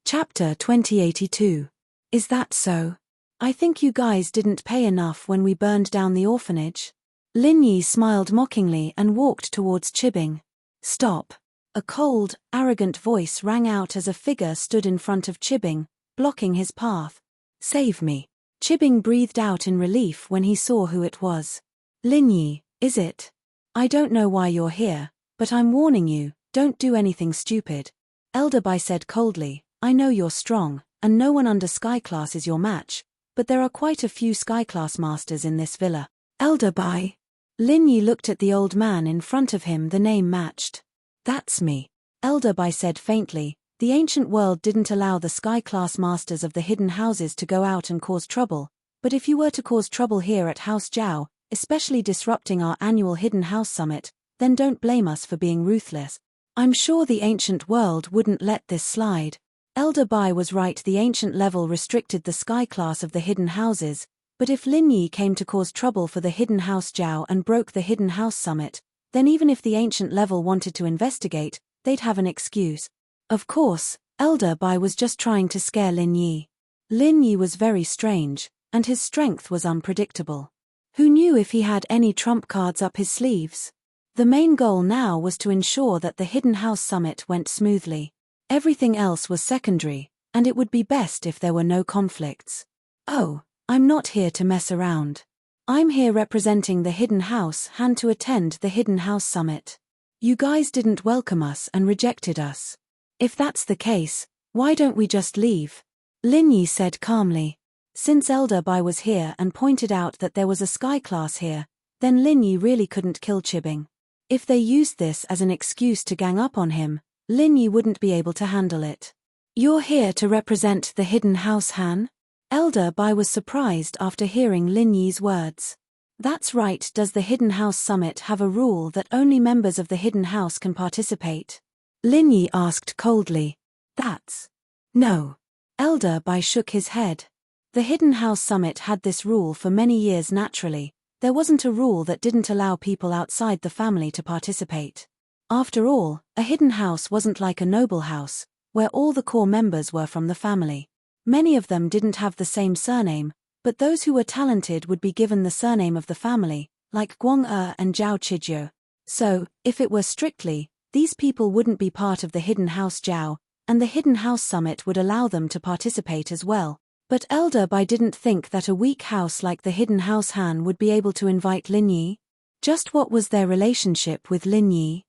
Chapter 2082. Is that so? I think you guys didn't pay enough when we burned down the orphanage. Lin Yi smiled mockingly and walked towards Chibing. Stop. A cold, arrogant voice rang out as a figure stood in front of Chibing, blocking his path. Save me. Chibing breathed out in relief when he saw who it was. Lin Yi, is it? I don't know why you're here, but I'm warning you, don't do anything stupid. Elder Bai said coldly, I know you're strong, and no one under Sky Class is your match, but there are quite a few Sky Class masters in this villa. Elder Bai. Lin Yi looked at the old man in front of him. The name matched. That's me. Elder Bai said faintly, the ancient world didn't allow the Sky Class masters of the hidden houses to go out and cause trouble, but if you were to cause trouble here at House Zhao, especially disrupting our annual Hidden House Summit, then don't blame us for being ruthless. I'm sure the ancient world wouldn't let this slide. Elder Bai was right, the ancient level restricted the Sky Class of the hidden houses, but if Lin Yi came to cause trouble for the Hidden House Zhao and broke the Hidden House Summit, then even if the ancient level wanted to investigate, they'd have an excuse. Of course, Elder Bai was just trying to scare Lin Yi. Lin Yi was very strange, and his strength was unpredictable. Who knew if he had any trump cards up his sleeves? The main goal now was to ensure that the Hidden House Summit went smoothly. Everything else was secondary, and it would be best if there were no conflicts. Oh, I'm not here to mess around. I'm here representing the Hidden House Han to attend the Hidden House Summit. You guys didn't welcome us and rejected us. If that's the case, why don't we just leave? Lin Yi said calmly. Since Elder Bai was here and pointed out that there was a Sky Class here, then Lin Yi really couldn't kill Chibing. If they used this as an excuse to gang up on him, Lin Yi wouldn't be able to handle it. You're here to represent the Hidden House Han? Elder Bai was surprised after hearing Lin Yi's words. That's right. Does the Hidden House Summit have a rule that only members of the Hidden House can participate? Lin Yi asked coldly. That's... No. Elder Bai shook his head. The Hidden House Summit had this rule for many years naturally. There wasn't a rule that didn't allow people outside the family to participate. After all, a hidden house wasn't like a noble house, where all the core members were from the family. Many of them didn't have the same surname, but those who were talented would be given the surname of the family, like Guang and Zhao Qijiu. So, if it were strictly, these people wouldn't be part of the Hidden House Zhao, and the Hidden House Summit would allow them to participate as well. But Elder Bai didn't think that a weak house like the Hidden House Han would be able to invite Lin Yi. Just what was their relationship with Lin Yi?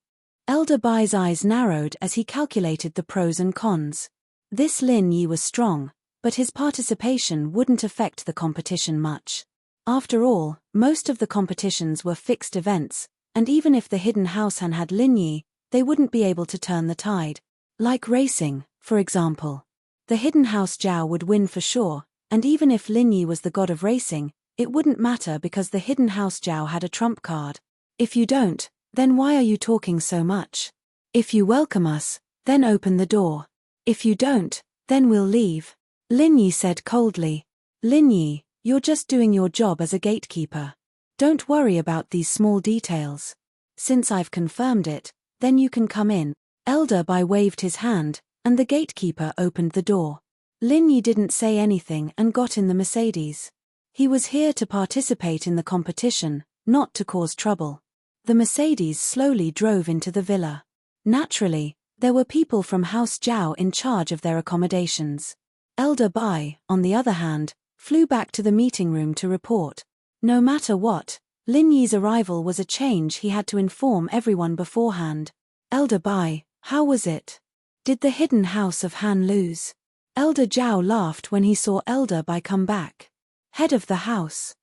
Elder Bai's eyes narrowed as he calculated the pros and cons. This Lin Yi was strong, but his participation wouldn't affect the competition much. After all, most of the competitions were fixed events, and even if the Hidden House Han had Lin Yi, they wouldn't be able to turn the tide. Like racing, for example. The Hidden House Zhao would win for sure, and even if Lin Yi was the god of racing, it wouldn't matter because the Hidden House Zhao had a trump card. If you don't, then why are you talking so much? If you welcome us, then open the door. If you don't, then we'll leave. Lin Yi said coldly. Lin Yi, you're just doing your job as a gatekeeper. Don't worry about these small details. Since I've confirmed it, then you can come in. Elder Bai waved his hand, and the gatekeeper opened the door. Lin Yi didn't say anything and got in the Mercedes. He was here to participate in the competition, not to cause trouble. The Mercedes slowly drove into the villa. Naturally, there were people from House Zhao in charge of their accommodations. Elder Bai, on the other hand, flew back to the meeting room to report. No matter what, Lin Yi's arrival was a change. He had to inform everyone beforehand. Elder Bai, how was it? Did the Hidden House of Han lose? Elder Zhao laughed when he saw Elder Bai come back. Head of the house.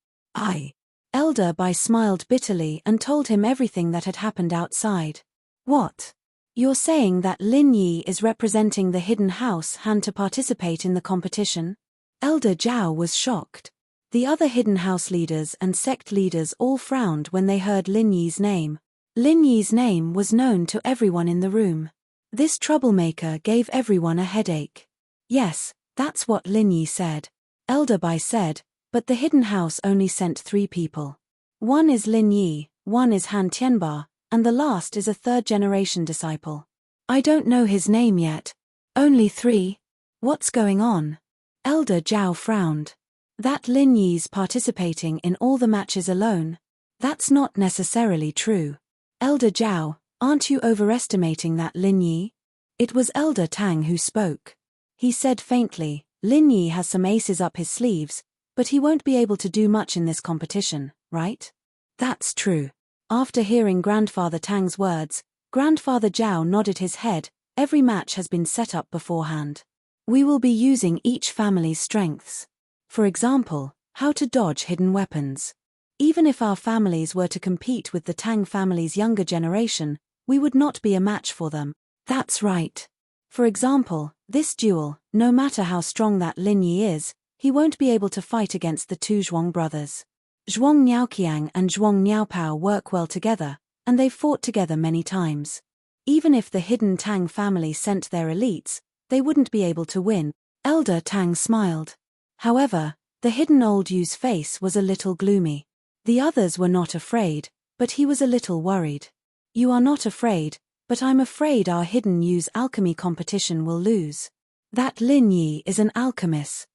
Elder Bai smiled bitterly and told him everything that had happened outside. What? You're saying that Lin Yi is representing the Hidden House Han to participate in the competition? Elder Zhao was shocked. The other Hidden House leaders and sect leaders all frowned when they heard Lin Yi's name. Lin Yi's name was known to everyone in the room. This troublemaker gave everyone a headache. Yes, that's what Lin Yi said. Elder Bai said, but the Hidden House only sent 3 people. One is Lin Yi, one is Han Tianba, and the last is a third-generation disciple. I don't know his name yet. Only 3? What's going on? Elder Zhao frowned. That Lin Yi's participating in all the matches alone? That's not necessarily true. Elder Zhao, aren't you overestimating that Lin Yi? It was Elder Tang who spoke. He said faintly, Lin Yi has some aces up his sleeves, but he won't be able to do much in this competition, right? That's true. After hearing Grandfather Tang's words, Grandfather Zhao nodded his head. Every match has been set up beforehand. We will be using each family's strengths. For example, how to dodge hidden weapons. Even if our families were to compete with the Tang family's younger generation, we would not be a match for them. That's right. For example, this duel, no matter how strong that Lin Yi is, he won't be able to fight against the two Zhuang brothers. Zhuang Niaoqiang and Zhuang Niaopao work well together, and they've fought together many times. Even if the hidden Tang family sent their elites, they wouldn't be able to win. Elder Tang smiled. However, the hidden old Yu's face was a little gloomy. The others were not afraid, but he was a little worried. You are not afraid, but I'm afraid our hidden Yu's alchemy competition will lose. That Lin Yi is an alchemist.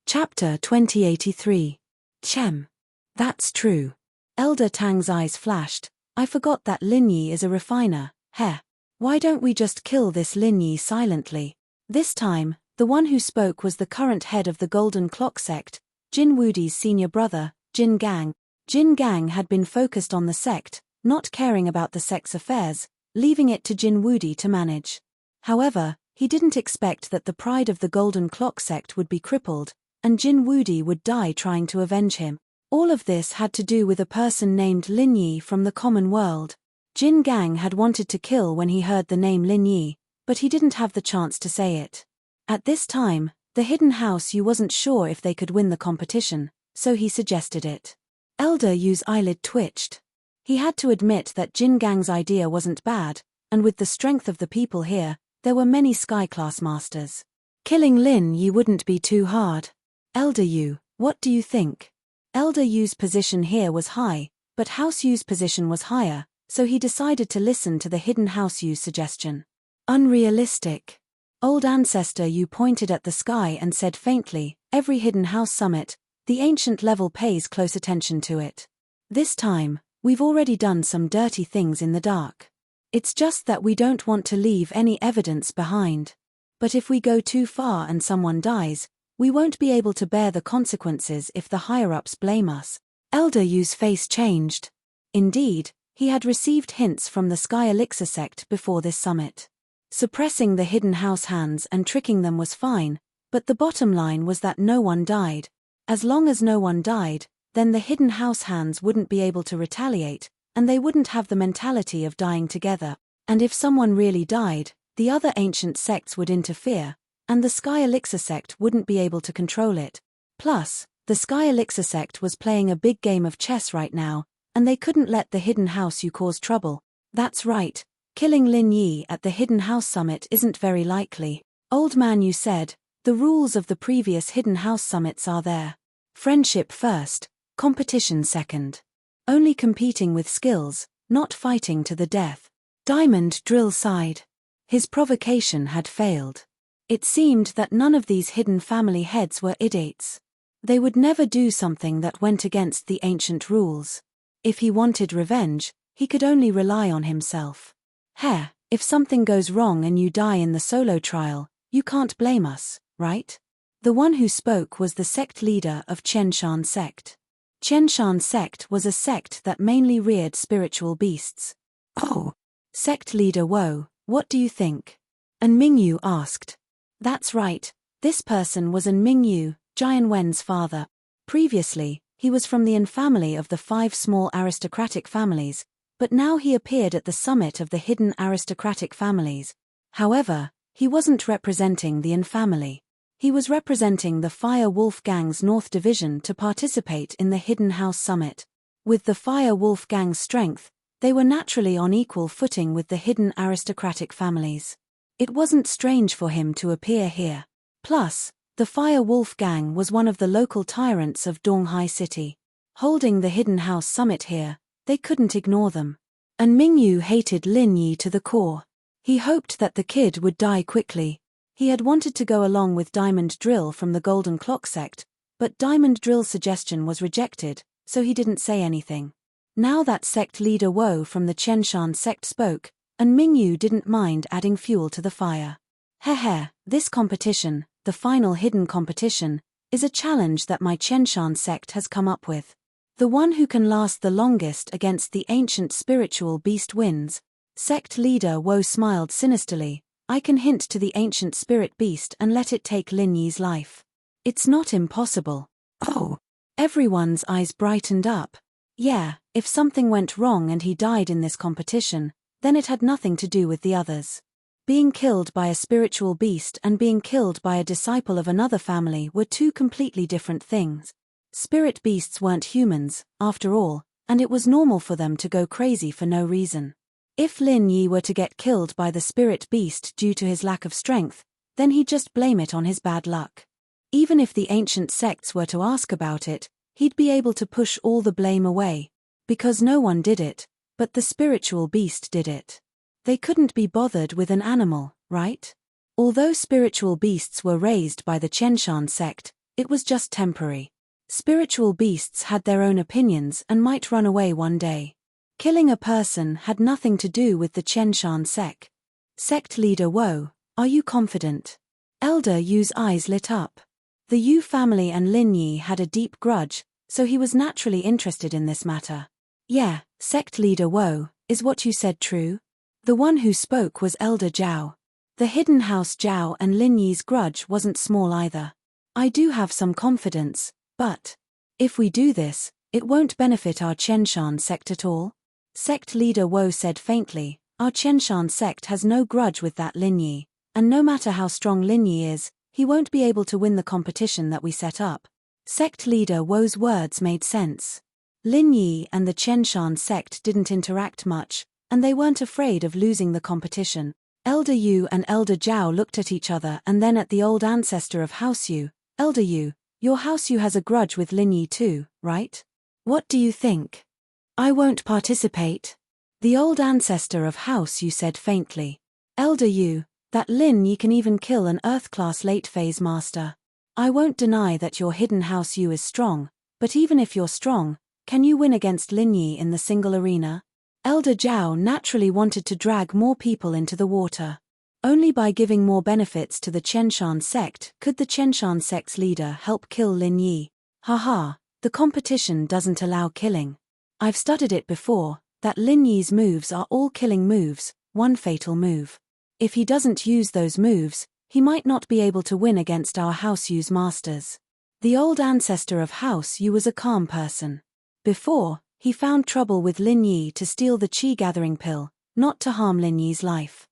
Chapter 2083. Chem. That's true. Elder Tang's eyes flashed. I forgot that Lin Yi is a refiner. Heh. Why don't we just kill this Lin Yi silently? This time, the one who spoke was the current head of the Golden Clock sect, Jin Wudi's senior brother, Jin Gang. Jin Gang had been focused on the sect, not caring about the sect's affairs, leaving it to Jin Wudi to manage. However, he didn't expect that the pride of the Golden Clock sect would be crippled, and Jin Wudi would die trying to avenge him. All of this had to do with a person named Lin Yi from the common world. Jin Gang had wanted to kill when he heard the name Lin Yi, but he didn't have the chance to say it. At this time, the hidden house Yu wasn't sure if they could win the competition, so he suggested it. Elder Yu's eyelid twitched. He had to admit that Jin Gang's idea wasn't bad, and with the strength of the people here, there were many Sky-class masters. Killing Lin Yi wouldn't be too hard. Elder Yu, what do you think? Elder Yu's position here was high, but House Yu's position was higher, so he decided to listen to the hidden House Yu's suggestion. Unrealistic. Old Ancestor Yu pointed at the sky and said faintly, every hidden house summit, the ancient level pays close attention to it. This time, we've already done some dirty things in the dark. It's just that we don't want to leave any evidence behind. But if we go too far and someone dies, we won't be able to bear the consequences if the higher-ups blame us. Elder Yu's face changed. Indeed, he had received hints from the Sky Elixir sect before this summit. Suppressing the hidden house hands and tricking them was fine, but the bottom line was that no one died. As long as no one died, then the hidden house hands wouldn't be able to retaliate, and they wouldn't have the mentality of dying together. And if someone really died, the other ancient sects would interfere, and the Sky Elixir sect wouldn't be able to control it. Plus, the Sky Elixir sect was playing a big game of chess right now, and they couldn't let the hidden house Yu cause trouble. That's right, killing Lin Yi at the hidden house summit isn't very likely. Old Man Yu said, the rules of the previous hidden house summits are there. Friendship first, competition second. Only competing with skills, not fighting to the death. Diamond Drill sighed. His provocation had failed. It seemed that none of these hidden family heads were idiots. They would never do something that went against the ancient rules. If he wanted revenge, he could only rely on himself. If something goes wrong and you die in the solo trial, you can't blame us, right? The one who spoke was the sect leader of Qianshan sect. Qianshan sect was a sect that mainly reared spiritual beasts. Oh! Sect leader Wo, what do you think? And Mingyu asked. That's right, this person was An Mingyu, Jian Wen's father. Previously, he was from the An family of the 5 small aristocratic families, but now he appeared at the summit of the hidden aristocratic families. However, he wasn't representing the An family. He was representing the Fire Wolf Gang's North Division to participate in the Hidden House Summit. With the Fire Wolf Gang's strength, they were naturally on equal footing with the hidden aristocratic families. It wasn't strange for him to appear here. Plus, the Fire Wolf Gang was one of the local tyrants of Donghai City. Holding the Hidden House Summit here, they couldn't ignore them. And Mingyu hated Lin Yi to the core. He hoped that the kid would die quickly. He had wanted to go along with Diamond Drill from the Golden Clock sect, but Diamond Drill's suggestion was rejected, so he didn't say anything. Now that sect leader Woe from the Chenshan sect spoke, and Mingyu didn't mind adding fuel to the fire. This competition, the final hidden competition, is a challenge that my Chenshan sect has come up with. The one who can last the longest against the ancient spiritual beast wins. Sect leader Woe smiled sinisterly. I can hint to the ancient spirit beast and let it take Lin Yi's life. It's not impossible. Oh. Everyone's eyes brightened up. Yeah, if something went wrong and he died in this competition, then it had nothing to do with the others. Being killed by a spiritual beast and being killed by a disciple of another family were two completely different things. Spirit beasts weren't humans, after all, and it was normal for them to go crazy for no reason. If Lin Yi were to get killed by the spirit beast due to his lack of strength, then he'd just blame it on his bad luck. Even if the ancient sects were to ask about it, he'd be able to push all the blame away. Because no one did it, but the spiritual beast did it. They couldn't be bothered with an animal, right? Although spiritual beasts were raised by the Chenshan sect, it was just temporary. Spiritual beasts had their own opinions and might run away one day. Killing a person had nothing to do with the Chenshan sect. Sect leader Woe, are you confident? Elder Yu's eyes lit up. The Yu family and Lin Yi had a deep grudge, so he was naturally interested in this matter. Yeah, sect leader Woe, is what you said true? The one who spoke was Elder Zhao. The hidden house Zhao and Lin Yi's grudge wasn't small either. I do have some confidence, but if we do this, it won't benefit our Chenshan sect at all. Sect leader Woe said faintly, our Chenshan sect has no grudge with that Lin Yi, and no matter how strong Lin Yi is, he won't be able to win the competition that we set up. Sect leader Woe's words made sense. Lin Yi and the Chenshan sect didn't interact much, and they weren't afraid of losing the competition. Elder Yu and Elder Zhao looked at each other and then at the old ancestor of House Yu. Elder Yu, your House Yu has a grudge with Lin Yi too, right? What do you think? I won't participate. The old ancestor of House Yu said faintly. Elder Yu, that Lin Yi can even kill an Earth-class late-phase master. I won't deny that your hidden House Yu is strong, but even if you're strong, can you win against Lin Yi in the single arena? Elder Zhao naturally wanted to drag more people into the water. Only by giving more benefits to the Chenshan sect could the Chenshan sect's leader help kill Lin Yi. Haha, the competition doesn't allow killing. I've studied it before, that Lin Yi's moves are all killing moves, one fatal move. If he doesn't use those moves, he might not be able to win against our House Yu's masters. The old ancestor of House Yu was a calm person. Before, he found trouble with Lin Yi to steal the Qi gathering pill, not to harm Lin Yi's life.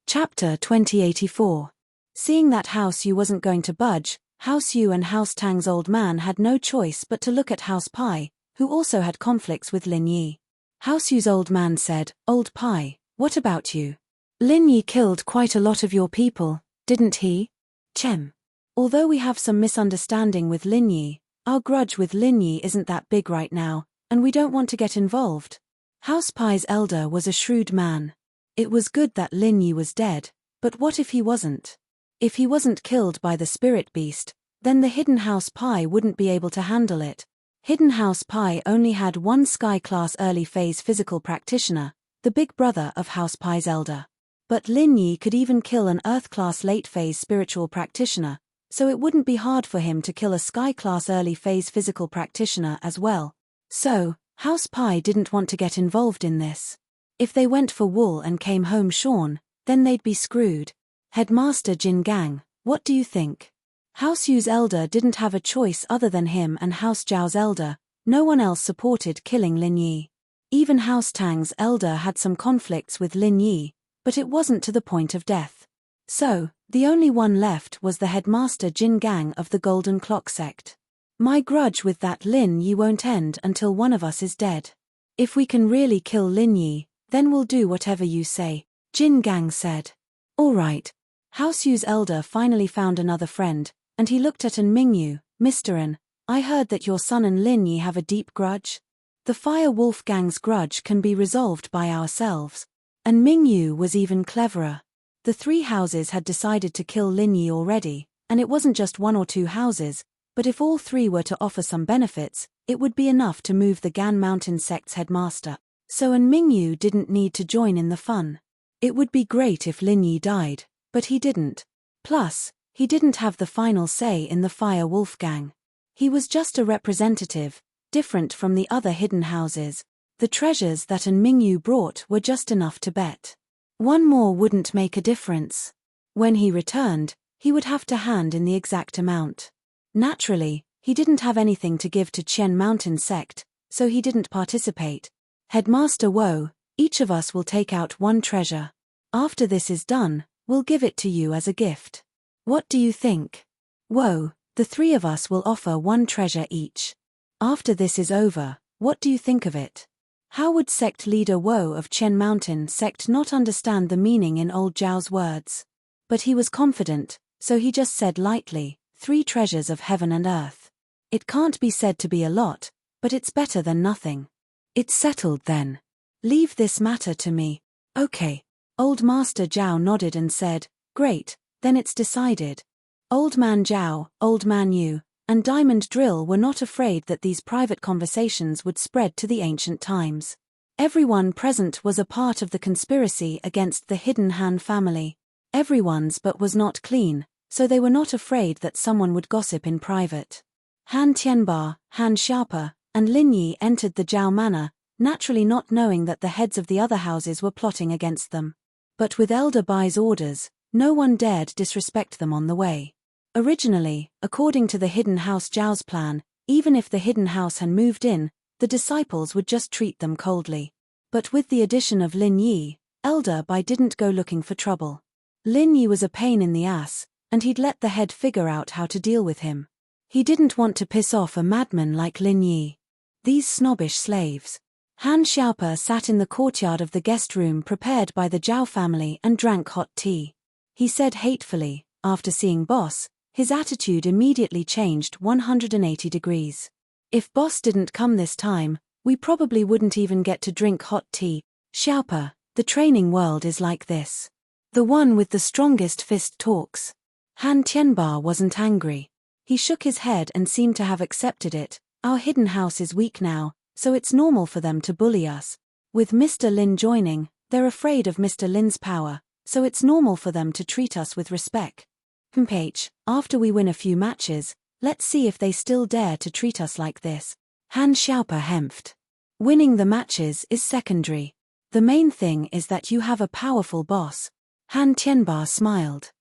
Chapter 2084. Seeing that House Yu wasn't going to budge, House Yu and House Tang's old man had no choice but to look at House Pai, who also had conflicts with Lin Yi. House Yu's old man said, Old Pai, what about you? Lin Yi killed quite a lot of your people, didn't he? Chem. Although we have some misunderstanding with Lin Yi, our grudge with Lin Yi isn't that big right now, and we don't want to get involved. House Pai's elder was a shrewd man. It was good that Lin Yi was dead, but what if he wasn't? If he wasn't killed by the spirit beast, then the hidden House Pai wouldn't be able to handle it. Hidden House Pai only had one Sky-class early-phase physical practitioner, the big brother of House Pai's elder. But Lin Yi could even kill an Earth-class late-phase spiritual practitioner, so it wouldn't be hard for him to kill a Sky-class early-phase physical practitioner as well. So, House Pai didn't want to get involved in this. If they went for wool and came home shorn, then they'd be screwed. Headmaster Jin Gang, what do you think? House Yu's elder didn't have a choice other than him and House Zhao's elder. No one else supported killing Lin Yi. Even House Tang's elder had some conflicts with Lin Yi, but it wasn't to the point of death. So, the only one left was the headmaster Jin Gang of the Golden Clock sect. My grudge with that Lin Yi won't end until one of us is dead. If we can really kill Lin Yi, then we'll do whatever you say, Jin Gang said. All right. House Yu's elder finally found another friend, and he looked at An Mingyu. Mr. An, I heard that your son and Lin Yi have a deep grudge. The Fire Wolf Gang's grudge can be resolved by ourselves. And Mingyu was even cleverer. The 3 houses had decided to kill Lin Yi already, and it wasn't just 1 or 2 houses, but if all 3 were to offer some benefits, it would be enough to move the Gan Mountain sect's headmaster. So An Mingyu didn't need to join in the fun. It would be great if Lin Yi died, but he didn't. Plus, he didn't have the final say in the Fire Wolf Gang. He was just a representative, different from the other hidden houses. The treasures that An Mingyu brought were just enough to bet. 1 more wouldn't make a difference. When he returned, he would have to hand in the exact amount. Naturally, he didn't have anything to give to Qian Mountain sect, so he didn't participate. Headmaster Wo, each of us will take out 1 treasure. After this is done, we'll give it to you as a gift. What do you think? Wo, the 3 of us will offer 1 treasure each. After this is over, what do you think of it? How would sect leader Wo of Qian Mountain sect not understand the meaning in old Zhao's words? But he was confident, so he just said lightly, 3 treasures of heaven and earth. It can't be said to be a lot, but it's better than nothing. It's settled then. Leave this matter to me. Okay. Old Master Zhao nodded and said, great, then it's decided. Old Man Zhao, Old Man Yu, and Diamond Drill were not afraid that these private conversations would spread to the ancient times. Everyone present was a part of the conspiracy against the hidden Han family. Everyone's but was not clean, so they were not afraid that someone would gossip in private. Han Tianba, Han Xiaopa, and Lin Yi entered the Zhao Manor, naturally not knowing that the heads of the other houses were plotting against them. But with Elder Bai's orders, no one dared disrespect them on the way. Originally, according to the Hidden House Zhao's plan, even if the Hidden House had moved in, the disciples would just treat them coldly. But with the addition of Lin Yi, Elder Bai didn't go looking for trouble. Lin Yi was a pain in the ass, and he'd let the head figure out how to deal with him. He didn't want to piss off a madman like Lin Yi. These snobbish slaves. Han Xiaopa sat in the courtyard of the guest room prepared by the Zhao family and drank hot tea. He said hatefully, after seeing Boss, his attitude immediately changed 180 degrees. If Boss didn't come this time, we probably wouldn't even get to drink hot tea. Xiaopa, the training world is like this. The one with the strongest fist talks. Han Tianba wasn't angry. He shook his head and seemed to have accepted it. Our hidden house is weak now, so it's normal for them to bully us. With Mr. Lin joining, they're afraid of Mr. Lin's power, so it's normal for them to treat us with respect. After we win a few matches, let's see if they still dare to treat us like this. Han Xiaopa hemphed. Winning the matches is secondary. The main thing is that you have a powerful boss. Han Tianba smiled.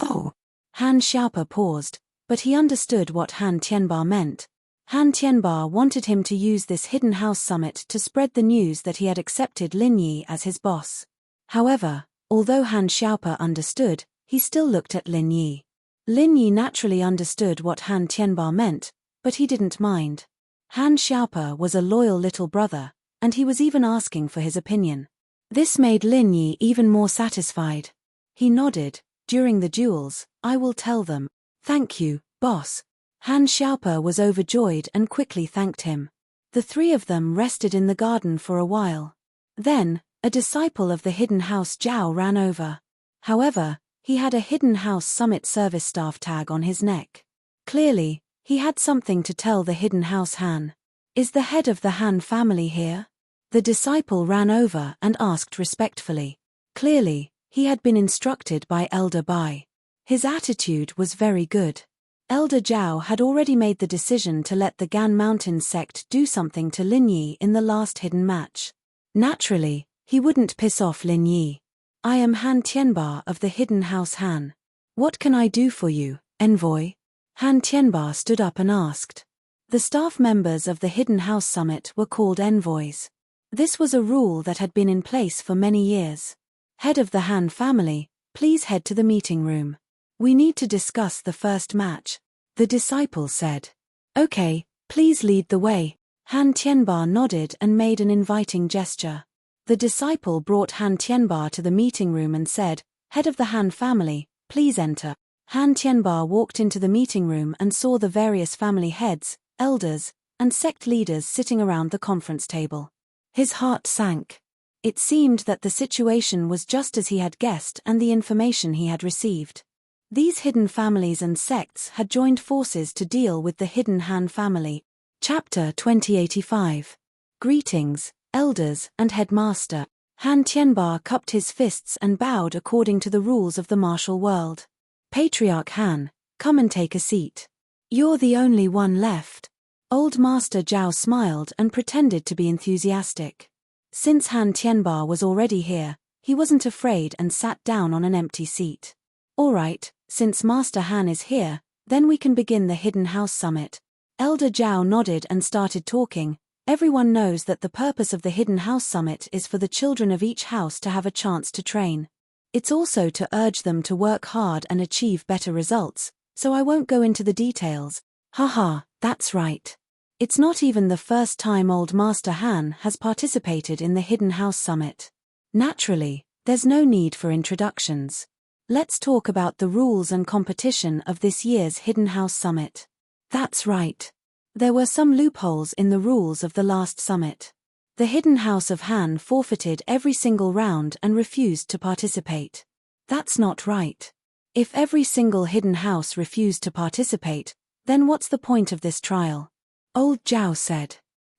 Oh. Han Xiaopa paused, but he understood what Han Tianba meant. Han Tianba wanted him to use this hidden house summit to spread the news that he had accepted Lin Yi as his boss. However, although Han Xiaopa understood, he still looked at Lin Yi. Lin Yi naturally understood what Han Tianba meant, but he didn't mind. Han Xiaopa was a loyal little brother, and he was even asking for his opinion. This made Lin Yi even more satisfied. He nodded. During the duels, I will tell them. Thank you, boss. Han Xiaopa was overjoyed and quickly thanked him. The 3 of them rested in the garden for a while. Then, a disciple of the Hidden House Zhao ran over. However, he had a Hidden House Summit service staff tag on his neck. Clearly, he had something to tell the Hidden House Han. Is the head of the Han family here? The disciple ran over and asked respectfully. Clearly, he had been instructed by Elder Bai. His attitude was very good. Elder Zhao had already made the decision to let the Gan Mountain sect do something to Lin Yi in the last hidden match. Naturally, he wouldn't piss off Lin Yi. I am Han Tianba of the Hidden House Han. What can I do for you, envoy? Han Tianba stood up and asked. The staff members of the Hidden House Summit were called envoys. This was a rule that had been in place for many years. Head of the Han family, please head to the meeting room. We need to discuss the first match, the disciple said. Okay, please lead the way. Han Tianba nodded and made an inviting gesture. The disciple brought Han Tianba to the meeting room and said, Head of the Han family, please enter. Han Tianba walked into the meeting room and saw the various family heads, elders, and sect leaders sitting around the conference table. His heart sank. It seemed that the situation was just as he had guessed and the information he had received. These hidden families and sects had joined forces to deal with the hidden Han family. Chapter 2085. Greetings, elders and headmaster. Han Tianba cupped his fists and bowed according to the rules of the martial world. Patriarch Han, come and take a seat. You're the only one left. Old Master Zhao smiled and pretended to be enthusiastic. Since Han Tianba was already here, he wasn't afraid and sat down on an empty seat. All right, since Master Han is here, then we can begin the Hidden House Summit. Elder Zhao nodded and started talking. Everyone knows that the purpose of the Hidden House Summit is for the children of each house to have a chance to train. It's also to urge them to work hard and achieve better results, so I won't go into the details. Haha, that's right. It's not even the first time Old Master Han has participated in the Hidden House Summit. Naturally, there's no need for introductions. Let's talk about the rules and competition of this year's Hidden House Summit. That's right. There were some loopholes in the rules of the last summit. The Hidden House of Han forfeited every single round and refused to participate. That's not right. If every single hidden house refused to participate, then what's the point of this trial? Old Zhao said.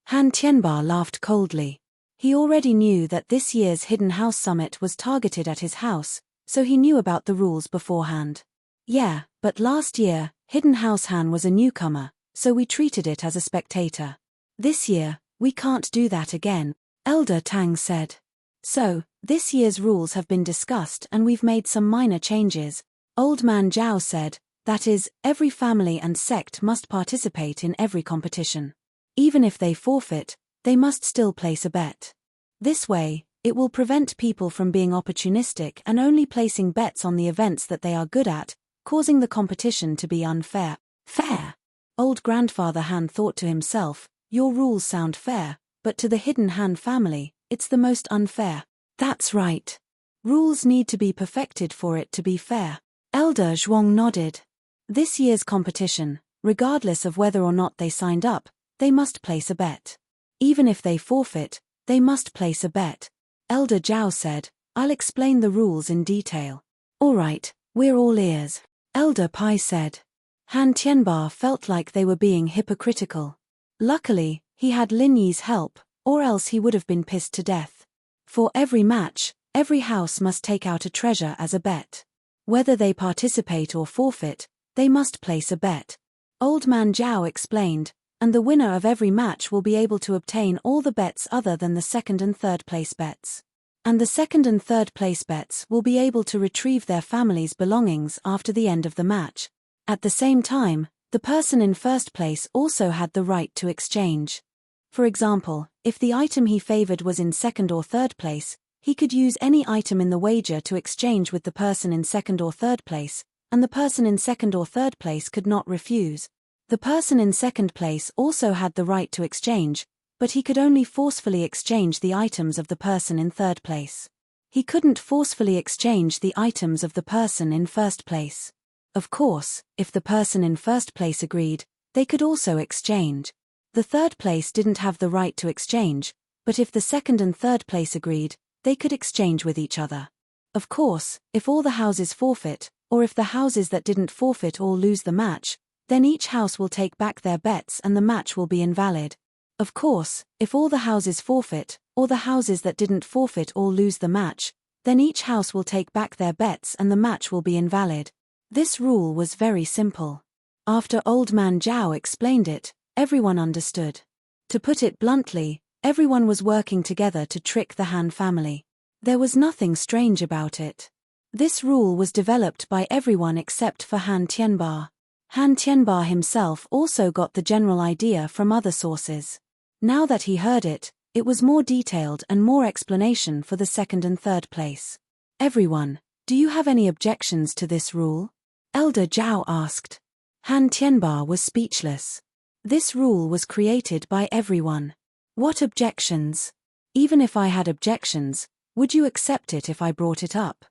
Han Tianba laughed coldly. He already knew that this year's Hidden House Summit was targeted at his house, so he knew about the rules beforehand. Yeah, but last year, Hidden House Han was a newcomer, so we treated it as a spectator. This year, we can't do that again, Elder Tang said. So, this year's rules have been discussed and we've made some minor changes, Old Man Zhao said. That is, every family and sect must participate in every competition. Even if they forfeit, they must still place a bet. This way, it will prevent people from being opportunistic and only placing bets on the events that they are good at, causing the competition to be unfair. Fair? Old Grandfather Han thought to himself, your rules sound fair, but to the hidden Han family, it's the most unfair. That's right. Rules need to be perfected for it to be fair. Elder Zhuang nodded. This year's competition, regardless of whether or not they signed up, they must place a bet. Even if they forfeit, they must place a bet. Elder Zhao said, I'll explain the rules in detail. All right, we're all ears. Elder Pai said. Han Tianba felt like they were being hypocritical. Luckily, he had Lin Yi's help, or else he would have been pissed to death. For every match, every house must take out a treasure as a bet. Whether they participate or forfeit, they must place a bet. Old Man Zhao explained, and the winner of every match will be able to obtain all the bets other than the second and third place bets. And the second and third place bets will be able to retrieve their family's belongings after the end of the match. At the same time, the person in first place also had the right to exchange. For example, if the item he favored was in second or third place, he could use any item in the wager to exchange with the person in second or third place, and the person in second or third place could not refuse. The person in second place also had the right to exchange, but he could only forcefully exchange the items of the person in third place. He couldn't forcefully exchange the items of the person in first place. Of course, if the person in first place agreed, they could also exchange. The third place didn't have the right to exchange, but if the second and third place agreed, they could exchange with each other. Of course, if all the houses forfeit, or if the houses that didn't forfeit all lose the match, then each house will take back their bets and the match will be invalid. Of course, if all the houses forfeit, or the houses that didn't forfeit all lose the match, then each house will take back their bets and the match will be invalid. This rule was very simple. After Old Man Zhao explained it, everyone understood. To put it bluntly, everyone was working together to trick the Han family. There was nothing strange about it. This rule was developed by everyone except for Han Tianba. Han Tianba himself also got the general idea from other sources. Now that he heard it, it was more detailed and more explanation for the second and third place. Everyone, do you have any objections to this rule? Elder Zhao asked. Han Tianba was speechless. This rule was created by everyone. What objections? Even if I had objections, would you accept it if I brought it up?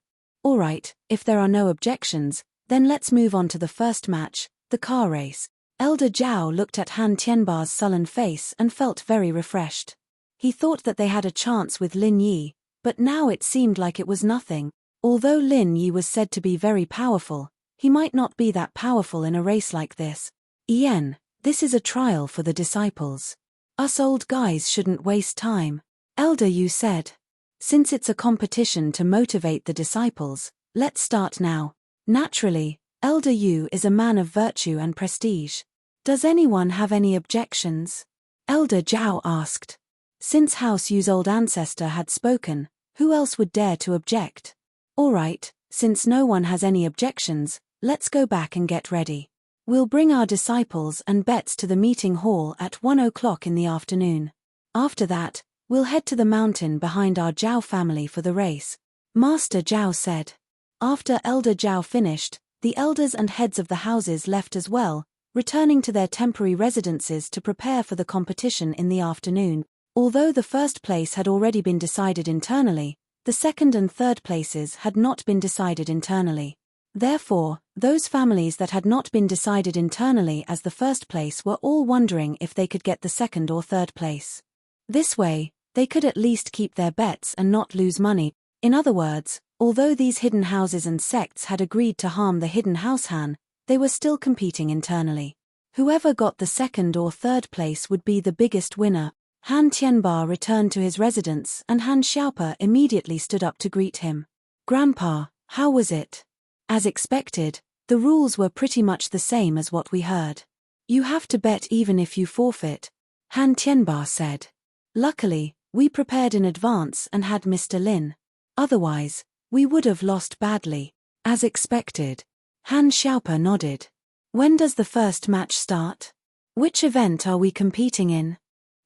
All right, if there are no objections, then let's move on to the first match, the car race. Elder Zhao looked at Han Tianba's sullen face and felt very refreshed. He thought that they had a chance with Lin Yi, But now it seemed like it was nothing. Although Lin Yi was said to be very powerful, he might not be that powerful in a race like this. Yen, this is a trial for the disciples. Us old guys shouldn't waste time. Elder Yu said. Since it's a competition to motivate the disciples, let's start now. Naturally, Elder Yu is a man of virtue and prestige. Does anyone have any objections? Elder Zhao asked. Since House Yu's old ancestor had spoken, who else would dare to object? All right, since no one has any objections, let's go back and get ready. We'll bring our disciples and bets to the meeting hall at 1 o'clock in the afternoon. After that, we'll head to the mountain behind our Zhao family for the race, Master Zhao said. After Elder Zhao finished, the elders and heads of the houses left as well, returning to their temporary residences to prepare for the competition in the afternoon. Although the first place had already been decided internally, the second and third places had not been decided internally. Therefore, those families that had not been decided internally as the first place were all wondering if they could get the second or third place. This way, they could at least keep their bets and not lose money. In other words, although these hidden houses and sects had agreed to harm the hidden house Han, they were still competing internally. Whoever got the second or third place would be the biggest winner. Han Tianba returned to his residence and Han Xiaopa immediately stood up to greet him. Grandpa, how was it? As expected, the rules were pretty much the same as what we heard. You have to bet even if you forfeit, Han Tianba said. Luckily, we prepared in advance and had Mr. Lin. Otherwise, we would have lost badly. As expected. Han Xiaopa nodded. When does the first match start? Which event are we competing in?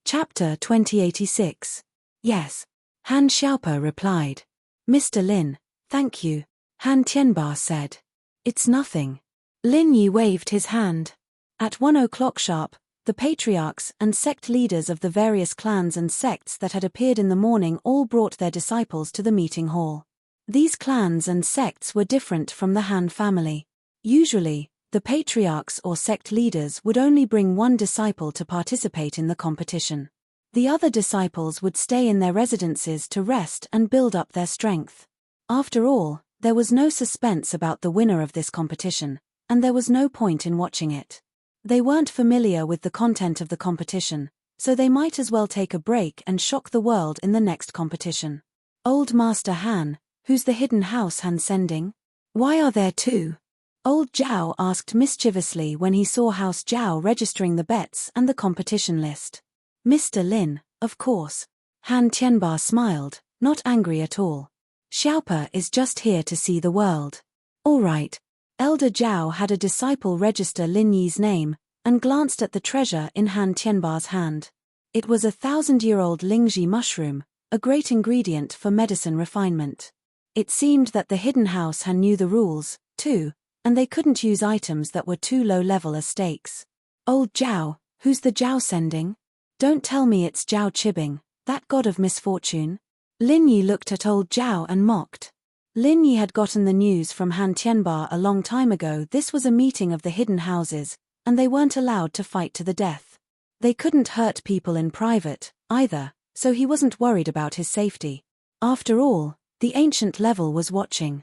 Chapter 2086. Yes. Han Xiaopa replied. Mr. Lin, thank you, Han Tianba said. It's nothing. Lin Yi waved his hand. At 1 o'clock sharp, the patriarchs and sect leaders of the various clans and sects that had appeared in the morning all brought their disciples to the meeting hall. These clans and sects were different from the Han family. Usually, the patriarchs or sect leaders would only bring one disciple to participate in the competition. The other disciples would stay in their residences to rest and build up their strength. After all, there was no suspense about the winner of this competition, and there was no point in watching it. They weren't familiar with the content of the competition, so they might as well take a break and shock the world in the next competition. Old Master Han, who's the hidden house Han sending? Why are there two? Old Zhao asked mischievously when he saw House Zhao registering the bets and the competition list. Mr. Lin, of course. Han Tianba smiled, not angry at all. Xiaopa is just here to see the world. All right. Elder Zhao had a disciple register Lin Yi's name, and glanced at the treasure in Han Tianba's hand. It was a 1,000-year-old Lingji mushroom, a great ingredient for medicine refinement. It seemed that the hidden house Han knew the rules, too, and they couldn't use items that were too low level as stakes. Old Zhao, who's the Zhao sending? Don't tell me it's Zhao Qibing, that god of misfortune. Lin Yi looked at old Zhao and mocked. Lin Yi had gotten the news from Han Tianba a long time ago. This was a meeting of the hidden houses, and they weren't allowed to fight to the death. They couldn't hurt people in private, either, so he wasn't worried about his safety. After all, the ancient level was watching.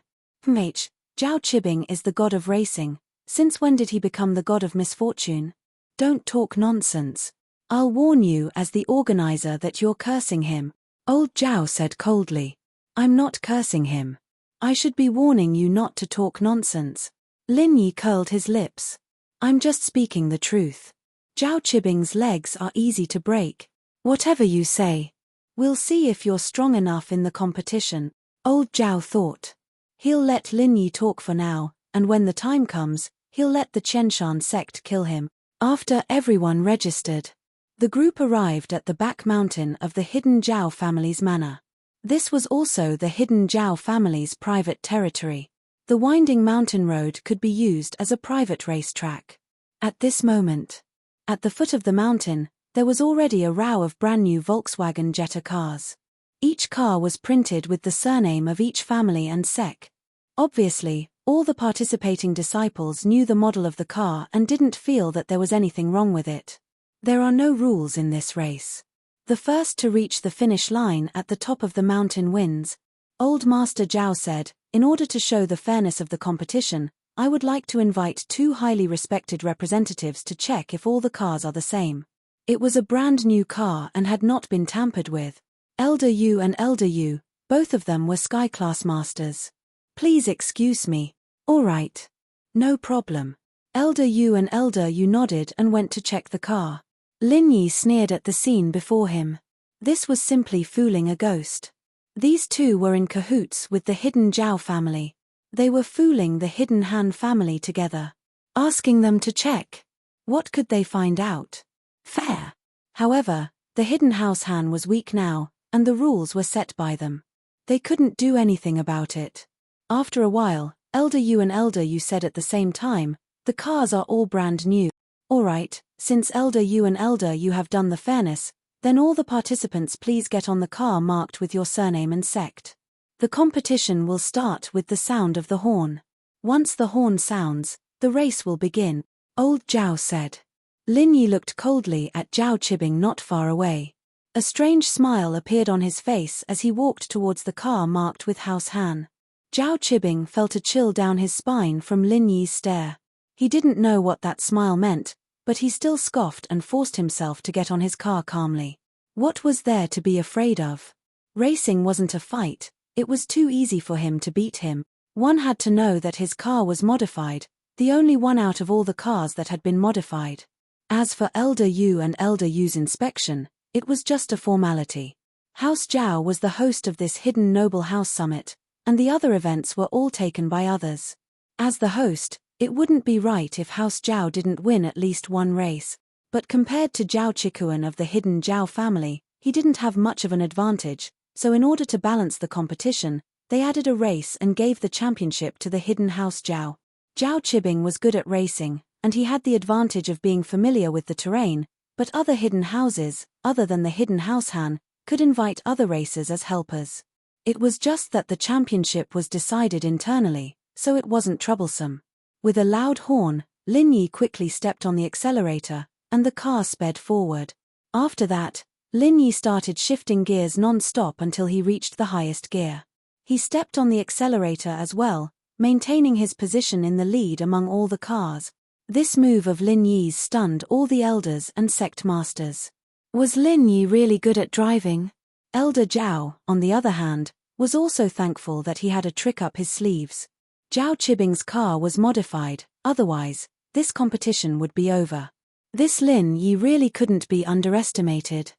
Zhao Qibing is the god of racing. Since when did he become the god of misfortune? Don't talk nonsense. I'll warn you as the organizer that you're cursing him, old Zhao said coldly. I'm not cursing him. I should be warning you not to talk nonsense. Lin Yi curled his lips. I'm just speaking the truth. Zhao Qibing's legs are easy to break. Whatever you say. We'll see if you're strong enough in the competition, old Zhao thought. He'll let Lin Yi talk for now, and when the time comes, he'll let the Chenshan sect kill him. After everyone registered, the group arrived at the back mountain of the hidden Zhao family's manor. This was also the hidden Zhao family's private territory. The winding mountain road could be used as a private racetrack. At this moment, at the foot of the mountain, there was already a row of brand new Volkswagen Jetta cars. Each car was printed with the surname of each family and sect. Obviously, all the participating disciples knew the model of the car and didn't feel that there was anything wrong with it. There are no rules in this race. The first to reach the finish line at the top of the mountain wins. Old Master Zhao said, in order to show the fairness of the competition, I would like to invite 2 highly respected representatives to check if all the cars are the same. It was a brand new car and had not been tampered with. Elder Yu and Elder Yu, both of them were Sky Class Masters. Please excuse me. All right. No problem. Elder Yu and Elder Yu nodded and went to check the car. Lin Yi sneered at the scene before him. This was simply fooling a ghost. These two were in cahoots with the hidden Zhao family. They were fooling the hidden Han family together. Asking them to check. What could they find out? Fair. However, the hidden house Han was weak now, and the rules were set by them. They couldn't do anything about it. After a while, Elder Yu and Elder Yu said at the same time, the cars are all brand new. Alright, since Elder Yu and Elder Yu have done the fairness, then all the participants please get on the car marked with your surname and sect. The competition will start with the sound of the horn. Once the horn sounds, the race will begin, Old Zhao said. Lin Yi looked coldly at Zhao Qibing not far away. A strange smile appeared on his face as he walked towards the car marked with House Han. Zhao Qibing felt a chill down his spine from Lin Yi's stare. He didn't know what that smile meant, but he still scoffed and forced himself to get on his car calmly. What was there to be afraid of? Racing wasn't a fight, it was too easy for him to beat him. One had to know that his car was modified, the only one out of all the cars that had been modified. As for Elder Yu and Elder Yu's inspection, it was just a formality. House Zhao was the host of this hidden noble house summit, and the other events were all taken by others. As the host, it wouldn't be right if House Zhao didn't win at least one race, but compared to Zhao Qikuan of the hidden Zhao family, he didn't have much of an advantage, so in order to balance the competition, they added a race and gave the championship to the hidden House Zhao. Zhao Qibing was good at racing, and he had the advantage of being familiar with the terrain, but other hidden houses, other than the hidden House Han, could invite other racers as helpers. It was just that the championship was decided internally, so it wasn't troublesome. With a loud horn, Lin Yi quickly stepped on the accelerator, and the car sped forward. After that, Lin Yi started shifting gears non-stop until he reached the highest gear. He stepped on the accelerator as well, maintaining his position in the lead among all the cars. This move of Lin Yi's stunned all the elders and sect masters. Was Lin Yi really good at driving? Elder Zhao, on the other hand, was also thankful that he had a trick up his sleeves. Zhao Qibing's car was modified, otherwise, this competition would be over. This Lin Yi really couldn't be underestimated.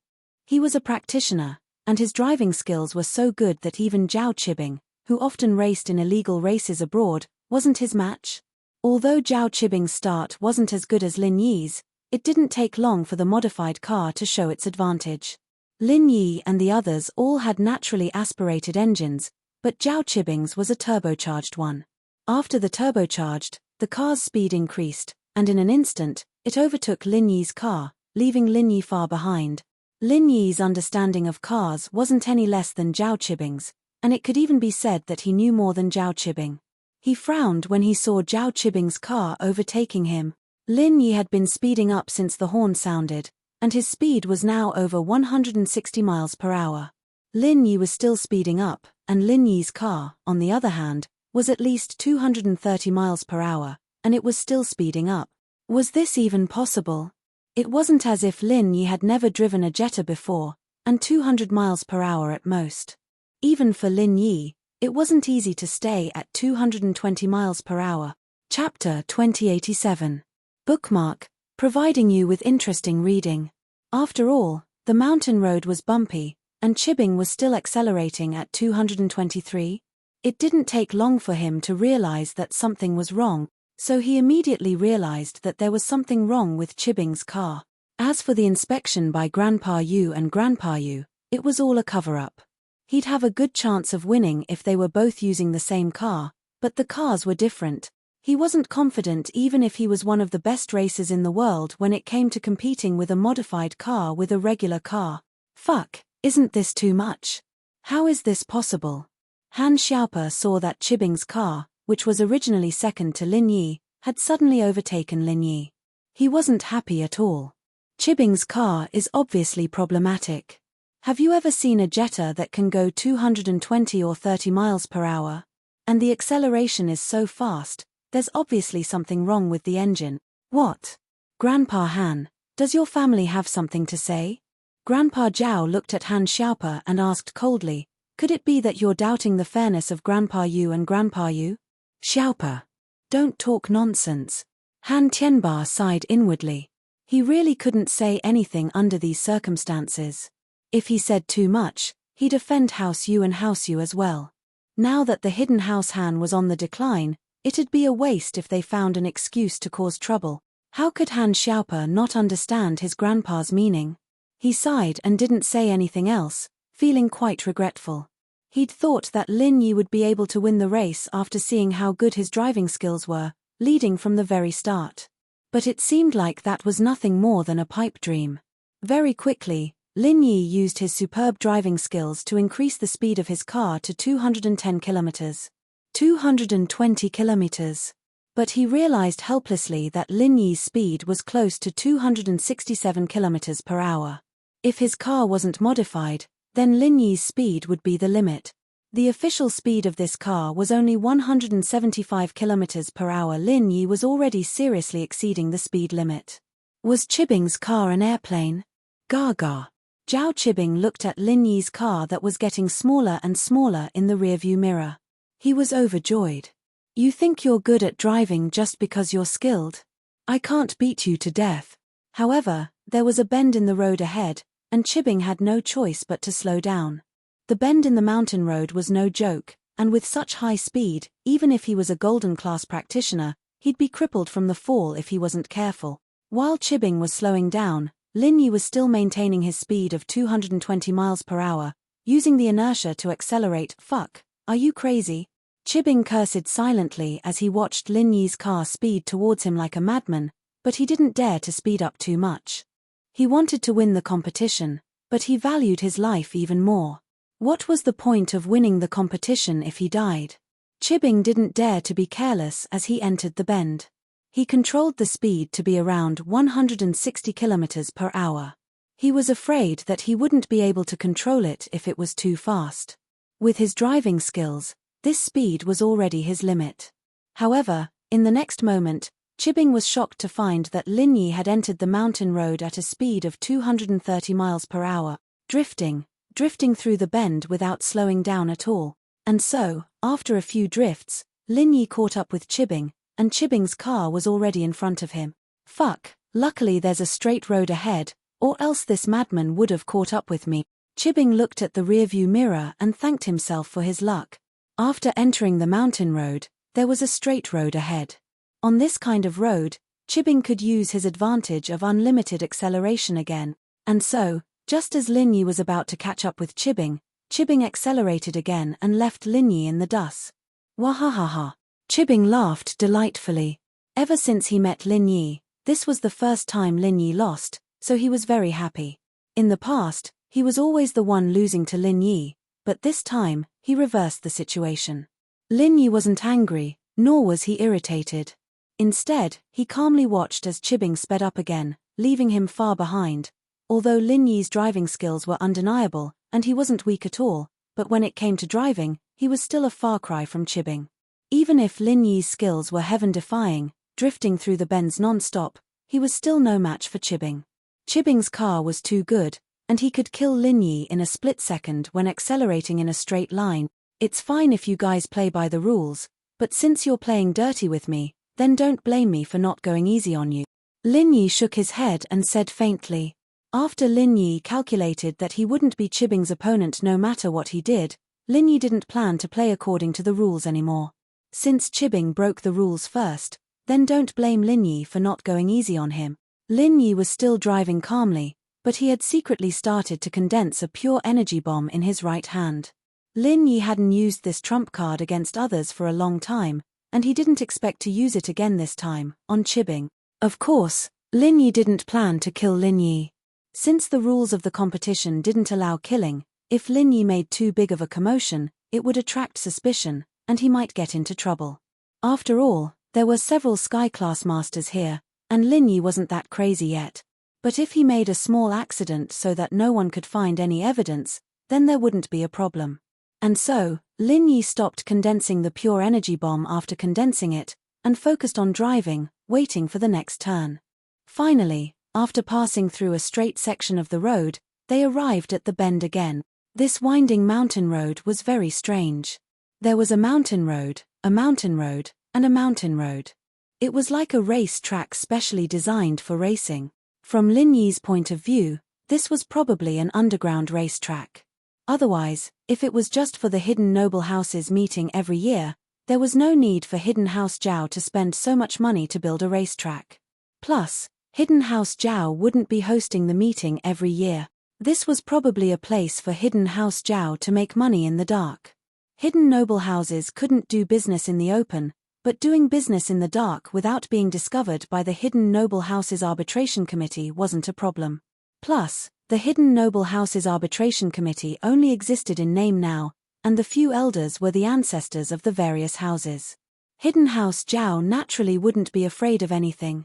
He was a practitioner, and his driving skills were so good that even Zhao Qibing, who often raced in illegal races abroad, wasn't his match. Although Zhao Qibing's start wasn't as good as Lin Yi's, it didn't take long for the modified car to show its advantage. Lin Yi and the others all had naturally aspirated engines, but Zhao Qibing's was a turbocharged one. After the turbocharged, the car's speed increased, and in an instant, it overtook Lin Yi's car, leaving Lin Yi far behind. Lin Yi's understanding of cars wasn't any less than Zhao Qibing's, and it could even be said that he knew more than Zhao Qibing. He frowned when he saw Zhao Qibing's car overtaking him. Lin Yi had been speeding up since the horn sounded, and his speed was now over 160 miles per hour. Lin Yi was still speeding up, and Lin Yi's car, on the other hand, was at least 230 miles per hour, and it was still speeding up. Was this even possible? It wasn't as if Lin Yi had never driven a Jetta before, and 200 miles per hour at most. Even for Lin Yi, it wasn't easy to stay at 220 miles per hour. Chapter 2087. Bookmark, providing you with interesting reading. After all, the mountain road was bumpy, and Qibing was still accelerating at 223. It didn't take long for him to realize that something was wrong, so he immediately realized that there was something wrong with Qibing's car. As for the inspection by Grandpa Yu and Grandpa Yu, it was all a cover-up. He'd have a good chance of winning if they were both using the same car, but the cars were different. He wasn't confident even if he was one of the best racers in the world when it came to competing with a modified car with a regular car. Fuck, isn't this too much? How is this possible? Han Xiaopa saw that Qibing's car, which was originally second to Lin Yi, had suddenly overtaken Lin Yi. He wasn't happy at all. Qibing's car is obviously problematic. Have you ever seen a jetter that can go 220 or 30 miles per hour? And the acceleration is so fast, there's obviously something wrong with the engine. What? Grandpa Han, does your family have something to say? Grandpa Zhao looked at Han Xiaopa and asked coldly, could it be that you're doubting the fairness of Grandpa Yu and Grandpa Yu? Xiaopa. Don't talk nonsense. Han Tianba sighed inwardly. He really couldn't say anything under these circumstances. If he said too much, he'd offend House Yu and House Yu as well. Now that the hidden House Han was on the decline, it'd be a waste if they found an excuse to cause trouble. How could Han Xiaopa not understand his grandpa's meaning? He sighed and didn't say anything else, feeling quite regretful. He'd thought that Lin Yi would be able to win the race after seeing how good his driving skills were, leading from the very start. But it seemed like that was nothing more than a pipe dream. Very quickly, Lin Yi used his superb driving skills to increase the speed of his car to 210 kilometers. 220 kilometers. But he realized helplessly that Lin Yi's speed was close to 267 kilometers per hour. If his car wasn't modified, then Lin Yi's speed would be the limit. The official speed of this car was only 175 kilometers per hour. Lin Yi was already seriously exceeding the speed limit. Was Chibing's car an airplane? Gaga. Zhao Chibing looked at Lin Yi's car that was getting smaller and smaller in the rearview mirror. He was overjoyed. You think you're good at driving just because you're skilled? I can't beat you to death. However, there was a bend in the road ahead, and Chibing had no choice but to slow down. The bend in the mountain road was no joke, and with such high speed, even if he was a golden class practitioner, he'd be crippled from the fall if he wasn't careful. While Chibing was slowing down, Lin Yi was still maintaining his speed of 220 miles per hour, using the inertia to accelerate. Fuck, are you crazy? Chibing cursed silently as he watched Lin Yi's car speed towards him like a madman, but he didn't dare to speed up too much. He wanted to win the competition, but he valued his life even more. What was the point of winning the competition if he died? Chibing didn't dare to be careless as he entered the bend. He controlled the speed to be around 160 kilometers per hour. He was afraid that he wouldn't be able to control it if it was too fast. With his driving skills, this speed was already his limit. However, in the next moment, Chibing was shocked to find that Lin Yi had entered the mountain road at a speed of 230 miles per hour, drifting through the bend without slowing down at all. And so, after a few drifts, Lin Yi caught up with Chibing, and Chibing's car was already in front of him. Fuck, luckily there's a straight road ahead, or else this madman would have caught up with me. Chibing looked at the rearview mirror and thanked himself for his luck. After entering the mountain road, there was a straight road ahead. On this kind of road, Chibing could use his advantage of unlimited acceleration again. And so, just as Lin Yi was about to catch up with Chibing, Chibing accelerated again and left Lin Yi in the dust. Wahahaha. Chibing laughed delightfully. Ever since he met Lin Yi, this was the first time Lin Yi lost, so he was very happy. In the past, he was always the one losing to Lin Yi, but this time, he reversed the situation. Lin Yi wasn't angry, nor was he irritated. Instead, he calmly watched as Chibing sped up again, leaving him far behind. Although Lin Yi's driving skills were undeniable, and he wasn't weak at all, but when it came to driving, he was still a far cry from Chibing. Even if Lin Yi's skills were heaven-defying, drifting through the bends non-stop, he was still no match for Chibing. Chibing's car was too good, and he could kill Lin Yi in a split second when accelerating in a straight line. It's fine if you guys play by the rules, but since you're playing dirty with me, then don't blame me for not going easy on you. Lin Yi shook his head and said faintly. After Lin Yi calculated that he wouldn't be Chibing's opponent no matter what he did, Lin Yi didn't plan to play according to the rules anymore. Since Chibing broke the rules first, then don't blame Lin Yi for not going easy on him. Lin Yi was still driving calmly, but he had secretly started to condense a pure energy bomb in his right hand. Lin Yi hadn't used this trump card against others for a long time, and he didn't expect to use it again this time, on Chibing. Of course, Lin Yi didn't plan to kill Lin Yi. Since the rules of the competition didn't allow killing, if Lin Yi made too big of a commotion, it would attract suspicion, and he might get into trouble. After all, there were several Sky-class masters here, and Lin Yi wasn't that crazy yet. But if he made a small accident so that no one could find any evidence, then there wouldn't be a problem. And so, Lin Yi stopped condensing the pure energy bomb after condensing it, and focused on driving, waiting for the next turn. Finally, after passing through a straight section of the road, they arrived at the bend again. This winding mountain road was very strange. There was a mountain road, and a mountain road. It was like a race track specially designed for racing. From Lin Yi's point of view, this was probably an underground racetrack. Otherwise, if it was just for the Hidden Noble Houses meeting every year, there was no need for Hidden House Zhao to spend so much money to build a racetrack. Plus, Hidden House Zhao wouldn't be hosting the meeting every year. This was probably a place for Hidden House Zhao to make money in the dark. Hidden Noble Houses couldn't do business in the open, but doing business in the dark without being discovered by the Hidden Noble Houses Arbitration Committee wasn't a problem. Plus, the Hidden Noble Houses Arbitration Committee only existed in name now, and the few elders were the ancestors of the various houses. Hidden House Zhao naturally wouldn't be afraid of anything.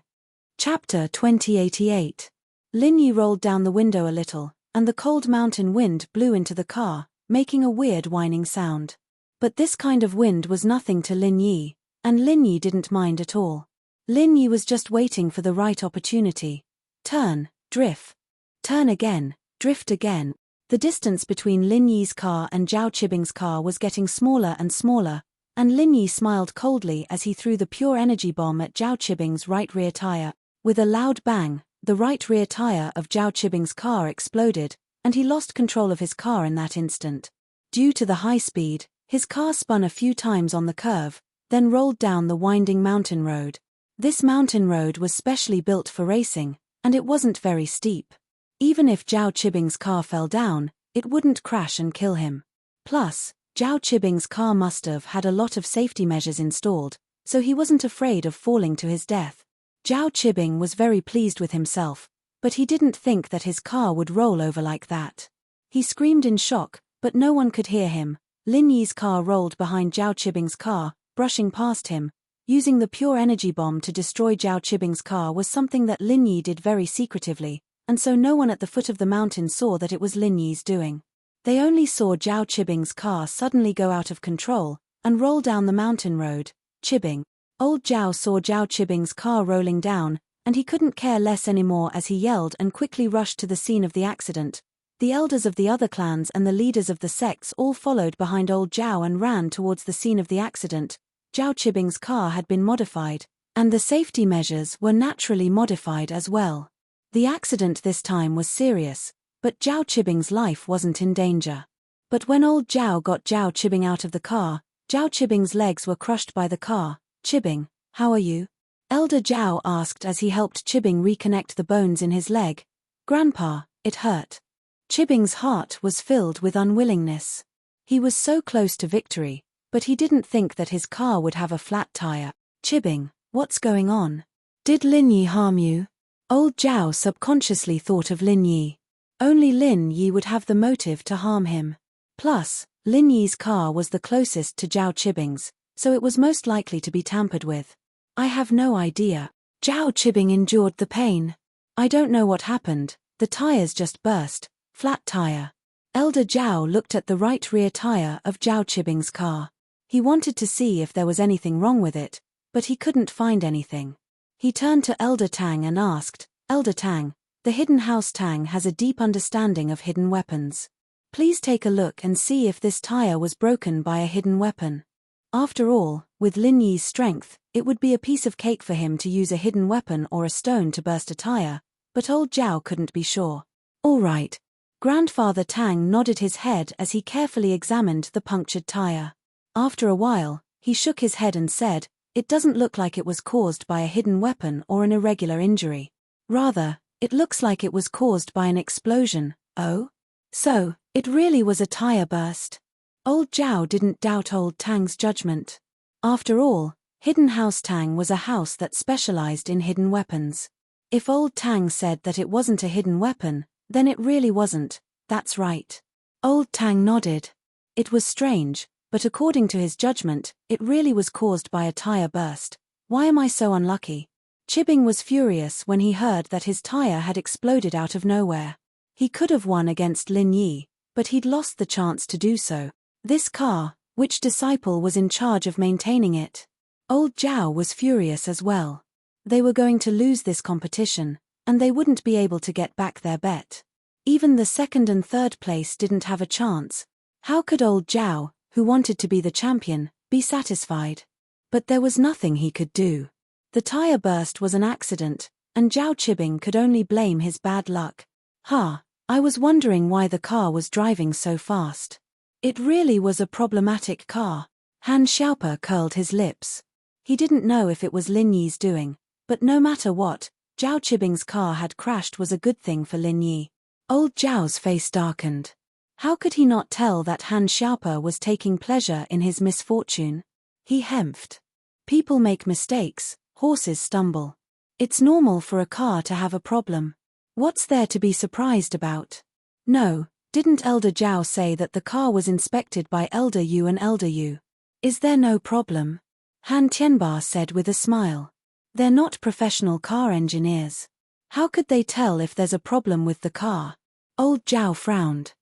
Chapter 2088. Lin Yi rolled down the window a little, and the cold mountain wind blew into the car, making a weird whining sound. But this kind of wind was nothing to Lin Yi, and Lin Yi didn't mind at all. Lin Yi was just waiting for the right opportunity. Turn, drift. Turn again, drift again. The distance between Lin Yi's car and Zhao Qibing's car was getting smaller and smaller, and Lin Yi smiled coldly as he threw the pure energy bomb at Zhao Qibing's right rear tire. With a loud bang, the right rear tire of Zhao Qibing's car exploded, and he lost control of his car in that instant. Due to the high speed, his car spun a few times on the curve, then rolled down the winding mountain road. This mountain road was specially built for racing, and it wasn't very steep. Even if Zhao Qibing's car fell down, it wouldn't crash and kill him. Plus, Zhao Qibing's car must have had a lot of safety measures installed, so he wasn't afraid of falling to his death. Zhao Qibing was very pleased with himself, but he didn't think that his car would roll over like that. He screamed in shock, but no one could hear him. Lin Yi's car rolled behind Zhao Qibing's car, brushing past him. Using the pure energy bomb to destroy Zhao Qibing's car was something that Lin Yi did very secretively, and so no one at the foot of the mountain saw that it was Lin Yi's doing. They only saw Zhao Qibing's car suddenly go out of control, and roll down the mountain road. Qibing. Old Zhao saw Zhao Qibing's car rolling down, and he couldn't care less anymore as he yelled and quickly rushed to the scene of the accident. The elders of the other clans and the leaders of the sects all followed behind old Zhao and ran towards the scene of the accident. Zhao Qibing's car had been modified, and the safety measures were naturally modified as well. The accident this time was serious, but Zhao Qibing's life wasn't in danger. But when old Zhao got Zhao Qibing out of the car, Zhao Qibing's legs were crushed by the car. "Qibing, how are you?" Elder Zhao asked as he helped Qibing reconnect the bones in his leg. "Grandpa, it hurt." Qibing's heart was filled with unwillingness. He was so close to victory, but he didn't think that his car would have a flat tire. "Qibing, what's going on? Did Lin Yi harm you?" Old Zhao subconsciously thought of Lin Yi. Only Lin Yi would have the motive to harm him. Plus, Lin Yi's car was the closest to Zhao Qibing's, so it was most likely to be tampered with. "I have no idea." Zhao Qibing endured the pain. "I don't know what happened, the tires just burst. Flat tire." Elder Zhao looked at the right rear tire of Zhao Qibing's car. He wanted to see if there was anything wrong with it, but he couldn't find anything. He turned to Elder Tang and asked, "Elder Tang, the Hidden House Tang has a deep understanding of hidden weapons. Please take a look and see if this tire was broken by a hidden weapon." After all, with Lin Yi's strength, it would be a piece of cake for him to use a hidden weapon or a stone to burst a tire, but old Zhao couldn't be sure. "All right." Grandfather Tang nodded his head as he carefully examined the punctured tire. After a while, he shook his head and said, "It doesn't look like it was caused by a hidden weapon or an irregular injury. Rather, it looks like it was caused by an explosion." "Oh? So, it really was a tire burst?" Old Zhao didn't doubt old Tang's judgment. After all, Hidden House Tang was a house that specialized in hidden weapons. If old Tang said that it wasn't a hidden weapon, then it really wasn't. "That's right." Old Tang nodded. It was strange, but according to his judgment, it really was caused by a tire burst. "Why am I so unlucky?" Chibbing was furious when he heard that his tire had exploded out of nowhere. He could have won against Lin Yi, but he'd lost the chance to do so. This car, which disciple was in charge of maintaining it? Old Zhao was furious as well. They were going to lose this competition, and they wouldn't be able to get back their bet. Even the second and third place didn't have a chance. How could old Zhao, who wanted to be the champion, be satisfied? But there was nothing he could do. The tire burst was an accident, and Zhao Chibbing could only blame his bad luck. I was wondering why the car was driving so fast. It really was a problematic car. Han Xiaopa curled his lips. He didn't know if it was Lin Yi's doing, but no matter what, Zhao Chibbing's car had crashed was a good thing for Lin Yi. Old Zhao's face darkened. How could he not tell that Han Xiaopa was taking pleasure in his misfortune? He hemphed. People make mistakes, horses stumble. It's normal for a car to have a problem. What's there to be surprised about? No, didn't Elder Zhao say that the car was inspected by Elder Yu and Elder Yu? Is there no problem? Han Tianba said with a smile. They're not professional car engineers. How could they tell if there's a problem with the car? Old Zhao frowned.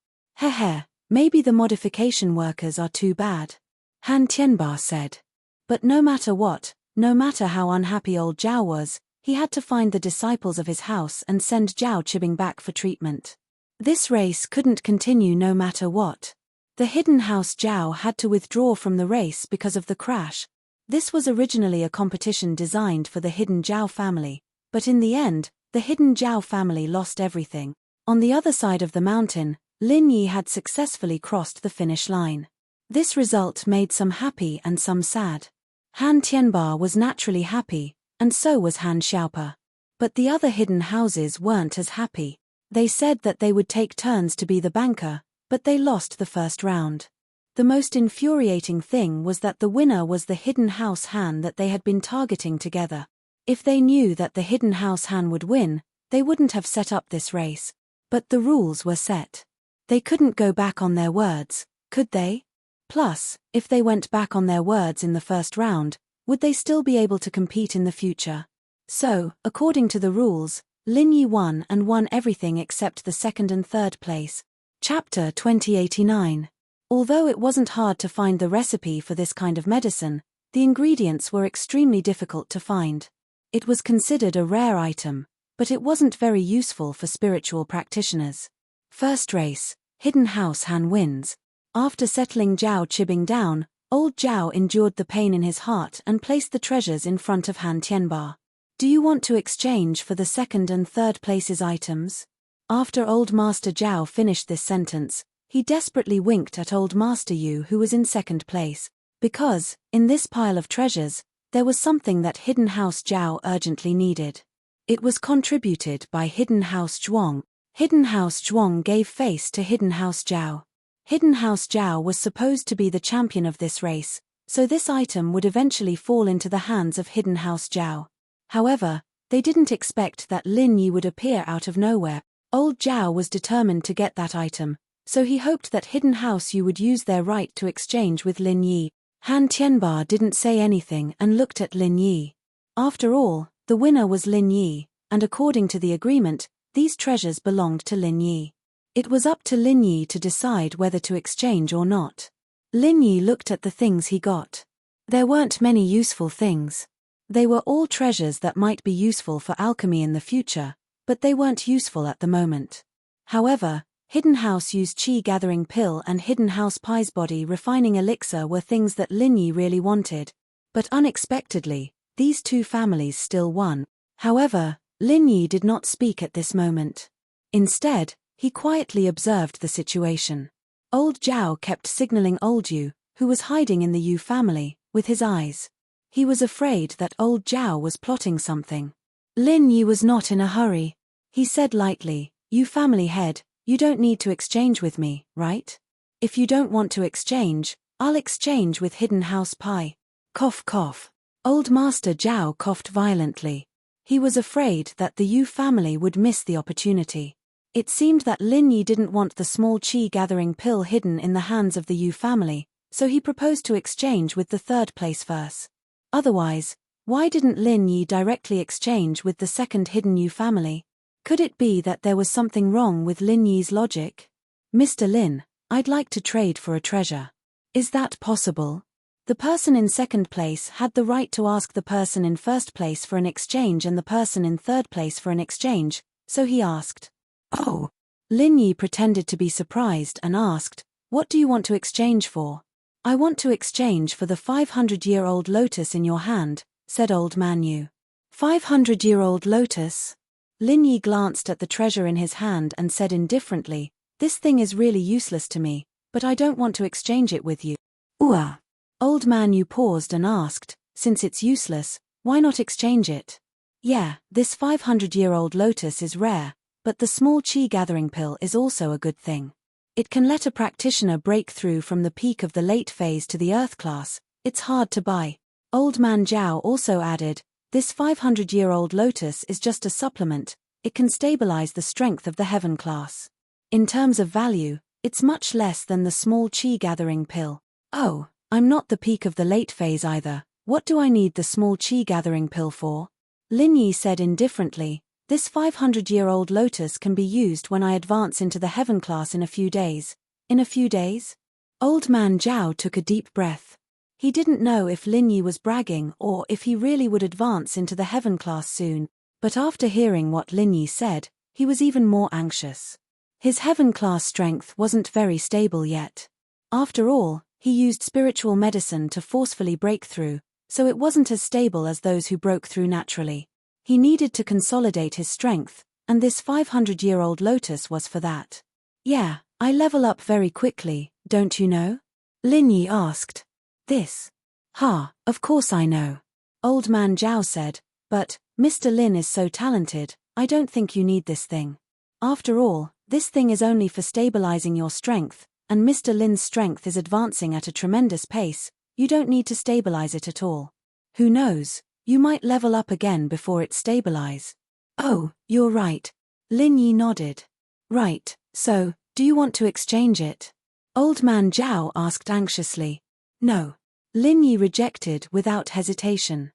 Maybe the modification workers are too bad. Han Tianba said. But no matter what, no matter how unhappy old Zhao was, he had to find the disciples of his house and send Zhao Chibbing back for treatment. This race couldn't continue no matter what. The hidden house Zhao had to withdraw from the race because of the crash. This was originally a competition designed for the hidden Zhao family, but in the end, the hidden Zhao family lost everything. On the other side of the mountain, Lin Yi had successfully crossed the finish line. This result made some happy and some sad. Han Tianba was naturally happy, and so was Han Xiaopa. But the other hidden houses weren't as happy. They said that they would take turns to be the banker, but they lost the first round. The most infuriating thing was that the winner was the hidden house Han that they had been targeting together. If they knew that the hidden house Han would win, they wouldn't have set up this race. But the rules were set. They couldn't go back on their words, could they? Plus, if they went back on their words in the first round, would they still be able to compete in the future? So, according to the rules, Lin Yi won and won everything except the second and third place. Chapter 2089. Although it wasn't hard to find the recipe for this kind of medicine, the ingredients were extremely difficult to find. It was considered a rare item, but it wasn't very useful for spiritual practitioners. First race, Hidden House Han wins. After settling Zhao Chibbing down, old Zhao endured the pain in his heart and placed the treasures in front of Han Tianba. Do you want to exchange for the second and third places items? After old Master Zhao finished this sentence, he desperately winked at old Master Yu, who was in second place, because, in this pile of treasures, there was something that Hidden House Zhao urgently needed. It was contributed by Hidden House Zhuang. Hidden House Zhuang gave face to Hidden House Zhao. Hidden House Zhao was supposed to be the champion of this race, so this item would eventually fall into the hands of Hidden House Zhao. However, they didn't expect that Lin Yi would appear out of nowhere. Old Zhao was determined to get that item, so he hoped that Hidden House Yu would use their right to exchange with Lin Yi. Han Tianba didn't say anything and looked at Lin Yi. After all, the winner was Lin Yi, and according to the agreement, these treasures belonged to Lin Yi. It was up to Lin Yi to decide whether to exchange or not. Lin Yi looked at the things he got. There weren't many useful things. They were all treasures that might be useful for alchemy in the future, but they weren't useful at the moment. However, Hidden House Yu's Qi Gathering Pill and Hidden House Pai's Body Refining Elixir were things that Lin Yi really wanted. But unexpectedly, these two families still won. However, Lin Yi did not speak at this moment. Instead, he quietly observed the situation. Old Zhao kept signaling old Yu, who was hiding in the Yu family, with his eyes. He was afraid that old Zhao was plotting something. Lin Yi was not in a hurry. He said lightly, "You family head, you don't need to exchange with me, right? If you don't want to exchange, I'll exchange with Hidden House Pai." Cough cough. Old Master Zhao coughed violently. He was afraid that the Yu family would miss the opportunity. It seemed that Lin Yi didn't want the small Qi Gathering Pill hidden in the hands of the Yu family, so he proposed to exchange with the third place first. Otherwise, Why didn't Lin Yi directly exchange with the second hidden Yu family? Could it be that there was something wrong with Lin Yi's logic? Mr. Lin, I'd like to trade for a treasure. Is that possible? The person in second place had the right to ask the person in first place for an exchange and the person in third place for an exchange, so he asked. Oh. Lin Yi pretended to be surprised and asked, "What do you want to exchange for?" "I want to exchange for the 500-year-old lotus in your hand," said Old Man Yu. 500-year-old lotus? Lin Yi glanced at the treasure in his hand and said indifferently, "This thing is really useless to me, but I don't want to exchange it with you." Ooh. Old Man Yu paused and asked, "Since it's useless, why not exchange it?" "Yeah, this 500-year-old lotus is rare, but the small chi gathering pill is also a good thing. It can let a practitioner break through from the peak of the late phase to the earth class. It's hard to buy." Old Man Zhao also added, "This 500-year-old lotus is just a supplement. It can stabilize the strength of the heaven class. In terms of value, it's much less than the small chi gathering pill." "Oh, I'm not the peak of the late phase either. What do I need the small chi gathering pill for?" Lin Yi said indifferently, "This 500-year-old lotus can be used when I advance into the heaven class in a few days." "In a few days?" Old Man Zhao took a deep breath. He didn't know if Lin Yi was bragging or if he really would advance into the heaven class soon, but after hearing what Lin Yi said, he was even more anxious. His heaven class strength wasn't very stable yet. After all, he used spiritual medicine to forcefully break through, so it wasn't as stable as those who broke through naturally. He needed to consolidate his strength, and this 500-year-old lotus was for that. "Yeah, I level up very quickly, don't you know?" Lin Yi asked. "This? Of course I know." Old Man Zhao said, "But, Mr. Lin is so talented, I don't think you need this thing. After all, this thing is only for stabilizing your strength, and Mr. Lin's strength is advancing at a tremendous pace. You don't need to stabilize it at all. Who knows, you might level up again before it stabilize." "Oh, you're right." Lin Yi nodded. "Right, so, do you want to exchange it?" Old Man Zhao asked anxiously. "No." Lin Yi rejected without hesitation.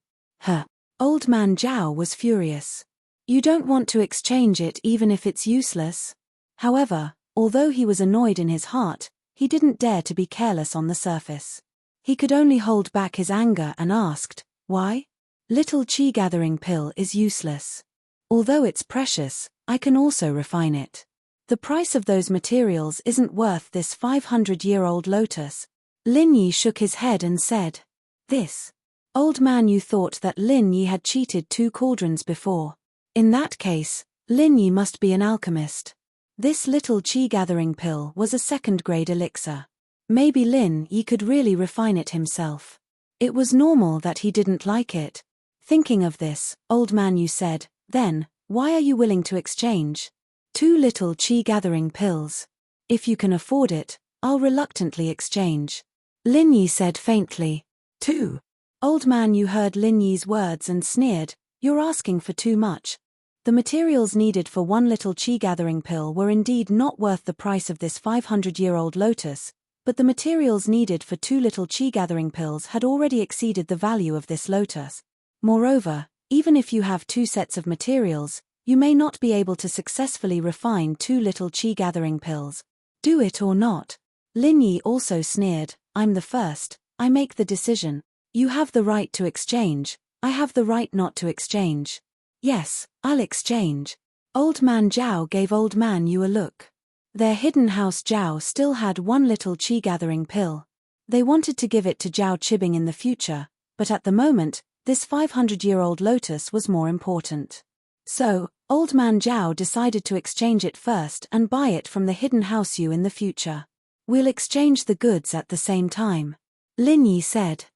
Old Man Zhao was furious. "You don't want to exchange it even if it's useless?" However, although he was annoyed in his heart, he didn't dare to be careless on the surface. He could only hold back his anger and asked, "Why?" "Little chi gathering pill is useless. Although it's precious, I can also refine it. The price of those materials isn't worth this 500-year-old lotus." Lin Yi shook his head and said, "This." Old Man Yu thought that Lin Yi had cheated 2 cauldrons before. In that case, Lin Yi must be an alchemist. This little chi gathering pill was a second-grade elixir. Maybe Lin Yi could really refine it himself. It was normal that he didn't like it. Thinking of this, Old Man Yu said, "Then, why are you willing to exchange?" 2 little chi gathering pills. "If you can afford it, I'll reluctantly exchange." Lin Yi said faintly. 2. Old Man Yu heard Lin Yi's words and sneered, "You're asking for too much." The materials needed for 1 little chi gathering pill were indeed not worth the price of this 500-year-old lotus, but the materials needed for 2 little chi gathering pills had already exceeded the value of this lotus. Moreover, even if you have 2 sets of materials, you may not be able to successfully refine 2 little chi gathering pills. Do it or not. Lin Yi also sneered, "I'm the first, I make the decision. You have the right to exchange, I have the right not to exchange." "Yes, I'll exchange." Old Man Zhao gave Old Man Yu a look. Their hidden house Zhao still had 1 little chi gathering pill. They wanted to give it to Zhao Qibing in the future, but at the moment, this 500-year-old lotus was more important. So, Old Man Zhao decided to exchange it first and buy it from the hidden house Yu in the future. "We'll exchange the goods at the same time," Lin Yi said.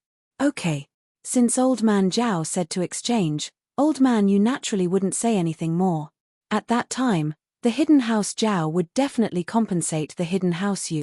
"Okay." Since Old Man Zhao said to exchange, Old Man Yu naturally wouldn't say anything more. At that time, the hidden house Zhao would definitely compensate the hidden house Yu.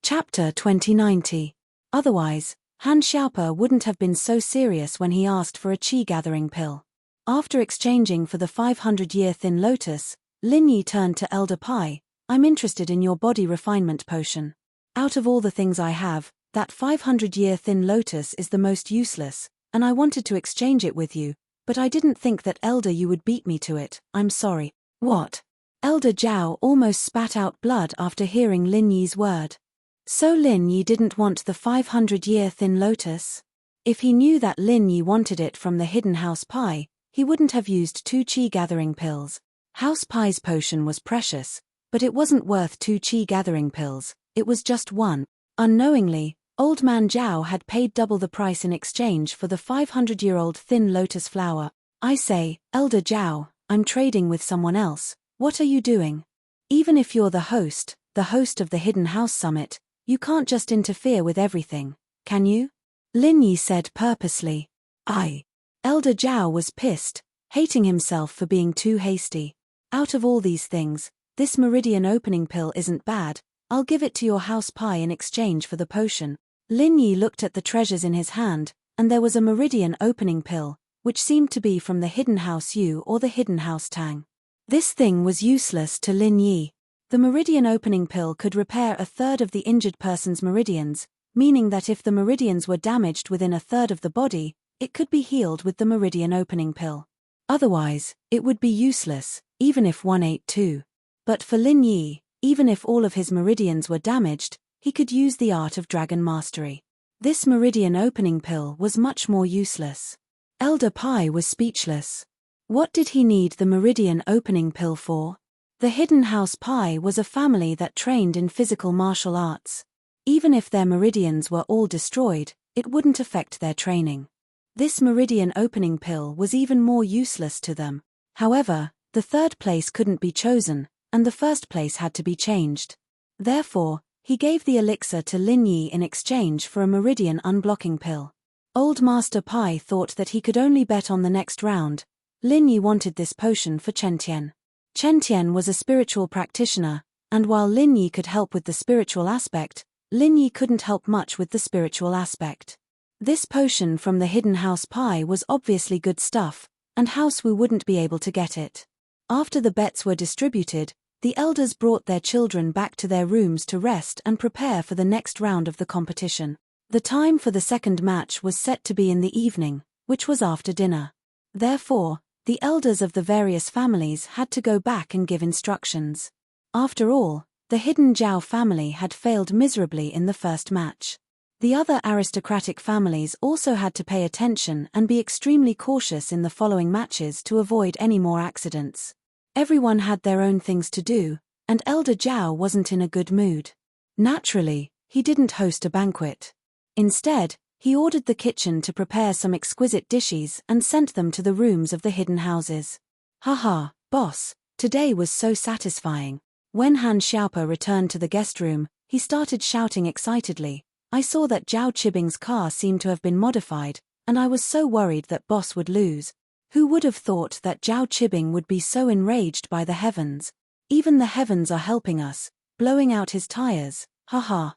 Chapter 2090. Otherwise, Han Xiaope wouldn't have been so serious when he asked for a chi gathering pill. After exchanging for the 500-year thin lotus, Lin Yi turned to Elder Pai. "I'm interested in your body refinement potion. Out of all the things I have, that 500-year thin lotus is the most useless. and I wanted to exchange it with you, but I didn't think that Elder you would beat me to it. I'm sorry. What? Elder Zhao almost spat out blood after hearing Lin Yi's word. So Lin Yi didn't want the 500-year thin lotus? If he knew that Lin Yi wanted it from the hidden house pie, he wouldn't have used 2 qi gathering pills. House pie's potion was precious, but it wasn't worth 2 qi gathering pills, it was just 1. Unknowingly, Old Man Zhao had paid double the price in exchange for the 500-year-old thin lotus flower. I say, Elder Zhao, I'm trading with someone else. What are you doing? Even if you're the host of the Hidden House Summit, you can't just interfere with everything, can you? Lin Yi said purposely. Elder Zhao was pissed, hating himself for being too hasty. Out of all these things, this meridian opening pill isn't bad. I'll give it to your house pie in exchange for the potion. Lin Yi looked at the treasures in his hand, and there was a meridian opening pill, which seemed to be from the Hidden House Yu or the Hidden House Tang. This thing was useless to Lin Yi. The meridian opening pill could repair a third of the injured person's meridians, meaning that if the meridians were damaged within a third of the body, it could be healed with the meridian opening pill. Otherwise, it would be useless, even if one ate 2. But for Lin Yi, even if all of his meridians were damaged, he could use the art of dragon mastery. This meridian opening pill was much more useless. Elder Pai was speechless. What did he need the meridian opening pill for? The Hidden House Pai was a family that trained in physical martial arts. Even if their meridians were all destroyed, it wouldn't affect their training. This meridian opening pill was even more useless to them. However, the third place couldn't be chosen, and the first place had to be changed. Therefore, he gave the elixir to Lin Yi in exchange for a meridian unblocking pill. Old Master Pai thought that he could only bet on the next round. Lin Yi wanted this potion for Chen Tian. Chen Tian was a spiritual practitioner, and while Lin Yi could help with the spiritual aspect, Lin Yi couldn't help much with the spiritual aspect. This potion from the Hidden House Pai was obviously good stuff, and House Wu wouldn't be able to get it. After the bets were distributed, the elders brought their children back to their rooms to rest and prepare for the next round of the competition. The time for the second match was set to be in the evening, which was after dinner. Therefore, the elders of the various families had to go back and give instructions. After all, the Hidden Zhao family had failed miserably in the first match. The other aristocratic families also had to pay attention and be extremely cautious in the following matches to avoid any more accidents. Everyone had their own things to do, and Elder Zhao wasn't in a good mood. Naturally, he didn't host a banquet. Instead, he ordered the kitchen to prepare some exquisite dishes and sent them to the rooms of the hidden houses. Haha, boss, today was so satisfying. When Han Xiaopa returned to the guest room, he started shouting excitedly. I saw that Zhao Qibing's car seemed to have been modified, and I was so worried that boss would lose. Who would have thought that Zhao Qibing would be so enraged by the heavens? Even the heavens are helping us, blowing out his tires. Ha.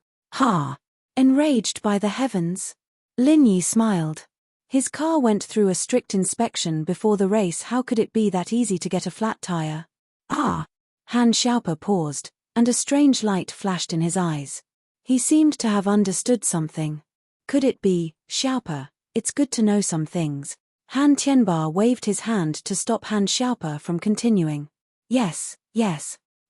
Enraged by the heavens? Lin Yi smiled. His car went through a strict inspection before the race. How could it be that easy to get a flat tire? Han Xiaopa paused, and a strange light flashed in his eyes. He seemed to have understood something. Could it be, Xiaopa, it's good to know some things. Han Tianba waved his hand to stop Han Xiaopa from continuing. Yes.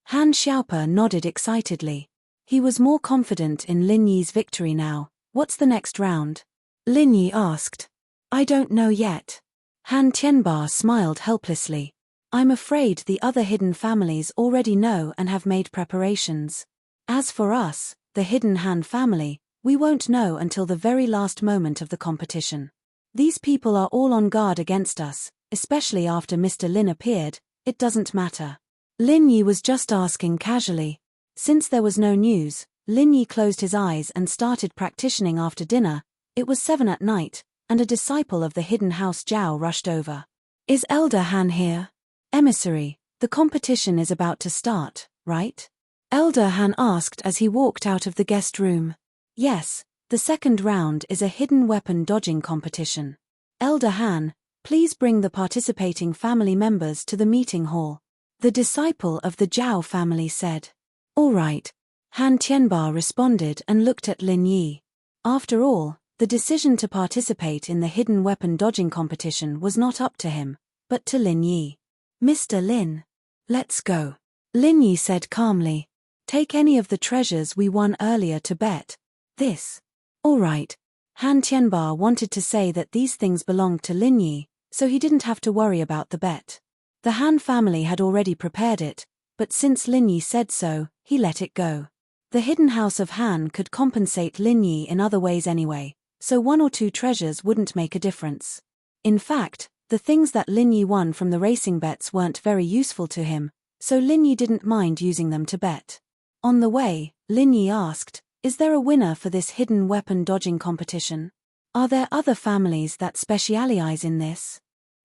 Han Xiaopa nodded excitedly. He was more confident in Lin Yi's victory now. What's the next round? Lin Yi asked. I don't know yet. Han Tianba smiled helplessly. I'm afraid the other hidden families already know and have made preparations. As for us, the hidden Han family, we won't know until the very last moment of the competition. These people are all on guard against us, especially after Mr. Lin appeared. It doesn't matter. Lin Yi was just asking casually. Since there was no news, Lin Yi closed his eyes and started practicing after dinner. It was 7 at night, and a disciple of the Hidden House Zhao rushed over. Is Elder Han here? Emissary, the competition is about to start, right? Elder Han asked as he walked out of the guest room. Yes, the second round is a hidden weapon dodging competition. Elder Han, please bring the participating family members to the meeting hall. The disciple of the Zhao family said. All right. Han Tianba responded and looked at Lin Yi. After all, The decision to participate in the hidden weapon dodging competition was not up to him, but to Lin Yi. "Mr. Lin. Let's go," Lin Yi said calmly. "Take any of the treasures we won earlier to bet. This." "All right." Han Tianba wanted to say that these things belonged to Lin Yi, so he didn't have to worry about the bet. The Han family had already prepared it, but since Lin Yi said so, he let it go. The hidden house of Han could compensate Lin Yi in other ways anyway, so 1 or 2 treasures wouldn't make a difference. In fact, the things that Lin Yi won from the racing bets weren't very useful to him, so Lin Yi didn't mind using them to bet. On the way, Lin Yi asked, "Is there a winner for this hidden weapon dodging competition? Are there other families that specialize in this?"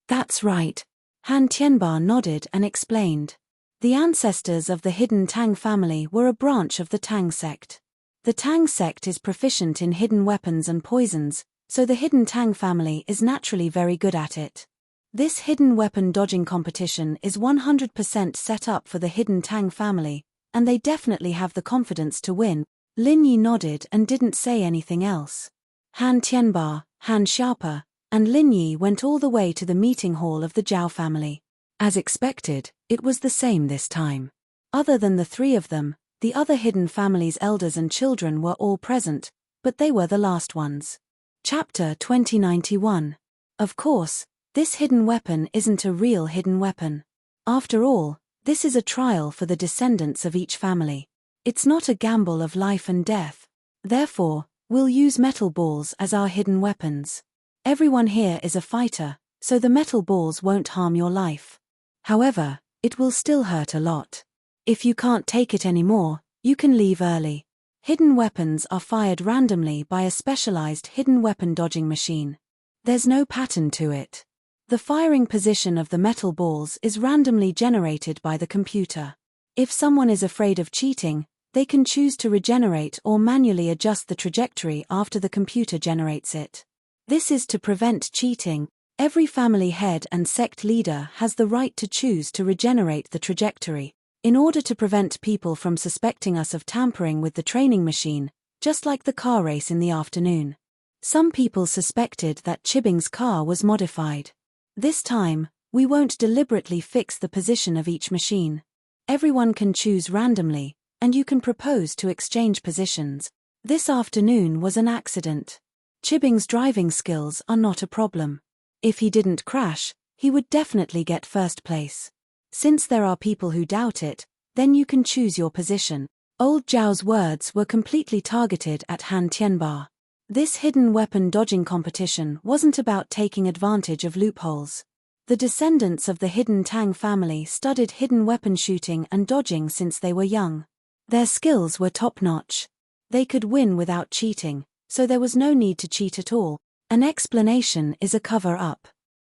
"That's right." Han Tianba nodded and explained. The ancestors of the hidden Tang family were a branch of the Tang sect. The Tang sect is proficient in hidden weapons and poisons, so the hidden Tang family is naturally very good at it. This hidden weapon dodging competition is 100% set up for the hidden Tang family, and they definitely have the confidence to win. Lin Yi nodded and didn't say anything else. Han Tianba, Han Xiaopa, and Lin Yi went all the way to the meeting hall of the Zhao family. As expected, it was the same this time. Other than the 3 of them, the other hidden families' elders and children were all present, but they were the last ones. Chapter 2091. Of course, this hidden weapon isn't a real hidden weapon. After all, this is a trial for the descendants of each family. It's not a gamble of life and death. Therefore, we'll use metal balls as our hidden weapons. Everyone here is a fighter, so the metal balls won't harm your life. However, it will still hurt a lot. If you can't take it anymore, you can leave early. Hidden weapons are fired randomly by a specialized hidden weapon dodging machine. There's no pattern to it. The firing position of the metal balls is randomly generated by the computer. If someone is afraid of cheating, they can choose to regenerate or manually adjust the trajectory after the computer generates it. This is to prevent cheating. Every family head and sect leader has the right to choose to regenerate the trajectory, in order to prevent people from suspecting us of tampering with the training machine, just like the car race in the afternoon. Some people suspected that Chibing's car was modified. This time, we won't deliberately fix the position of each machine. Everyone can choose randomly, and you can propose to exchange positions. This afternoon was an accident. Chibing's driving skills are not a problem. If he didn't crash, he would definitely get first place. Since there are people who doubt it, then you can choose your position. Old Zhao's words were completely targeted at Han Tianba. This hidden weapon dodging competition wasn't about taking advantage of loopholes. The descendants of the hidden Tang family studied hidden weapon shooting and dodging since they were young. Their skills were top-notch. They could win without cheating, so there was no need to cheat at all. An explanation is a cover-up.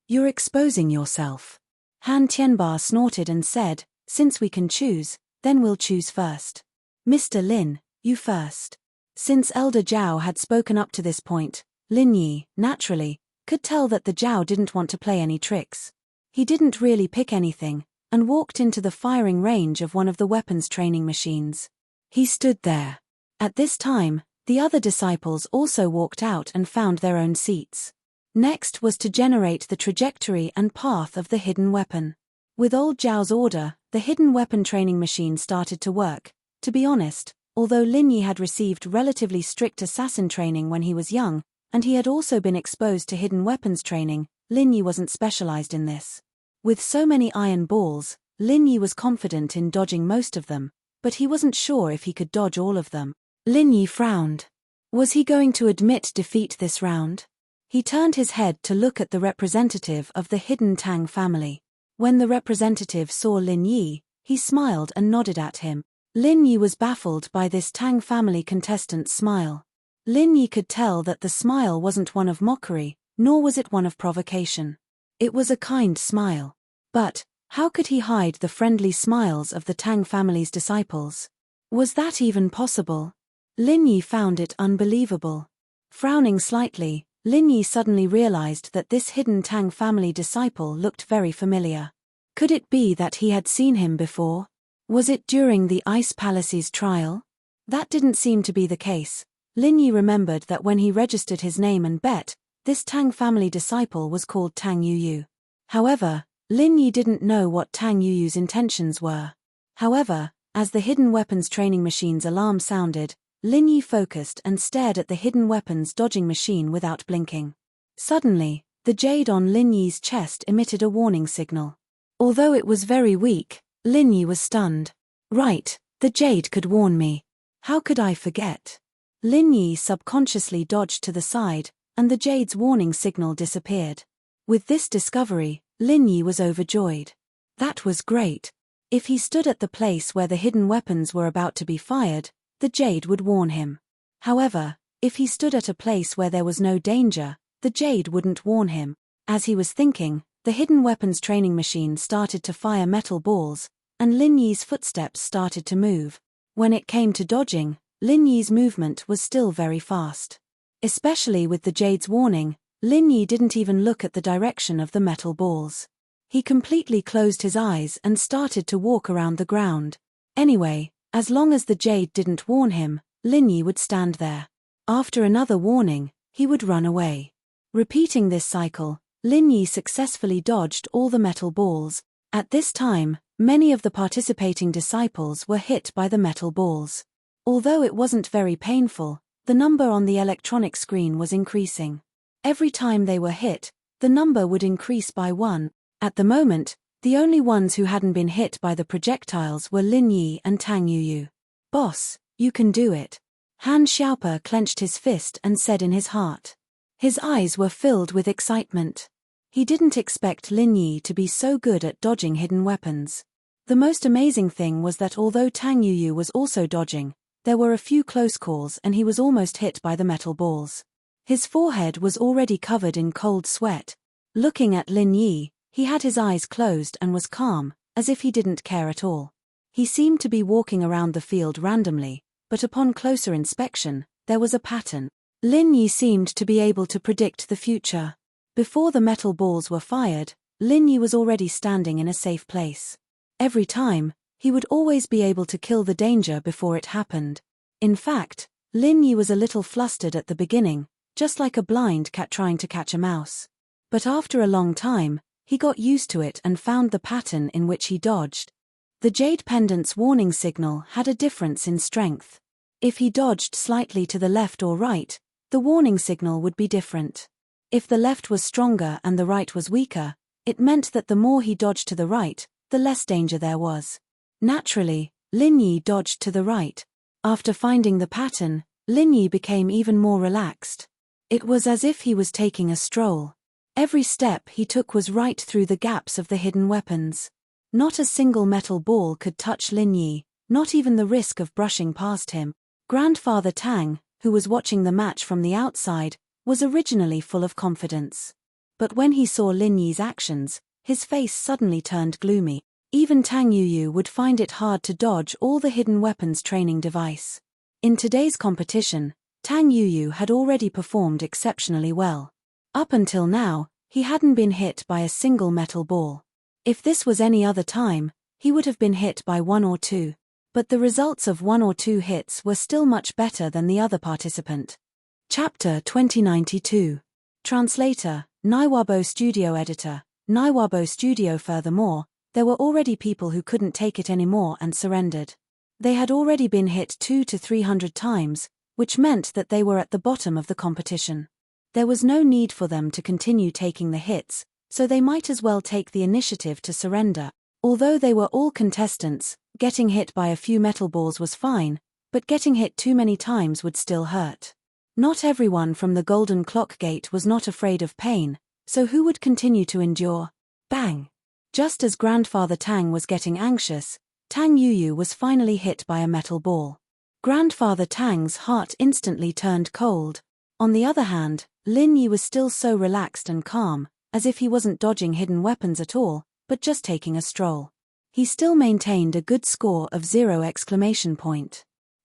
You're exposing yourself. Han Tianba snorted and said, "Since we can choose, then we'll choose first. Mr. Lin, you first." Since Elder Zhao had spoken up to this point, Lin Yi, naturally, could tell that the Zhao didn't want to play any tricks. He didn't really pick anything, and walked into the firing range of one of the weapons training machines. He stood there. At this time, the other disciples also walked out and found their own seats. Next was to generate the trajectory and path of the hidden weapon. With old Zhao's order, the hidden weapon training machine started to work. To be honest, although Lin Yi had received relatively strict assassin training when he was young, and he had also been exposed to hidden weapons training, Lin Yi wasn't specialized in this. With so many iron balls, Lin Yi was confident in dodging most of them, but he wasn't sure if he could dodge all of them. Lin Yi frowned. Was he going to admit defeat this round? He turned his head to look at the representative of the hidden Tang family. When the representative saw Lin Yi, he smiled and nodded at him. Lin Yi was baffled by this Tang family contestant's smile. Lin Yi could tell that the smile wasn't one of mockery, nor was it one of provocation. It was a kind smile. But, how could he hide the friendly smiles of the Tang family's disciples? Was that even possible? Lin Yi found it unbelievable. Frowning slightly, Lin Yi suddenly realized that this hidden Tang family disciple looked very familiar. Could it be that he had seen him before? Was it during the Ice Palace's trial? That didn't seem to be the case, Lin Yi remembered that when he registered his name and bet, this Tang family disciple was called Tang Yuyu. However, Lin Yi didn't know what Tang Yuyu's intentions were. However, as the hidden weapons training machine's alarm sounded, Lin Yi focused and stared at the hidden weapons dodging machine without blinking. Suddenly, the jade on Lin Yi's chest emitted a warning signal. Although it was very weak, Lin Yi was stunned. Right, the jade could warn me. How could I forget? Lin Yi subconsciously dodged to the side, and the jade's warning signal disappeared. With this discovery, Lin Yi was overjoyed. That was great. If he stood at the place where the hidden weapons were about to be fired, the jade would warn him. However, if he stood at a place where there was no danger, the jade wouldn't warn him. As he was thinking, the hidden weapons training machine started to fire metal balls, and Lin Yi's footsteps started to move. When it came to dodging, Lin Yi's movement was still very fast. Especially with the jade's warning, Lin Yi didn't even look at the direction of the metal balls. He completely closed his eyes and started to walk around the ground. Anyway, as long as the jade didn't warn him, Lin Yi would stand there. After another warning, he would run away. Repeating this cycle, Lin Yi successfully dodged all the metal balls. At this time, many of the participating disciples were hit by the metal balls. Although it wasn't very painful, the number on the electronic screen was increasing. Every time they were hit, the number would increase by 1. At the moment, the only ones who hadn't been hit by the projectiles were Lin Yi and Tang Yuyu. Boss, you can do it. Han Xiaope clenched his fist and said in his heart. His eyes were filled with excitement. He didn't expect Lin Yi to be so good at dodging hidden weapons. The most amazing thing was that although Tang Yuyu was also dodging, there were a few close calls and he was almost hit by the metal balls. His forehead was already covered in cold sweat. Looking at Lin Yi, he had his eyes closed and was calm, as if he didn't care at all. He seemed to be walking around the field randomly, but upon closer inspection, there was a pattern. Lin Yi seemed to be able to predict the future. Before the metal balls were fired, Lin Yi was already standing in a safe place. Every time, he would always be able to kill the danger before it happened. In fact, Lin Yi was a little flustered at the beginning, just like a blind cat trying to catch a mouse. But after a long time, he got used to it and found the pattern in which he dodged. The jade pendant's warning signal had a difference in strength. If he dodged slightly to the left or right, the warning signal would be different. If the left was stronger and the right was weaker, it meant that the more he dodged to the right, the less danger there was. Naturally, Lin Yi dodged to the right. After finding the pattern, Lin Yi became even more relaxed. It was as if he was taking a stroll. Every step he took was right through the gaps of the hidden weapons. Not a single metal ball could touch Lin Yi, not even the risk of brushing past him. Grandfather Tang, who was watching the match from the outside, was originally full of confidence. But when he saw Lin Yi's actions, his face suddenly turned gloomy. Even Tang Yuyu would find it hard to dodge all the hidden weapons training device. In today's competition, Tang Yuyu had already performed exceptionally well. Up until now, he hadn't been hit by a single metal ball. If this was any other time, he would have been hit by 1 or 2. But the results of 1 or 2 hits were still much better than the other participant. Chapter 2092. Translator, Naiwabo Studio Editor, Naiwabo Studio. Furthermore, there were already people who couldn't take it anymore and surrendered. They had already been hit 200 to 300 times, which meant that they were at the bottom of the competition. There was no need for them to continue taking the hits, so they might as well take the initiative to surrender. Although they were all contestants, getting hit by a few metal balls was fine, but getting hit too many times would still hurt. Not everyone from the Golden Clock Gate was not afraid of pain, so who would continue to endure? Bang! Just as Grandfather Tang was getting anxious, Tang Yuyu was finally hit by a metal ball. Grandfather Tang's heart instantly turned cold. On the other hand, Lin Yi was still so relaxed and calm, as if he wasn't dodging hidden weapons at all, but just taking a stroll. He still maintained a good score of 0!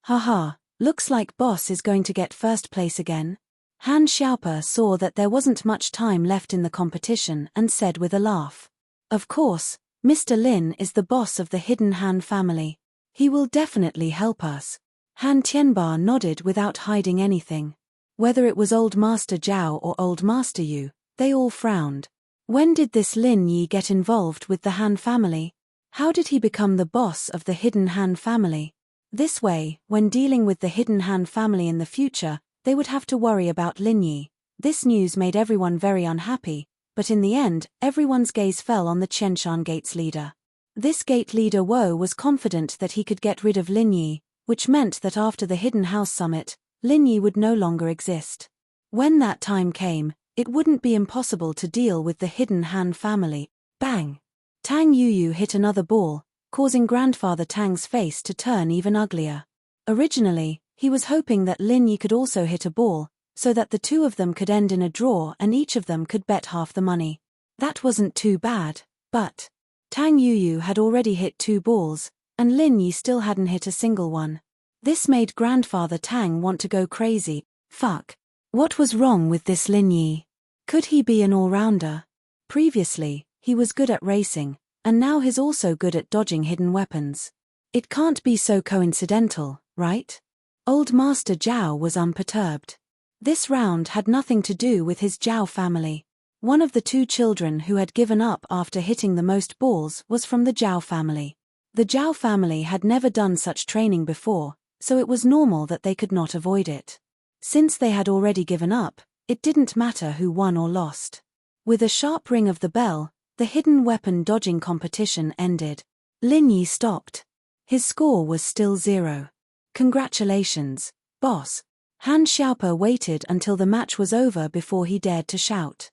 Haha, looks like boss is going to get first place again. Han Xiaope saw that there wasn't much time left in the competition and said with a laugh. Of course, Mr. Lin is the boss of the hidden Han family. He will definitely help us. Han Tianba nodded without hiding anything. Whether it was Old Master Zhao or Old Master Yu, they all frowned. When did this Lin Yi get involved with the Han family? How did he become the boss of the hidden Han family? This way, when dealing with the hidden Han family in the future, they would have to worry about Lin Yi. This news made everyone very unhappy, but in the end, everyone's gaze fell on the Qianshan Gate's leader. This gate leader Wo was confident that he could get rid of Lin Yi, which meant that after the Hidden House Summit, Lin Yi would no longer exist. When that time came, it wouldn't be impossible to deal with the hidden Han family. Bang! Tang Yuyu hit another ball, causing Grandfather Tang's face to turn even uglier. Originally, he was hoping that Lin Yi could also hit a ball, so that the two of them could end in a draw and each of them could bet half the money. That wasn't too bad, but Tang Yuyu had already hit 2 balls, and Lin Yi still hadn't hit a single one. This made Grandfather Tang want to go crazy. Fuck. What was wrong with this Lin Yi? Could he be an all-rounder? Previously, he was good at racing, and now he's also good at dodging hidden weapons. It can't be so coincidental, right? Old Master Zhao was unperturbed. This round had nothing to do with his Zhao family. One of the 2 children who had given up after hitting the most balls was from the Zhao family. The Zhao family had never done such training before, so it was normal that they could not avoid it. Since they had already given up, it didn't matter who won or lost. With a sharp ring of the bell, the hidden weapon dodging competition ended. Lin Yi stopped. His score was still 0. Congratulations, boss. Han Xiaope waited until the match was over before he dared to shout.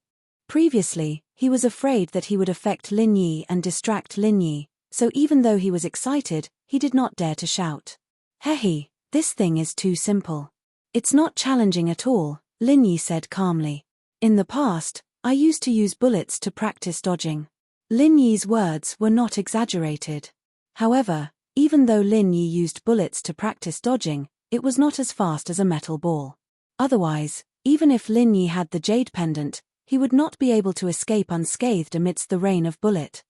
Previously, he was afraid that he would affect Lin Yi and distract Lin Yi, so even though he was excited, he did not dare to shout. Hehe, this thing is too simple. It's not challenging at all, Lin Yi said calmly. In the past, I used to use bullets to practice dodging. Lin Yi's words were not exaggerated. However, even though Lin Yi used bullets to practice dodging, it was not as fast as a metal ball. Otherwise, even if Lin Yi had the jade pendant, he would not be able to escape unscathed amidst the rain of bullet.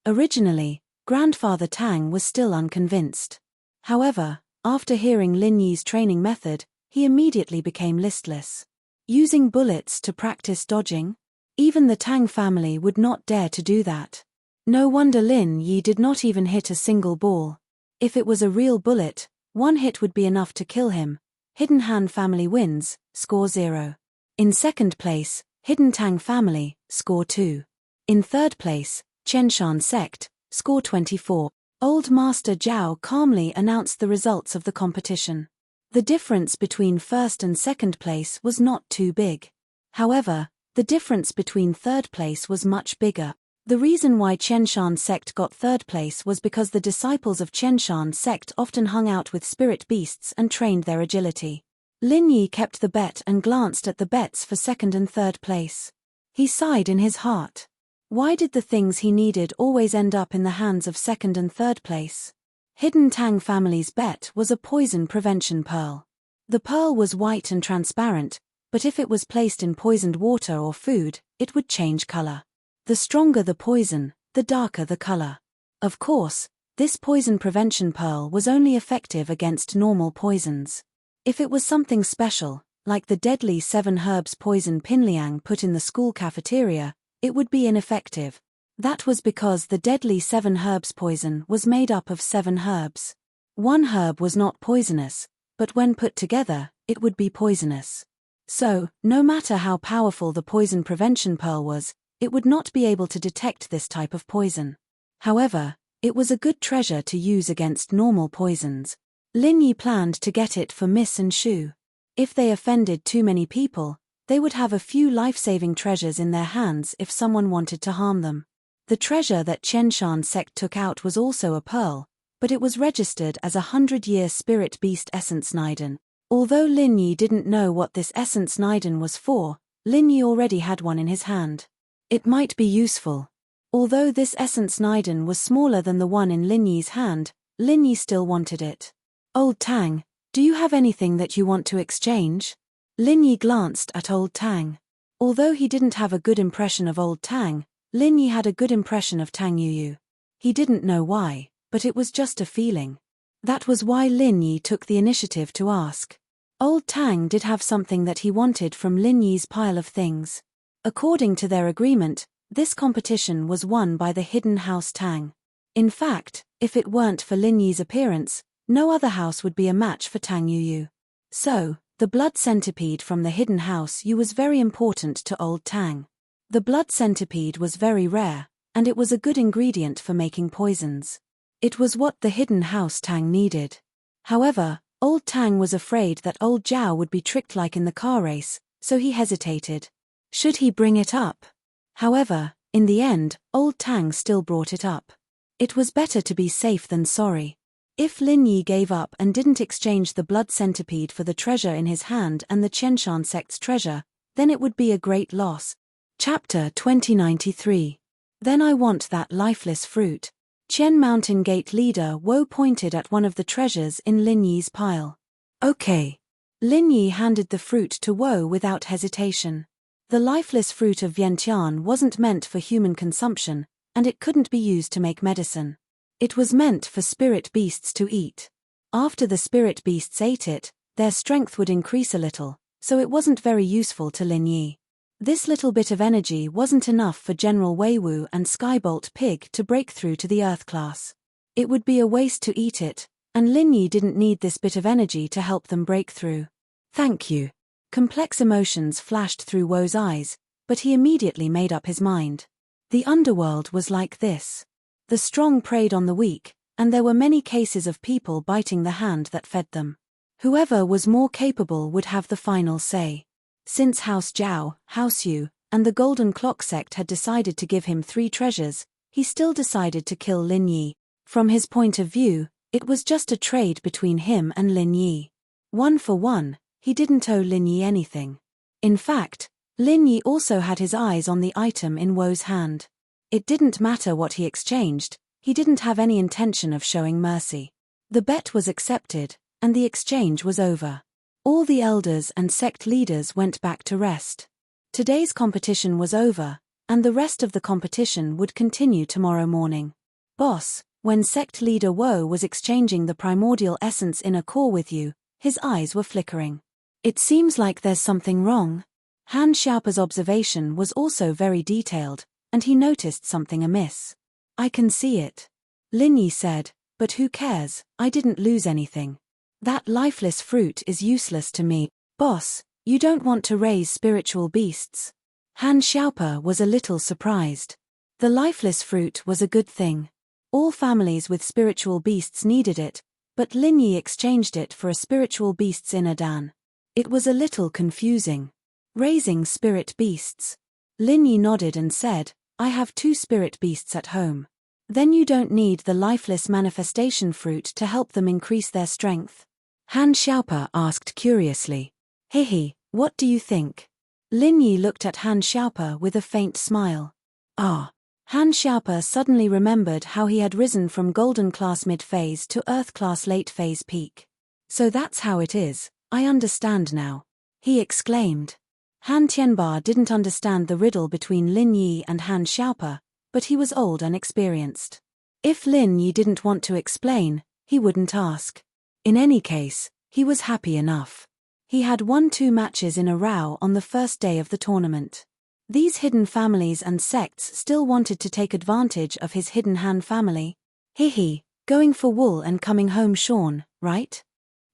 Originally, Grandfather Tang was still unconvinced. However, after hearing Lin Yi's training method, he immediately became listless. Using bullets to practice dodging? Even the Tang family would not dare to do that. No wonder Lin Yi did not even hit a single ball. If it was a real bullet, 1 hit would be enough to kill him. Hidden Han family wins, score 0. In second place, Hidden Tang family, score 2. In third place, Qianshan sect, score 24. Old Master Zhao calmly announced the results of the competition. The difference between first and second place was not too big. However, the difference between third place was much bigger. The reason why Qianshan sect got third place was because the disciples of Qianshan sect often hung out with spirit beasts and trained their agility. Lin Yi kept the bet and glanced at the bets for second and third place. He sighed in his heart. Why did the things he needed always end up in the hands of second and third place? Hidden Tang family's bet was a poison prevention pearl. The pearl was white and transparent, but if it was placed in poisoned water or food, it would change color. The stronger the poison, the darker the color. Of course, this poison prevention pearl was only effective against normal poisons. If it was something special, like the deadly 7 herbs poison Pinliang put in the school cafeteria, it would be ineffective. That was because the deadly 7 herbs poison was made up of 7 herbs. 1 herb was not poisonous, but when put together, it would be poisonous. So, no matter how powerful the poison prevention pearl was, it would not be able to detect this type of poison. However, it was a good treasure to use against normal poisons. Lin Yi planned to get it for Miss and Shu. If they offended too many people, they would have a few life-saving treasures in their hands if someone wanted to harm them. The treasure that Qianshan sect took out was also a pearl, but it was registered as a 100-year spirit beast essence Niden. Although Lin Yi didn't know what this essence Niden was for, Lin Yi already had one in his hand. It might be useful. Although this essence Niden was smaller than the one in Lin Yi's hand, Lin Yi still wanted it. Old Tang, do you have anything that you want to exchange? Lin Yi glanced at Old Tang. Although he didn't have a good impression of Old Tang, Lin Yi had a good impression of Tang Yuyu. He didn't know why, but it was just a feeling. That was why Lin Yi took the initiative to ask. Old Tang did have something that he wanted from Lin Yi's pile of things. According to their agreement, this competition was won by the hidden house Tang. In fact, if it weren't for Lin Yi's appearance, no other house would be a match for Tang Yuyu. So, the blood centipede from the hidden house Yu was very important to Old Tang. The blood centipede was very rare, and it was a good ingredient for making poisons. It was what the hidden house Tang needed. However, Old Tang was afraid that Old Zhao would be tricked like in the car race, so he hesitated. Should he bring it up? However, in the end, Old Tang still brought it up. It was better to be safe than sorry. If Lin Yi gave up and didn't exchange the blood centipede for the treasure in his hand and the Qianshan sect's treasure, then it would be a great loss. Chapter 2093. Then I want that lifeless fruit. Qian Mountain Gate leader Wo pointed at one of the treasures in Lin Yi's pile. Okay. Lin Yi handed the fruit to Wo without hesitation. The lifeless fruit of Vientiane wasn't meant for human consumption, and it couldn't be used to make medicine. It was meant for spirit beasts to eat. After the spirit beasts ate it, their strength would increase a little, so it wasn't very useful to Lin Yi. This little bit of energy wasn't enough for General Weiwu and Skybolt Pig to break through to the Earth class. It would be a waste to eat it, and Lin Yi didn't need this bit of energy to help them break through. Thank you. Complex emotions flashed through Wo's eyes, but he immediately made up his mind. The underworld was like this. The strong preyed on the weak, and there were many cases of people biting the hand that fed them. Whoever was more capable would have the final say. Since House Zhao, House Yu, and the Golden Clock sect had decided to give him 3 treasures, he still decided to kill Lin Yi. From his point of view, it was just a trade between him and Lin Yi. 1 for 1, he didn't owe Lin Yi anything. In fact, Lin Yi also had his eyes on the item in Wo's hand. It didn't matter what he exchanged, he didn't have any intention of showing mercy. The bet was accepted, and the exchange was over. All the elders and sect leaders went back to rest. Today's competition was over, and the rest of the competition would continue tomorrow morning. Boss, when sect leader Wo was exchanging the primordial essence in a core with you, his eyes were flickering. It seems like there's something wrong. Han Xiaopa's observation was also very detailed, and he noticed something amiss. I can see it. Lin Yi said, but who cares, I didn't lose anything. That lifeless fruit is useless to me. Boss, you don't want to raise spiritual beasts? Han Xiaopa was a little surprised. The lifeless fruit was a good thing. All families with spiritual beasts needed it, but Lin Yi exchanged it for a spiritual beast's inner dan. It was a little confusing. Raising spirit beasts. Lin Yi nodded and said, I have 2 spirit beasts at home. Then you don't need the lifeless manifestation fruit to help them increase their strength? Han Xiaopa asked curiously. Hehe, what do you think? Lin Yi looked at Han Xiaopa with a faint smile. Ah. Han Xiaopa suddenly remembered how he had risen from Golden Class mid-phase to Earth Class late-phase peak. So that's how it is, I understand now. He exclaimed. Han Tianba didn't understand the riddle between Lin Yi and Han Xiaopa, but he was old and experienced. If Lin Yi didn't want to explain, he wouldn't ask. In any case, he was happy enough. He had won 2 matches in a row on the first day of the tournament. These hidden families and sects still wanted to take advantage of his hidden Han family. Hehe, going for wool and coming home shorn, right?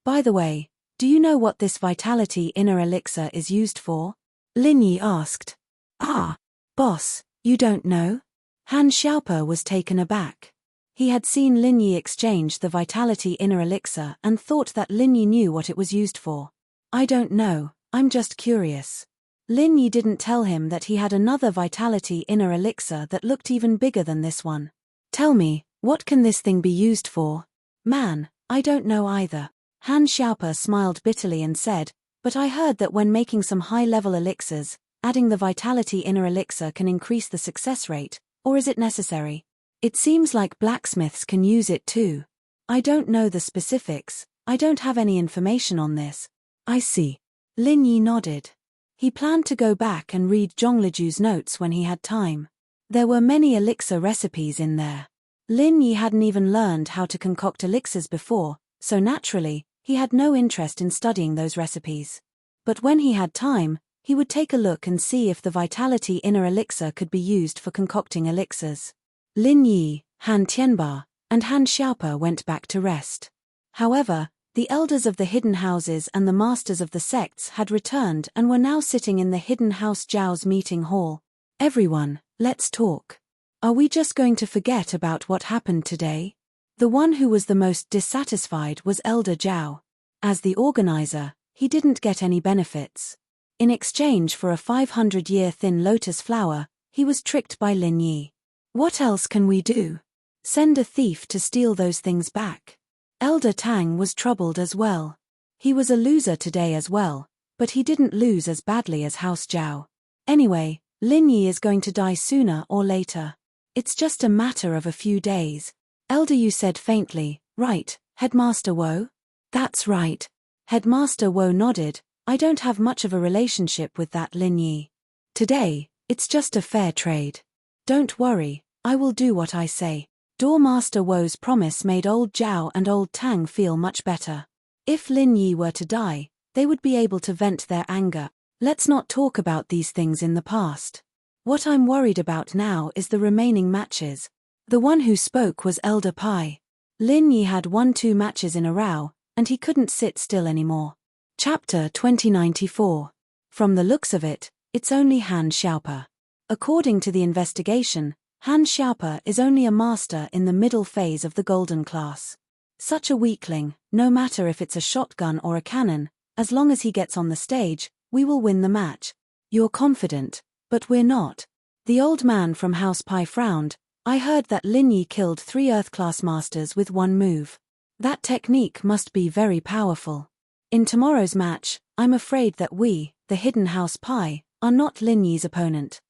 By the way, do you know what this vitality inner elixir is used for? Lin Yi asked. Ah, boss, you don't know? Han Xiaopa was taken aback. He had seen Lin Yi exchange the vitality inner elixir and thought that Lin Yi knew what it was used for. I don't know, I'm just curious. Lin Yi didn't tell him that he had another vitality inner elixir that looked even bigger than this one. Tell me, what can this thing be used for? Man, I don't know either. Han Xiaopa smiled bitterly and said, but I heard that when making some high-level elixirs, adding the vitality inner elixir can increase the success rate, or is it necessary? It seems like blacksmiths can use it too. I don't know the specifics, I don't have any information on this. I see. Lin Yi nodded. He planned to go back and read Zhongliju's notes when he had time. There were many elixir recipes in there. Lin Yi hadn't even learned how to concoct elixirs before, so naturally, he had no interest in studying those recipes. But when he had time, he would take a look and see if the Vitality Inner Elixir could be used for concocting elixirs. Lin Yi, Han Tianba, and Han Xiaopa went back to rest. However, the elders of the hidden houses and the masters of the sects had returned and were now sitting in the hidden house Zhao's meeting hall. Everyone, let's talk. Are we just going to forget about what happened today? The one who was the most dissatisfied was Elder Zhao. As the organizer, he didn't get any benefits. In exchange for a 500-year thin lotus flower, he was tricked by Lin Yi. What else can we do? Send a thief to steal those things back. Elder Tang was troubled as well. He was a loser today as well, but he didn't lose as badly as House Zhao. Anyway, Lin Yi is going to die sooner or later. It's just a matter of a few days. Elder Yu said faintly, right, Headmaster Wo? That's right. Headmaster Wo nodded. I don't have much of a relationship with that Lin Yi. Today, it's just a fair trade. Don't worry, I will do what I say. Doormaster Wo's promise made old Zhao and old Tang feel much better. If Lin Yi were to die, they would be able to vent their anger. Let's not talk about these things in the past. What I'm worried about now is the remaining matches. The one who spoke was Elder Pai. Lin Yi had won 2 matches in a row, and he couldn't sit still anymore. Chapter 2094. From the looks of it, it's only Han Xiaopa. According to the investigation, Han Xiaopa is only a master in the middle phase of the golden class. Such a weakling, no matter if it's a shotgun or a cannon, as long as he gets on the stage, we will win the match. You're confident, but we're not. The old man from House Pai frowned. I heard that Lin Yi killed 3 Earth-class masters with 1 move. That technique must be very powerful. In tomorrow's match, I'm afraid that we, the hidden House Pai, are not Lin Yi's opponent.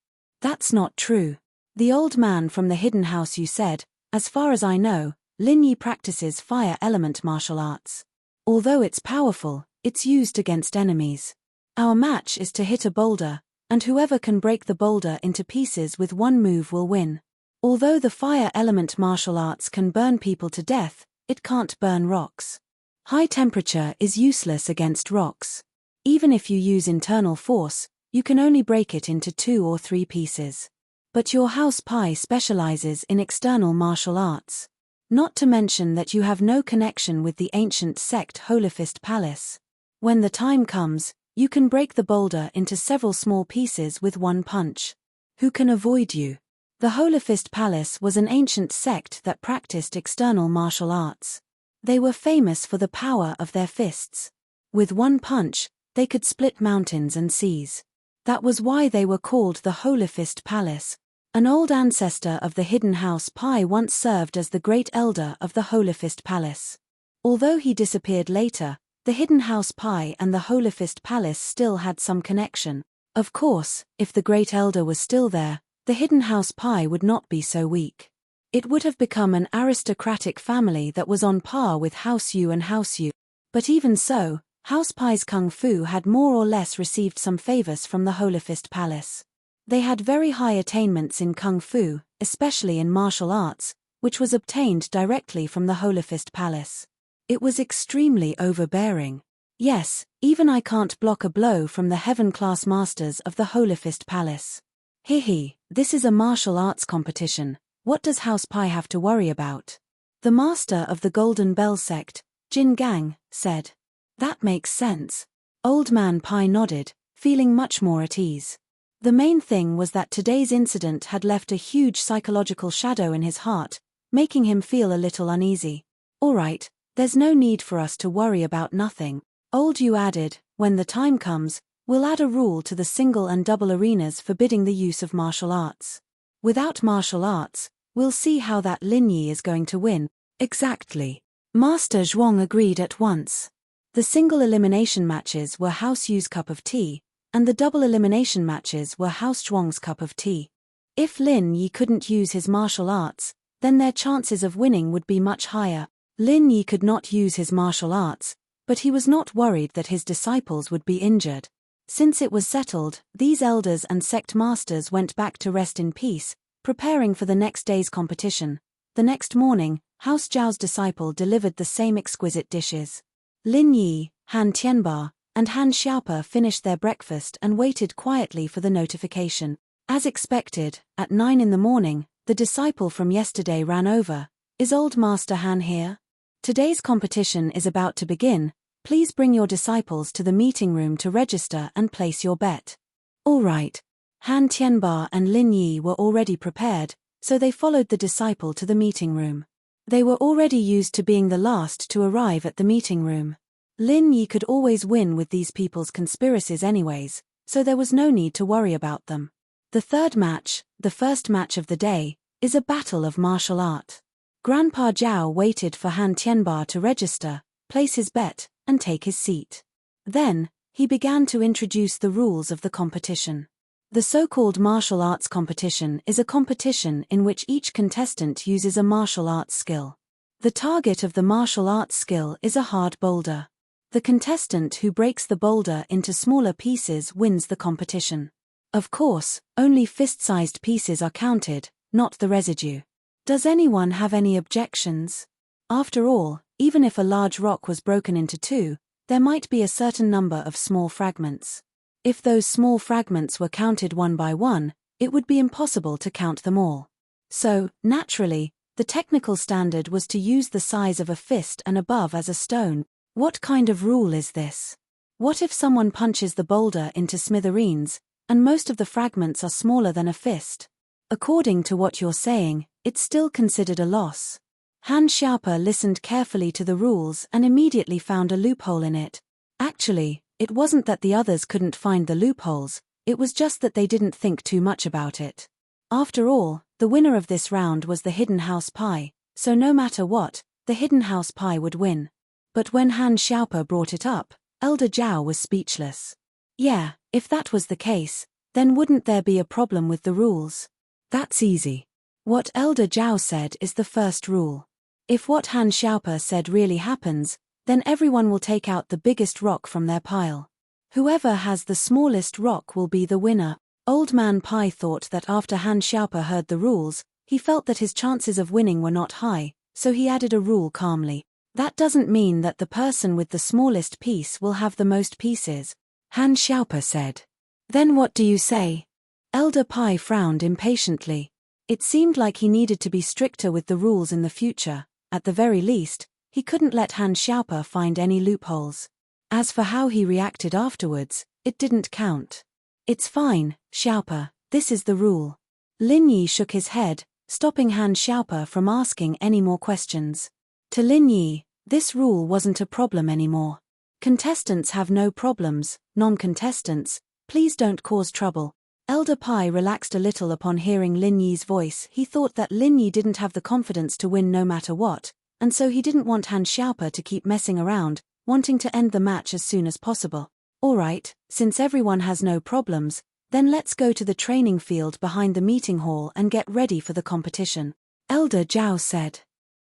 That's not true. The old man from the hidden house you said, as far as I know, Lin Yi practices fire element martial arts. Although it's powerful, it's used against enemies. Our match is to hit a boulder, and whoever can break the boulder into pieces with 1 move will win. Although the fire element martial arts can burn people to death, it can't burn rocks. High temperature is useless against rocks. Even if you use internal force, you can only break it into 2 or 3 pieces. But your House Pai specializes in external martial arts. Not to mention that you have no connection with the ancient sect Holofist Palace. When the time comes, you can break the boulder into several small pieces with 1 punch. Who can avoid you? The Holofist Palace was an ancient sect that practiced external martial arts. They were famous for the power of their fists. With 1 punch, they could split mountains and seas. That was why they were called the Holofist Palace. An old ancestor of the hidden House Pai once served as the great elder of the Holofist Palace. Although he disappeared later, the hidden House Pai and the Holofist Palace still had some connection. Of course, if the great elder was still there, the hidden House Pai would not be so weak. It would have become an aristocratic family that was on par with House Yu and House Yu. But even so, House Pai's Kung Fu had more or less received some favors from the Holofist Palace. They had very high attainments in Kung Fu, especially in martial arts, which was obtained directly from the Holofist Palace. It was extremely overbearing. Yes, even I can't block a blow from the heaven-class masters of the Holofist Palace. Hihi, this is a martial arts competition. What does House Pai have to worry about? The master of the Golden Bell sect, Jin Gang, said. That makes sense. Old man Pai nodded, feeling much more at ease. The main thing was that today's incident had left a huge psychological shadow in his heart, making him feel a little uneasy. All right, there's no need for us to worry about nothing. Old Yu added, when the time comes, we'll add a rule to the single and double arenas forbidding the use of martial arts. Without martial arts, we'll see how that Lin Yi is going to win. Exactly. Master Zhuang agreed at once. The single elimination matches were House Yu's cup of tea, and the double elimination matches were House Zhuang's cup of tea. If Lin Yi couldn't use his martial arts, then their chances of winning would be much higher. Lin Yi could not use his martial arts, but he was not worried that his disciples would be injured. Since it was settled, these elders and sect masters went back to rest in peace, preparing for the next day's competition. The next morning, House Zhao's disciple delivered the same exquisite dishes. Lin Yi, Han Tianba, and Han Xiaope finished their breakfast and waited quietly for the notification. As expected, at 9 in the morning, the disciple from yesterday ran over. "Is old Master Han here? Today's competition is about to begin. Please bring your disciples to the meeting room to register and place your bet." All right. Han Tianba and Lin Yi were already prepared, so they followed the disciple to the meeting room. They were already used to being the last to arrive at the meeting room. Lin Yi could always win with these people's conspiracies anyways, so there was no need to worry about them. The third match, the first match of the day, is a battle of martial art. Grandpa Zhao waited for Han Tianba to register, place his bet, and take his seat. Then, he began to introduce the rules of the competition. The so-called martial arts competition is a competition in which each contestant uses a martial arts skill. The target of the martial arts skill is a hard boulder. The contestant who breaks the boulder into smaller pieces wins the competition. Of course, only fist-sized pieces are counted, not the residue. Does anyone have any objections? After all, even if a large rock was broken into two, there might be a certain number of small fragments. If those small fragments were counted one by one, it would be impossible to count them all. So, naturally, the technical standard was to use the size of a fist and above as a stone. What kind of rule is this? What if someone punches the boulder into smithereens, and most of the fragments are smaller than a fist? According to what you're saying, it's still considered a loss. Han Xiaope listened carefully to the rules and immediately found a loophole in it. Actually, it wasn't that the others couldn't find the loopholes, it was just that they didn't think too much about it. After all, the winner of this round was the hidden house pie, so no matter what, the hidden house pie would win. But when Han Xiaope brought it up, Elder Zhao was speechless. Yeah, if that was the case, then wouldn't there be a problem with the rules? That's easy. What Elder Zhao said is the first rule. If what Han Xiaope said really happens, then everyone will take out the biggest rock from their pile. Whoever has the smallest rock will be the winner. Old Man Pai thought that after Han Xiaope heard the rules, he felt that his chances of winning were not high, so he added a rule calmly. That doesn't mean that the person with the smallest piece will have the most pieces, Han Xiaope said. Then what do you say? Elder Pai frowned impatiently. It seemed like he needed to be stricter with the rules in the future. At the very least, he couldn't let Han Xiaope find any loopholes. As for how he reacted afterwards, it didn't count. It's fine, Xiaope, this is the rule. Lin Yi shook his head, stopping Han Xiaope from asking any more questions. To Lin Yi, this rule wasn't a problem anymore. Contestants have no problems, non-contestants, please don't cause trouble. Elder Pai relaxed a little upon hearing Lin Yi's voice. He thought that Lin Yi didn't have the confidence to win no matter what, and so he didn't want Han Xiaope to keep messing around, wanting to end the match as soon as possible. Alright, since everyone has no problems, then let's go to the training field behind the meeting hall and get ready for the competition, Elder Zhao said.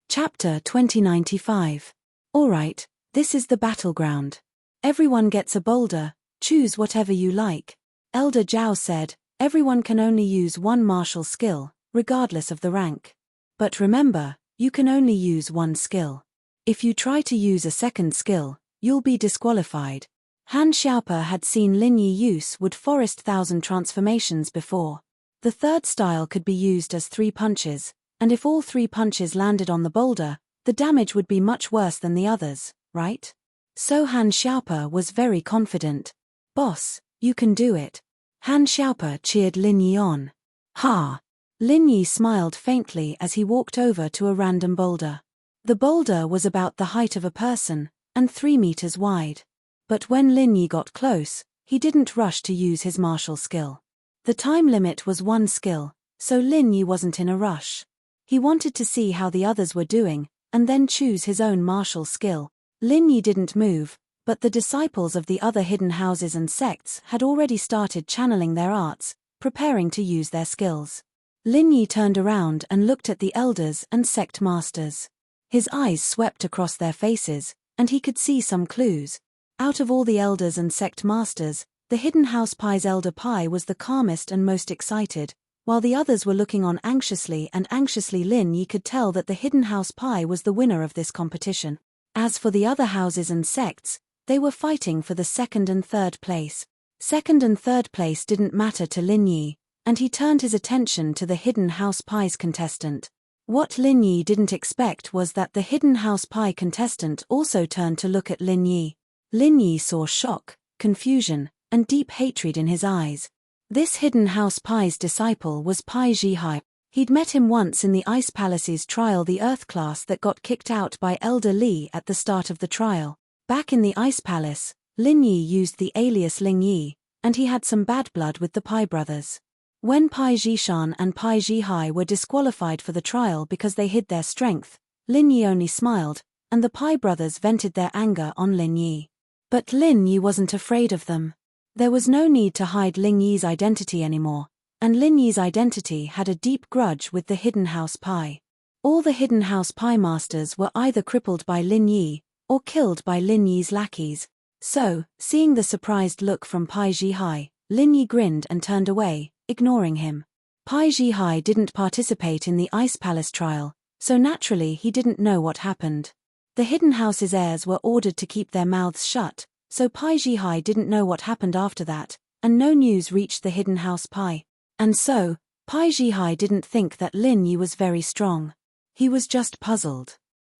Chapter 2095. Alright, this is the battleground. Everyone gets a boulder, choose whatever you like. Elder Zhao said, everyone can only use one martial skill, regardless of the rank. But remember, you can only use one skill. If you try to use a second skill, you'll be disqualified. Han Xiaope had seen Lin Yi use Wood Forest 1000 transformations before. The third style could be used as 3 punches, and if all 3 punches landed on the boulder, the damage would be much worse than the others, right? So Han Xiaope was very confident. Boss, you can do it. Han Xiaope cheered Lin Yi on. Ha! Lin Yi smiled faintly as he walked over to a random boulder. The boulder was about the height of a person, and 3 meters wide. But when Lin Yi got close, he didn't rush to use his martial skill. The time limit was 1 skill, so Lin Yi wasn't in a rush. He wanted to see how the others were doing, and then choose his own martial skill. Lin Yi didn't move, but the disciples of the other hidden houses and sects had already started channeling their arts, preparing to use their skills. Lin Yi turned around and looked at the elders and sect masters. His eyes swept across their faces, and he could see some clues. Out of all the elders and sect masters, the hidden house Pai's Elder Pai was the calmest and most excited, While the others were looking on anxiously, Lin Yi could tell that the Hidden House Pie was the winner of this competition. As for the other houses and sects, they were fighting for the second and third place. Second and third place didn't matter to Lin Yi, and he turned his attention to the Hidden House Pie's contestant. What Lin Yi didn't expect was that the Hidden House Pie contestant also turned to look at Lin Yi. Lin Yi saw shock, confusion, and deep hatred in his eyes. This Hidden House Pie's disciple was Pai Zhihai. He'd met him once in the Ice Palace's trial, the Earth class that got kicked out by Elder Li at the start of the trial. Back in the Ice Palace, Lin Yi used the alias Ling Yi, and he had some bad blood with the Pai brothers. When Pai Zhishan and Pai Zhihai were disqualified for the trial because they hid their strength, Lin Yi only smiled, and the Pai brothers vented their anger on Lin Yi. But Lin Yi wasn't afraid of them. There was no need to hide Ling Yi's identity anymore, and Lin Yi's identity had a deep grudge with the Hidden House Pie. All the Hidden House Pie masters were either crippled by Lin Yi, or killed by Lin Yi's lackeys. So, seeing the surprised look from Pai Zhihai, Lin Yi grinned and turned away, ignoring him. Pai Zhihai didn't participate in the Ice Palace trial, so naturally he didn't know what happened. The Hidden House's heirs were ordered to keep their mouths shut, so Pai Zhihai didn't know what happened after that, and no news reached the Hidden House Pie. And so, Pai Zhihai didn't think that Lin Yi was very strong. He was just puzzled.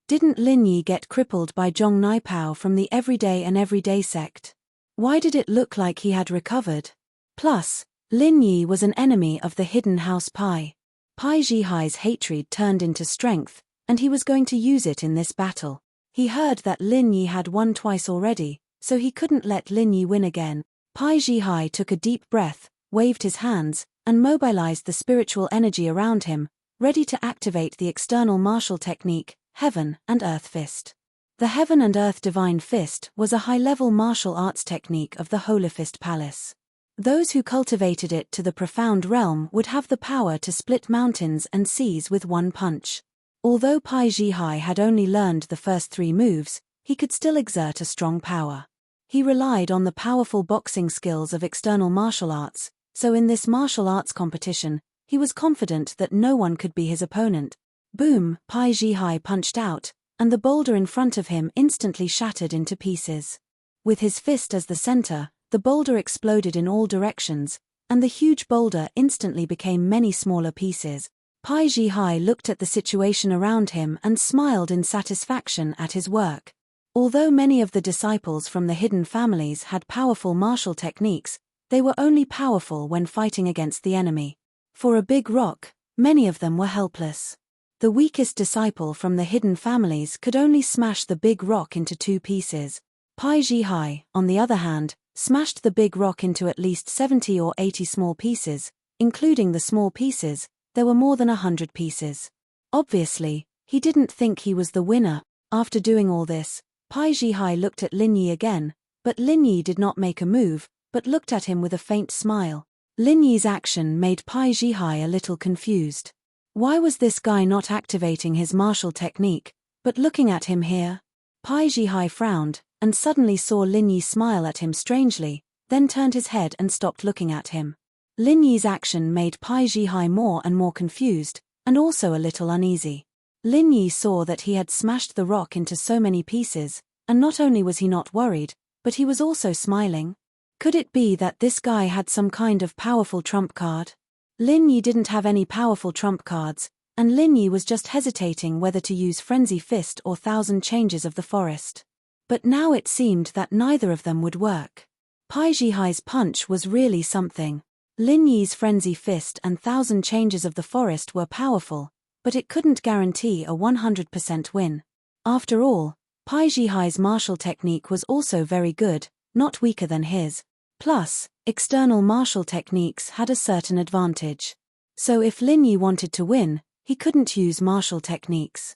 Didn't Lin Yi get crippled by Zhong Naipao from the Everyday sect? Why did it look like he had recovered? Plus, Lin Yi was an enemy of the Hidden House Pie. Pai Zhihai's hatred turned into strength, and he was going to use it in this battle. He heard that Lin Yi had won twice already, so he couldn't let Lin Yi win again. Pai Zhihai took a deep breath, waved his hands, and mobilized the spiritual energy around him, ready to activate the external martial technique, Heaven and Earth Fist. The Heaven and Earth Divine Fist was a high-level martial arts technique of the Holofist Palace. Those who cultivated it to the profound realm would have the power to split mountains and seas with one punch. Although Pai Zhihai had only learned the first 3 moves, he could still exert a strong power. He relied on the powerful boxing skills of external martial arts, so in this martial arts competition, he was confident that no one could be his opponent. Boom! Pai Zhihai punched out, and the boulder in front of him instantly shattered into pieces. With his fist as the center, the boulder exploded in all directions, and the huge boulder instantly became many smaller pieces. Pai Zhihai looked at the situation around him and smiled in satisfaction at his work. Although many of the disciples from the hidden families had powerful martial techniques, they were only powerful when fighting against the enemy. For a big rock, many of them were helpless. The weakest disciple from the hidden families could only smash the big rock into 2 pieces. Pai Zhihai, on the other hand, smashed the big rock into at least 70 or 80 small pieces. Including the small pieces, there were more than 100 pieces. Obviously, he didn't think he was the winner. After doing all this, Pai Zhihai looked at Lin Yi again, but Lin Yi did not make a move, but looked at him with a faint smile. Lin Yi's action made Pai Zhihai a little confused. Why was this guy not activating his martial technique, but looking at him here? Pai Zhihai frowned, and suddenly saw Lin Yi smile at him strangely, then turned his head and stopped looking at him. Lin Yi's action made Pai Zhihai more and more confused, and also a little uneasy. Lin Yi saw that he had smashed the rock into so many pieces, and not only was he not worried, but he was also smiling. Could it be that this guy had some kind of powerful trump card? Lin Yi didn't have any powerful trump cards, and Lin Yi was just hesitating whether to use Frenzy Fist or 1,000 Changes of the Forest. But now it seemed that neither of them would work. Pai Zhihai's punch was really something. Lin Yi's Frenzy Fist and 1,000 Changes of the Forest were powerful, but it couldn't guarantee a 100% win. After all, Pai Zhihai's martial technique was also very good, not weaker than his. Plus, external martial techniques had a certain advantage. So if Lin Yi wanted to win, he couldn't use martial techniques.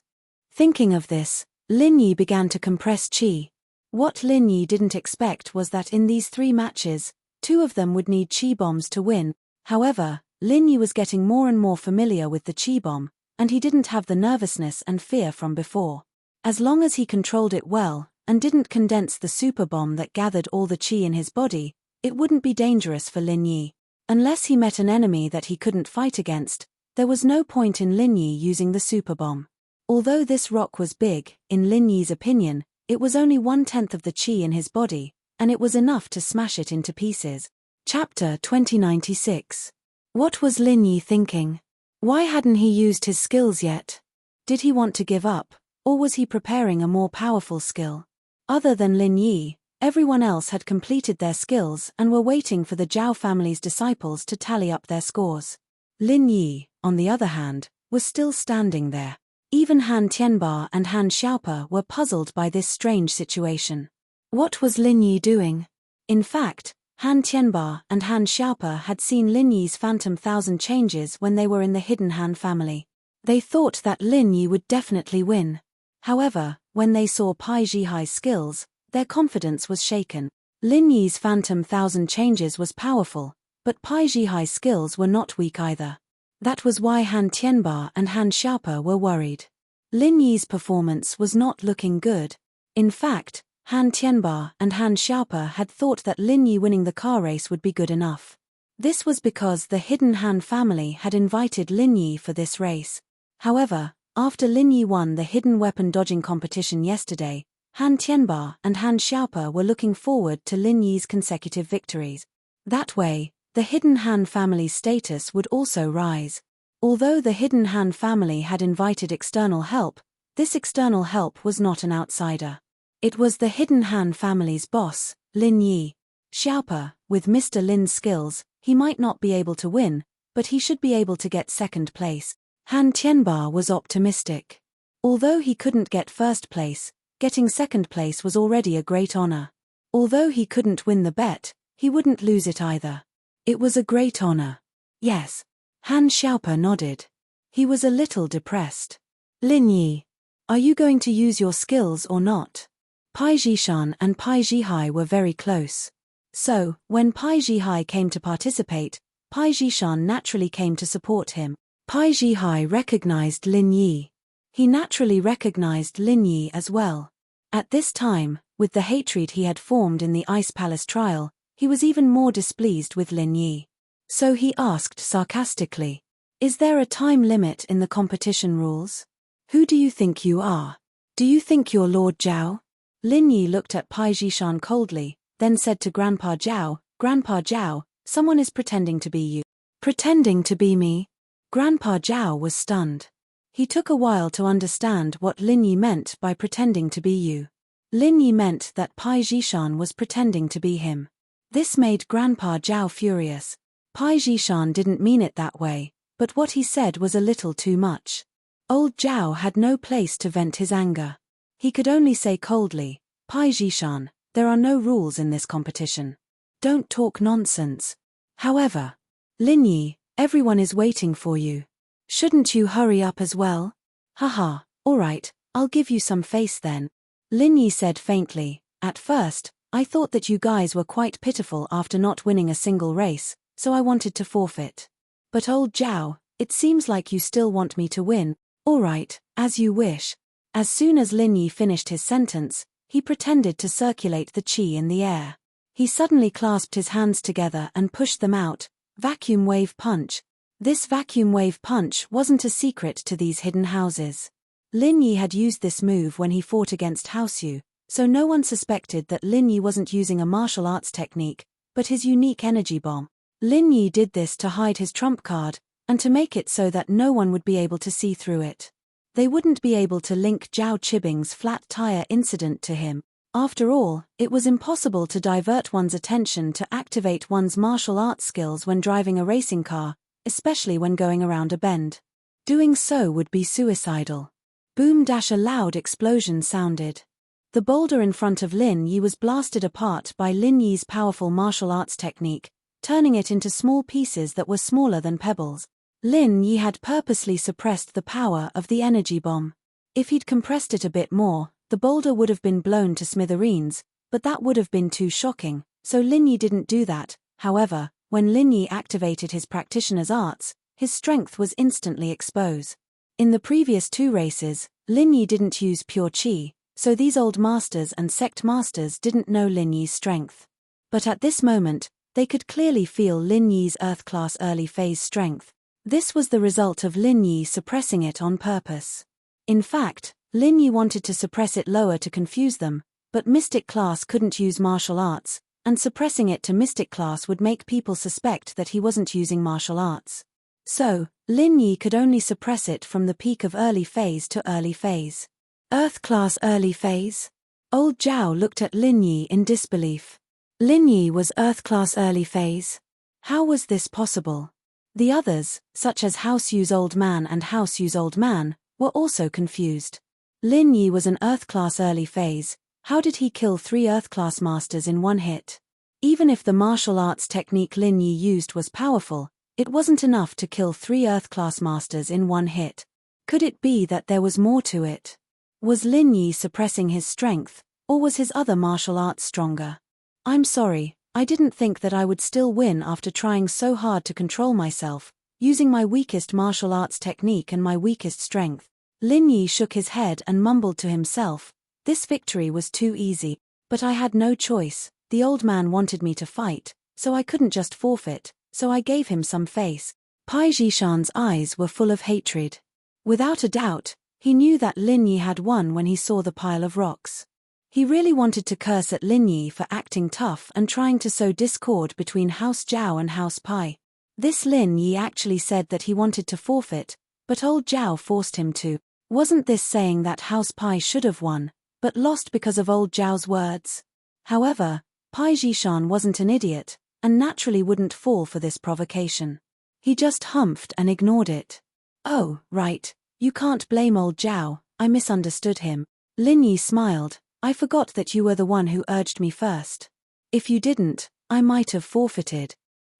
Thinking of this, Lin Yi began to compress chi. What Lin Yi didn't expect was that in these 3 matches, 2 of them would need chi bombs to win. However, Lin Yi was getting more and more familiar with the chi bomb, and he didn't have the nervousness and fear from before. As long as he controlled it well, and didn't condense the super bomb that gathered all the chi in his body, it wouldn't be dangerous for Lin Yi. Unless he met an enemy that he couldn't fight against, there was no point in Lin Yi using the super bomb. Although this rock was big, in Lin Yi's opinion, it was only 1/10 of the qi in his body, and it was enough to smash it into pieces. Chapter 2096. What was Lin Yi thinking? Why hadn't he used his skills yet? Did he want to give up, or was he preparing a more powerful skill? Other than Lin Yi, everyone else had completed their skills and were waiting for the Zhao family's disciples to tally up their scores. Lin Yi, on the other hand, was still standing there. Even Han Tianba and Han Xiaopa were puzzled by this strange situation. What was Lin Yi doing? In fact, Han Tianba and Han Xiaopa had seen Lin Yi's phantom thousand changes when they were in the hidden Han family. They thought that Lin Yi would definitely win. However, when they saw Pai Zhihai's skills, their confidence was shaken. Lin Yi's phantom thousand changes was powerful, but Pai Zhihai's skills were not weak either. That was why Han Tianba and Han Xiaopa were worried. Lin Yi's performance was not looking good. In fact, Han Tianba and Han Xiaopa had thought that Lin Yi winning the car race would be good enough. This was because the hidden Han family had invited Lin Yi for this race. However, after Lin Yi won the hidden weapon dodging competition yesterday, Han Tianba and Han Xiaopa were looking forward to Lin Yi's consecutive victories. That way, the hidden Han family's status would also rise. Although the hidden Han family had invited external help, this external help was not an outsider. It was the hidden Han family's boss, Lin Yi. Xiaopa, with Mr. Lin's skills, he might not be able to win, but he should be able to get second place. Han Tianba was optimistic. Although he couldn't get first place, getting second place was already a great honor. Although he couldn't win the bet, he wouldn't lose it either. It was a great honor. Yes. Han Xiaopa nodded. He was a little depressed. Lin Yi, are you going to use your skills or not? Pai Zhishan and Pai Zhihai were very close. So, when Pai Zhihai came to participate, Pai Zhishan naturally came to support him. Pai Zhihai recognized Lin Yi. He naturally recognized Lin Yi as well. At this time, with the hatred he had formed in the Ice Palace trial, he was even more displeased with Lin Yi. So he asked sarcastically, "Is there a time limit in the competition rules? Who do you think you are? Do you think you're Lord Zhao?" Lin Yi looked at Pai Zhishan coldly, then said to Grandpa Zhao, someone is pretending to be you. Pretending to be me? Grandpa Zhao was stunned. He took a while to understand what Lin Yi meant by pretending to be you. Lin Yi meant that Pai Zhishan was pretending to be him. This made Grandpa Zhao furious. Pai Zhishan didn't mean it that way, but what he said was a little too much. Old Zhao had no place to vent his anger. He could only say coldly, "Pai Zhishan, there are no rules in this competition. Don't talk nonsense." However, Lin Yi, everyone is waiting for you. Shouldn't you hurry up as well? Haha, alright, I'll give you some face then. Lin Yi said faintly, "At first, I thought that you guys were quite pitiful after not winning a single race, so I wanted to forfeit. But old Zhao, it seems like you still want me to win. Alright, as you wish." As soon as Lin Yi finished his sentence, he pretended to circulate the qi in the air. He suddenly clasped his hands together and pushed them out. Vacuum wave punch. This vacuum wave punch wasn't a secret to these hidden houses. Lin Yi had used this move when he fought against Haosu, so no one suspected that Lin Yi wasn't using a martial arts technique, but his unique energy bomb. Lin Yi did this to hide his trump card, and to make it so that no one would be able to see through it. They wouldn't be able to link Zhao Qibing's flat tire incident to him. After all, it was impossible to divert one's attention to activate one's martial arts skills when driving a racing car, especially when going around a bend. Doing so would be suicidal. Boom! A loud explosion sounded. The boulder in front of Lin Yi was blasted apart by Lin Yi's powerful martial arts technique, turning it into small pieces that were smaller than pebbles. Lin Yi had purposely suppressed the power of the energy bomb. If he'd compressed it a bit more, the boulder would have been blown to smithereens, but that would have been too shocking, so Lin Yi didn't do that. However, when Lin Yi activated his practitioner's arts, his strength was instantly exposed. In the previous 2 races, Lin Yi didn't use pure qi, so these old masters and sect masters didn't know Lin Yi's strength. But at this moment, They could clearly feel Lin Yi's Earth-class early phase strength. This was the result of Lin Yi suppressing it on purpose. In fact, Lin Yi wanted to suppress it lower to confuse them, but Mystic class couldn't use martial arts, and suppressing it to Mystic class would make people suspect that he wasn't using martial arts. So, Lin Yi could only suppress it from the peak of early phase to early phase. Earth-class early phase? Old Zhao looked at Lin Yi in disbelief. Lin Yi was Earth-class early phase? How was this possible? The others, such as House Yu's old man and House Yu's old man, were also confused. Lin Yi was an Earth-class early phase. How did he kill 3 Earth-class masters in one hit? Even if the martial arts technique Lin Yi used was powerful, it wasn't enough to kill 3 Earth-class masters in one hit. Could it be that there was more to it? Was Lin Yi suppressing his strength, or was his other martial arts stronger? I'm sorry, I didn't think that I would still win after trying so hard to control myself, using my weakest martial arts technique and my weakest strength. Lin Yi shook his head and mumbled to himself, this victory was too easy, but I had no choice. The old man wanted me to fight, so I couldn't just forfeit, so I gave him some face. Pai Jishan's eyes were full of hatred. Without a doubt, he knew that Lin Yi had won when he saw the pile of rocks. He really wanted to curse at Lin Yi for acting tough and trying to sow discord between House Zhao and House Pai. This Lin Yi actually said that he wanted to forfeit, but old Zhao forced him to. Wasn't this saying that House Pai should have won, but lost because of old Zhao's words? However, Pai Jishan wasn't an idiot, and naturally wouldn't fall for this provocation. He just humphed and ignored it. Oh, right, you can't blame old Zhao, I misunderstood him. Lin Yi smiled, I forgot that you were the one who urged me first. If you didn't, I might have forfeited.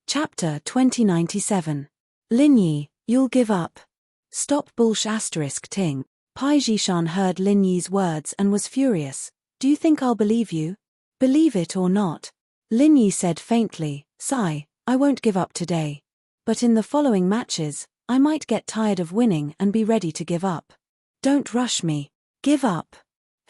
Chapter 2097. Lin Yi, you'll give up. Stop bullsh**. Ting. Pai Jishan heard Lin Yi's words and was furious. Do you think I'll believe you? Believe it or not. Lin Yi said faintly, sigh, I won't give up today. But in the following matches, I might get tired of winning and be ready to give up. Don't rush me. Give up.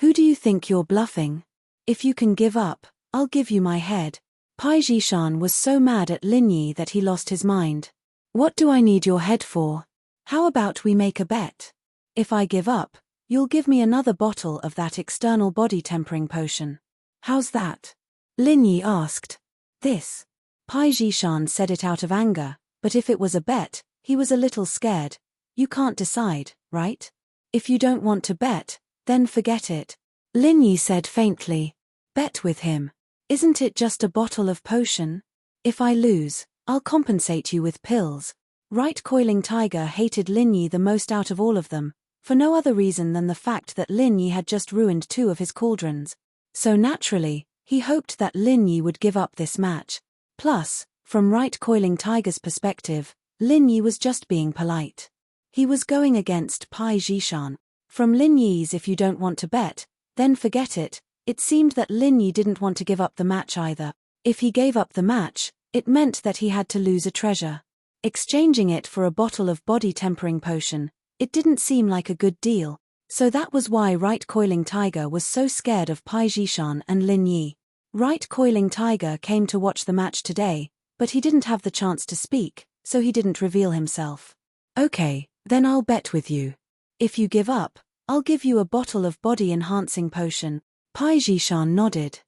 Who do you think you're bluffing? If you can give up, I'll give you my head. Pai Jishan was so mad at Lin Yi that he lost his mind. What do I need your head for? How about we make a bet? If I give up, you'll give me another bottle of that external body tempering potion. How's that? Lin Yi asked. This. Pai Jishan said it out of anger, but if it was a bet, he was a little scared. You can't decide, right? If you don't want to bet, then forget it. Lin Yi said faintly. Bet with him. Isn't it just a bottle of potion? If I lose, I'll compensate you with pills. Right Coiling Tiger hated Lin Yi the most out of all of them, for no other reason than the fact that Lin Yi had just ruined 2 of his cauldrons. So naturally, he hoped that Lin Yi would give up this match. Plus, from Right Coiling Tiger's perspective, Lin Yi was just being polite. He was going against Pai Jishan. From Lin Yi's if you don't want to bet, then forget it, it seemed that Lin Yi didn't want to give up the match either. If he gave up the match, it meant that he had to lose a treasure. Exchanging it for a bottle of body tempering potion, it didn't seem like a good deal. So that was why Right Coiling Tiger was so scared of Pai Jishan and Lin Yi. Right Coiling Tiger came to watch the match today, but he didn't have the chance to speak, so he didn't reveal himself. Okay, then I'll bet with you. If you give up, I'll give you a bottle of body-enhancing potion. Pai Jishan nodded.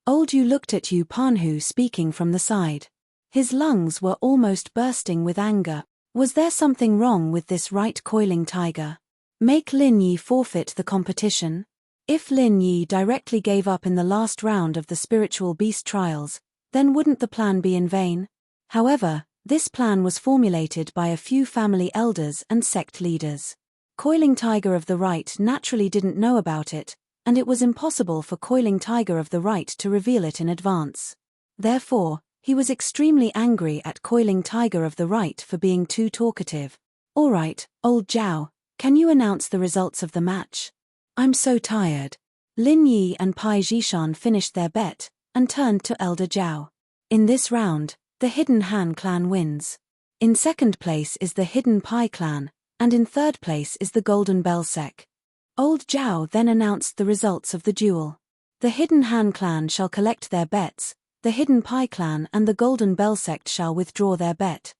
Old Yu looked at Yu Panhu speaking from the side. His lungs were almost bursting with anger. Was there something wrong with this Right Coiling Tiger? Make Lin Yi forfeit the competition? If Lin Yi directly gave up in the last round of the spiritual beast trials, then wouldn't the plan be in vain? However, this plan was formulated by a few family elders and sect leaders. Coiling Tiger of the Right naturally didn't know about it, and it was impossible for Coiling Tiger of the Right to reveal it in advance. Therefore, he was extremely angry at Coiling Tiger of the Right for being too talkative. All right, old Zhao, can you announce the results of the match? I'm so tired. Lin Yi and Pai Jishan finished their bet, and turned to Elder Zhao. In this round, the Hidden Han clan wins. In second place is the Hidden Pai clan, and in third place is the Golden Bell sect. Old Zhao then announced the results of the duel. The Hidden Han clan shall collect their bets, The Hidden Pie clan and the Golden Bell sect shall withdraw their bet.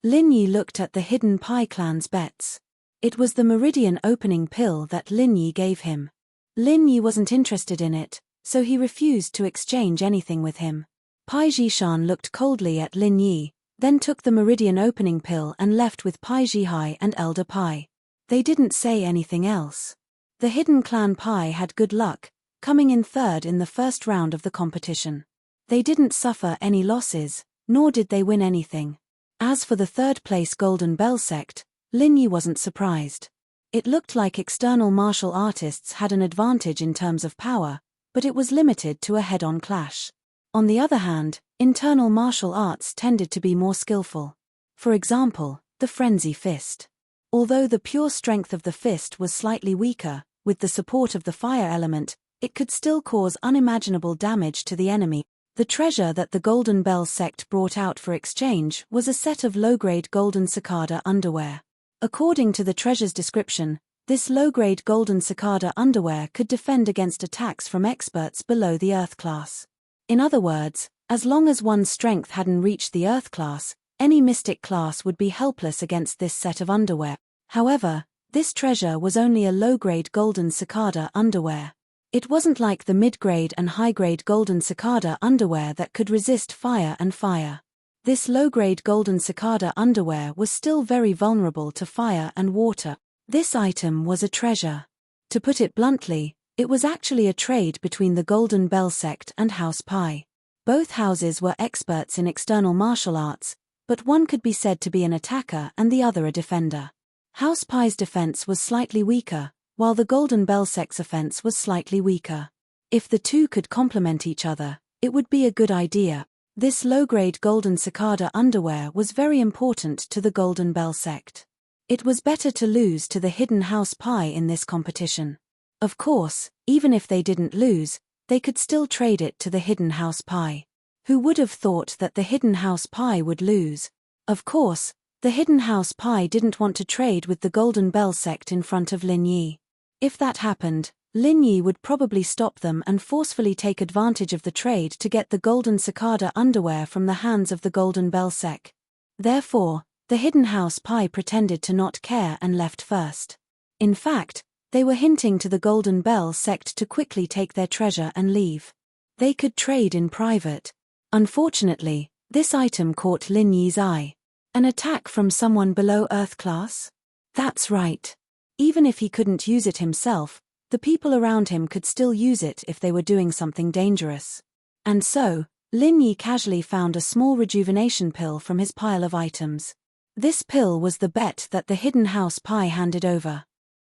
Lin Yi looked at the Hidden Pie clan's bets. It was the Meridian opening pill that Lin Yi gave him. Lin Yi wasn't interested in it, so he refused to exchange anything with him. Pai Jishan looked coldly at Lin Yi, then took the Meridian opening pill and left with Pai Jihai and Elder Pai. They didn't say anything else. The Hidden Clan Pai had good luck, coming in third in the first round of the competition. They didn't suffer any losses, nor did they win anything. As for the third-place Golden Bell sect, Lin Yi wasn't surprised. It looked like external martial artists had an advantage in terms of power, but it was limited to a head-on clash. On the other hand, internal martial arts tended to be more skillful. For example, the Frenzy Fist. Although the pure strength of the fist was slightly weaker, with the support of the fire element, it could still cause unimaginable damage to the enemy. The treasure that the Golden Bell sect brought out for exchange was a set of low-grade golden cicada underwear. According to the treasure's description, this low-grade golden cicada underwear could defend against attacks from experts below the Earth class. In other words, as long as one's strength hadn't reached the Earth class, any mystic class would be helpless against this set of underwear. However, this treasure was only a low-grade golden cicada underwear. It wasn't like the mid-grade and high-grade golden cicada underwear that could resist fire and fire. This low-grade golden cicada underwear was still very vulnerable to fire and water. This item was a treasure. To put it bluntly, it was actually a trade between the Golden Bell sect and House Pai. Both houses were experts in external martial arts, but one could be said to be an attacker and the other a defender. House Pai's defense was slightly weaker, while the Golden Bell sect's offense was slightly weaker. If the two could complement each other, it would be a good idea. This low-grade golden cicada underwear was very important to the Golden Bell sect. It was better to lose to the Hidden House Pai in this competition. Of course, even if they didn't lose, they could still trade it to the Hidden House Pai. Who would have thought that the Hidden House Pai would lose? Of course, the Hidden House Pai didn't want to trade with the Golden Bell sect in front of Lin Yi. If that happened, Lin Yi would probably stop them and forcefully take advantage of the trade to get the golden cicada underwear from the hands of the Golden Bell sect. Therefore, the Hidden House Pai pretended to not care and left first. In fact, they were hinting to the Golden Bell sect to quickly take their treasure and leave. They could trade in private. Unfortunately, this item caught Lin Yi's eye. An attack from someone below Earth class? That's right. Even if he couldn't use it himself, the people around him could still use it if they were doing something dangerous. And so, Lin Yi casually found a small rejuvenation pill from his pile of items. This pill was the bet that the Hidden House Pai handed over.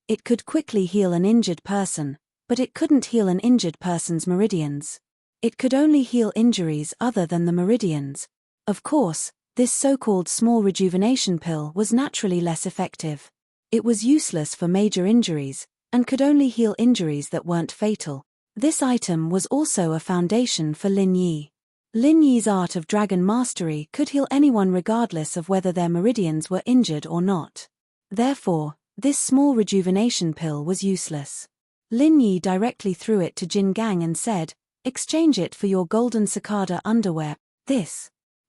It could quickly heal an injured person, but it couldn't heal an injured person's meridians. It could only heal injuries other than the meridians. Of course, this so-called small rejuvenation pill was naturally less effective. It was useless for major injuries, and could only heal injuries that weren't fatal. This item was also a foundation for Lin Yi. Lin Yi's art of dragon mastery could heal anyone regardless of whether their meridians were injured or not. Therefore, this small rejuvenation pill was useless. Lin Yi directly threw it to Jin Gang and said, "Exchange it for your golden cicada underwear."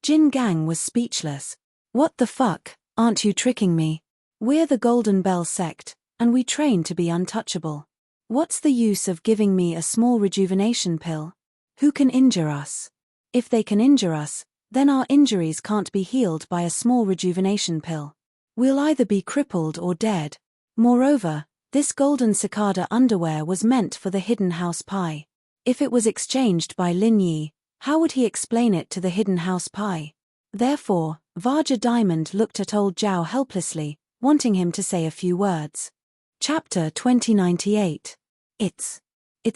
Jin Gang was speechless. "What the fuck, aren't you tricking me? We're the Golden Bell sect, and we train to be untouchable. What's the use of giving me a small rejuvenation pill? Who can injure us? If they can injure us, then our injuries can't be healed by a small rejuvenation pill. We'll either be crippled or dead. Moreover, this golden cicada underwear was meant for the Hidden House Pai. If it was exchanged by Lin Yi, how would he explain it to the Hidden House Pai?" Therefore, Varja Diamond looked at old Zhao helplessly, wanting him to say a few words. Chapter 2098. It's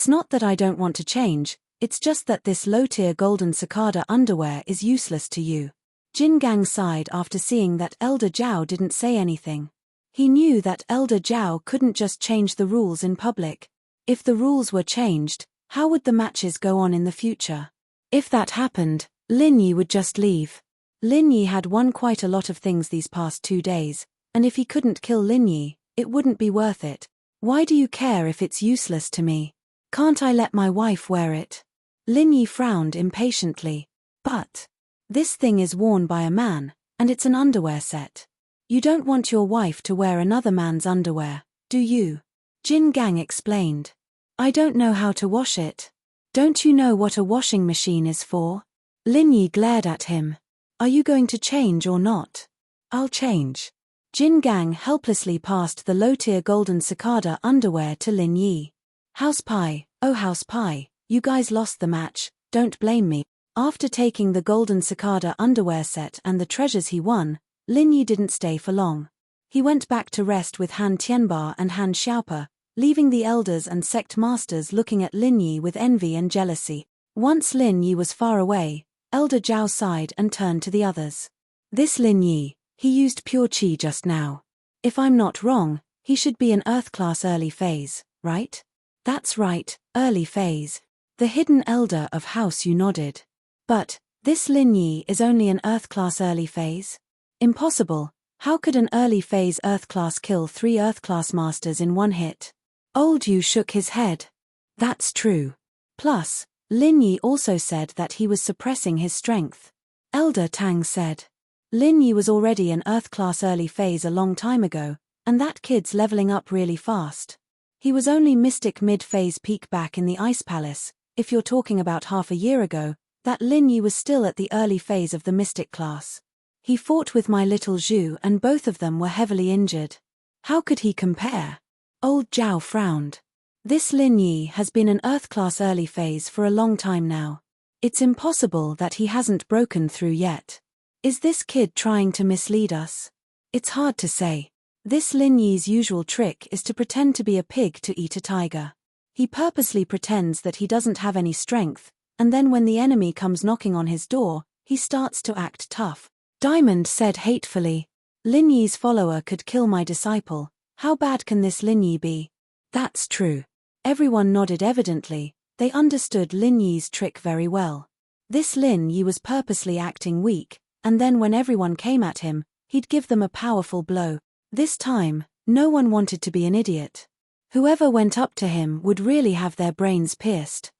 not that I don't want to change, it's just that this low-tier golden cicada underwear is useless to you. Jin Gang sighed after seeing that Elder Zhao didn't say anything. He knew that Elder Zhao couldn't just change the rules in public. If the rules were changed, how would the matches go on in the future? If that happened, Lin Yi would just leave. Lin Yi had won quite a lot of things these past 2 days, and if he couldn't kill Lin Yi, it wouldn't be worth it. Why do you care if it's useless to me? Can't I let my wife wear it? Lin Yi frowned impatiently. But this thing is worn by a man, and it's an underwear set. You don't want your wife to wear another man's underwear, do you? Jin Gang explained. I don't know how to wash it. Don't you know what a washing machine is for? Lin Yi glared at him. Are you going to change or not? I'll change. Jin Gang helplessly passed the low-tier golden cicada underwear to Lin Yi. House pie, oh house pie, you guys lost the match, don't blame me. After taking the golden cicada underwear set and the treasures he won, Lin Yi didn't stay for long. He went back to rest with Han Tianba and Han Xiaopa, leaving the elders and sect masters looking at Lin Yi with envy and jealousy. Once Lin Yi was far away, Elder Zhao sighed and turned to the others. This Lin Yi, he used pure qi just now. If I'm not wrong, he should be an Earth class early phase, right? That's right, early phase. The hidden elder of House Yu nodded. But this Lin Yi is only an Earth class early phase? Impossible. How could an early phase Earth class kill 3 Earth class masters in one hit? Old Yu shook his head. That's true. Plus, Lin Yi also said that he was suppressing his strength. Elder Tang said. Lin Yi was already an Earth class early phase a long time ago, and that kid's leveling up really fast. He was only Mystic mid-phase peak back in the Ice Palace. If you're talking about half a year ago, that Lin Yi was still at the early phase of the Mystic class. He fought with my little Zhu and both of them were heavily injured. How could he compare? Old Zhao frowned. This Lin Yi has been an Earth class early phase for a long time now. It's impossible that he hasn't broken through yet. Is this kid trying to mislead us? It's hard to say. This Lin Yi's usual trick is to pretend to be a pig to eat a tiger. He purposely pretends that he doesn't have any strength, and then when the enemy comes knocking on his door, he starts to act tough. Diamond said hatefully, Lin Yi's follower could kill my disciple, how bad can this Lin Yi be? That's true. Everyone nodded evidently, they understood Lin Yi's trick very well. This Lin Yi was purposely acting weak, and then when everyone came at him, he'd give them a powerful blow. This time, no one wanted to be an idiot. Whoever went up to him would really have their brains pierced.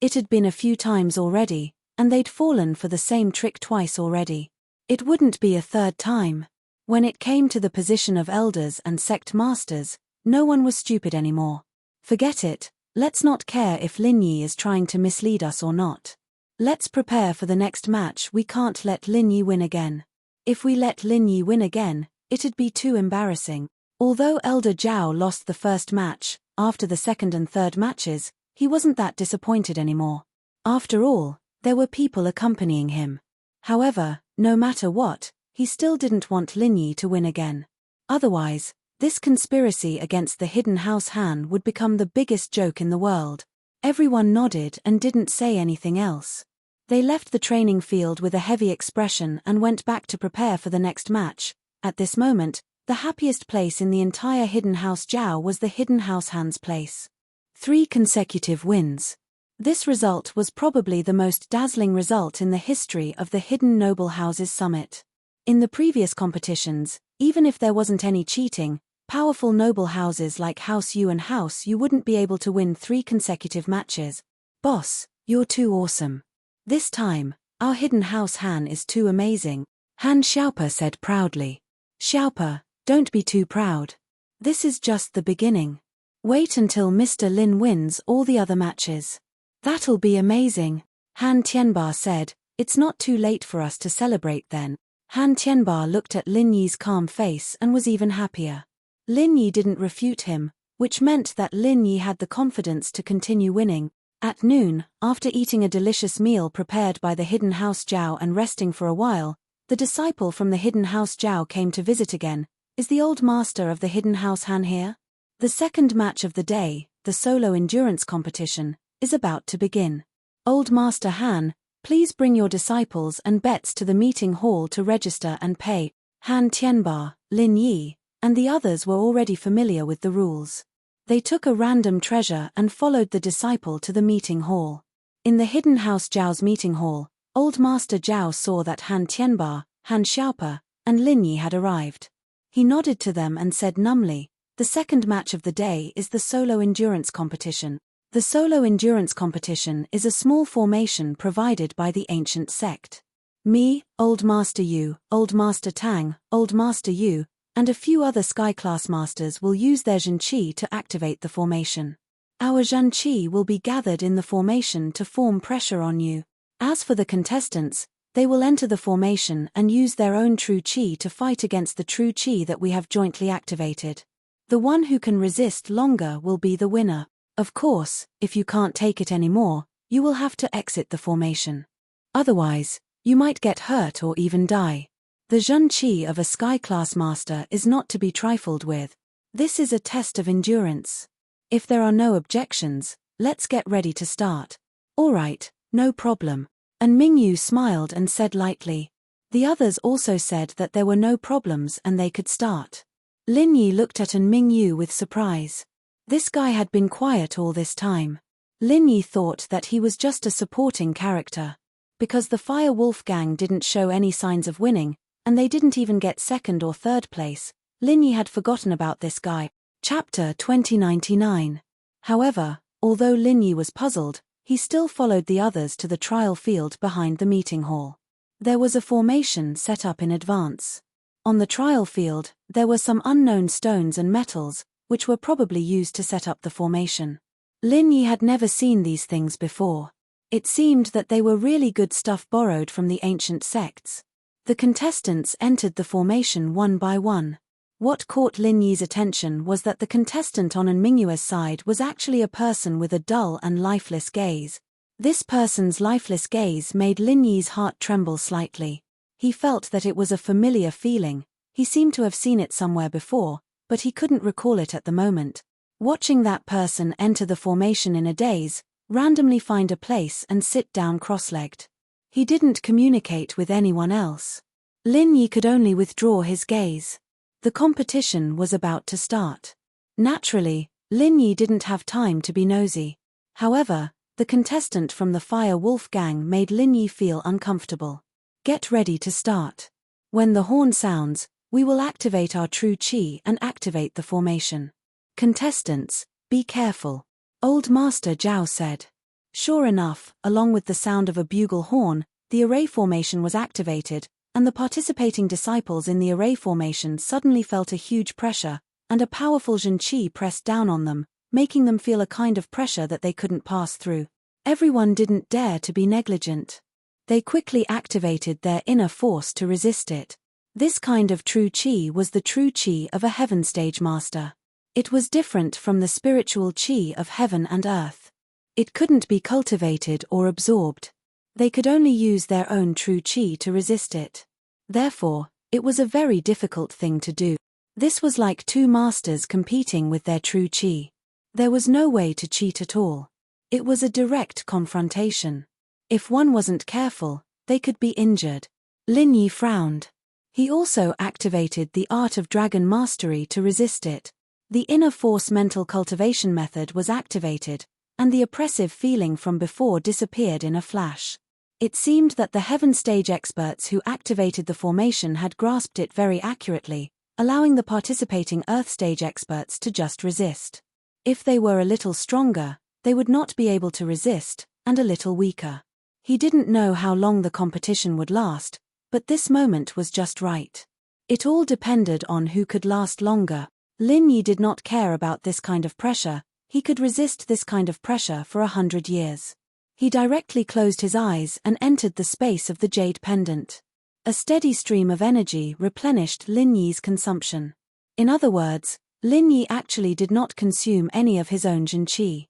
It had been a few times already, and they'd fallen for the same trick twice already. It wouldn't be a third time. When it came to the position of elders and sect masters, no one was stupid anymore. Forget it, let's not care if Lin Yi is trying to mislead us or not. Let's prepare for the next match. We can't let Lin Yi win again. If we let Lin Yi win again, it'd be too embarrassing. Although Elder Zhao lost the first match, after the second and third matches, he wasn't that disappointed anymore. After all, there were people accompanying him. However, no matter what, he still didn't want Lin Yi to win again. Otherwise, this conspiracy against the hidden house Han would become the biggest joke in the world. Everyone nodded and didn't say anything else. They left the training field with a heavy expression and went back to prepare for the next match. At this moment, the happiest place in the entire Hidden House Zhao was the Hidden House Han's place. 3 consecutive wins. This result was probably the most dazzling result in the history of the Hidden Noble Houses Summit. In the previous competitions, even if there wasn't any cheating, powerful noble houses like House Yu and House Yu wouldn't be able to win 3 consecutive matches. Boss, you're too awesome. This time, our Hidden House Han is too amazing, Han Xiaopa said proudly. Xiaopa, don't be too proud. This is just the beginning. Wait until Mr. Lin wins all the other matches. That'll be amazing, Han Tianba said. It's not too late for us to celebrate then. Han Tianba looked at Lin Yi's calm face and was even happier. Lin Yi didn't refute him, which meant that Lin Yi had the confidence to continue winning. At noon, after eating a delicious meal prepared by the Hidden House Zhao and resting for a while, the disciple from the Hidden House Zhao came to visit again. Is the old master of the Hidden House Han here? The second match of the day, the solo endurance competition, is about to begin. Old Master Han, please bring your disciples and bets to the meeting hall to register and pay. Han Tianba, Lin Yi, and the others were already familiar with the rules. They took a random treasure and followed the disciple to the meeting hall. In the Hidden House Zhao's meeting hall, Old Master Zhao saw that Han Tianba, Han Xiaopa, and Lin Yi had arrived. He nodded to them and said numbly, the second match of the day is the solo endurance competition. The solo endurance competition is a small formation provided by the ancient sect. Me, Old Master Yu, Old Master Tang, Old Master Yu, and a few other Sky Class Masters will use their Zhen Qi to activate the formation. Our Zhen Qi will be gathered in the formation to form pressure on you. As for the contestants, they will enter the formation and use their own true Qi to fight against the true Qi that we have jointly activated. The one who can resist longer will be the winner. Of course, if you can't take it anymore, you will have to exit the formation. Otherwise, you might get hurt or even die. The Zhen Qi of a Sky Class Master is not to be trifled with. This is a test of endurance. If there are no objections, let's get ready to start. All right, no problem. And Mingyu smiled and said lightly. The others also said that there were no problems and they could start. Lin Yi looked at An Mingyu with surprise. This guy had been quiet all this time. Lin Yi thought that he was just a supporting character. Because the Fire Wolf Gang didn't show any signs of winning, and they didn't even get second or third place, Lin Yi had forgotten about this guy. Chapter 2099. However, although Lin Yi was puzzled, he still followed the others to the trial field behind the meeting hall. There was a formation set up in advance. On the trial field, there were some unknown stones and metals, which were probably used to set up the formation. Lin Yi had never seen these things before. It seemed that they were really good stuff borrowed from the ancient sects. The contestants entered the formation one by one. What caught Lin Yi's attention was that the contestant on An Mingyue's side was actually a person with a dull and lifeless gaze. This person's lifeless gaze made Lin Yi's heart tremble slightly. He felt that it was a familiar feeling. He seemed to have seen it somewhere before, but he couldn't recall it at the moment. Watching that person enter the formation in a daze, randomly find a place and sit down cross-legged. He didn't communicate with anyone else. Lin Yi could only withdraw his gaze. The competition was about to start. Naturally, Lin Yi didn't have time to be nosy. However, the contestant from the Fire Wolf Gang made Lin Yi feel uncomfortable. Get ready to start. When the horn sounds, we will activate our true Qi and activate the formation. Contestants, be careful. Old Master Zhao said. Sure enough, along with the sound of a bugle horn, the array formation was activated, and the participating disciples in the array formation suddenly felt a huge pressure, and a powerful Zhen Qi pressed down on them, making them feel a kind of pressure that they couldn't pass through. Everyone didn't dare to be negligent. They quickly activated their inner force to resist it. This kind of true Qi was the true Qi of a Heaven Stage Master. It was different from the spiritual Qi of heaven and earth. It couldn't be cultivated or absorbed. They could only use their own true Qi to resist it. Therefore, it was a very difficult thing to do. This was like two masters competing with their true Qi. There was no way to cheat at all. It was a direct confrontation. If one wasn't careful, they could be injured. Lin Yi frowned. He also activated the Art of Dragon Mastery to resist it. The inner force mental cultivation method was activated, and the oppressive feeling from before disappeared in a flash. It seemed that the Heaven Stage experts who activated the formation had grasped it very accurately, allowing the participating Earth Stage experts to just resist. If they were a little stronger, they would not be able to resist, and a little weaker. He didn't know how long the competition would last, but this moment was just right. It all depended on who could last longer. Lin Yi did not care about this kind of pressure. He could resist this kind of pressure for 100 years. He directly closed his eyes and entered the space of the jade pendant. A steady stream of energy replenished Lin Yi's consumption. In other words, Lin Yi actually did not consume any of his own Zhen Qi.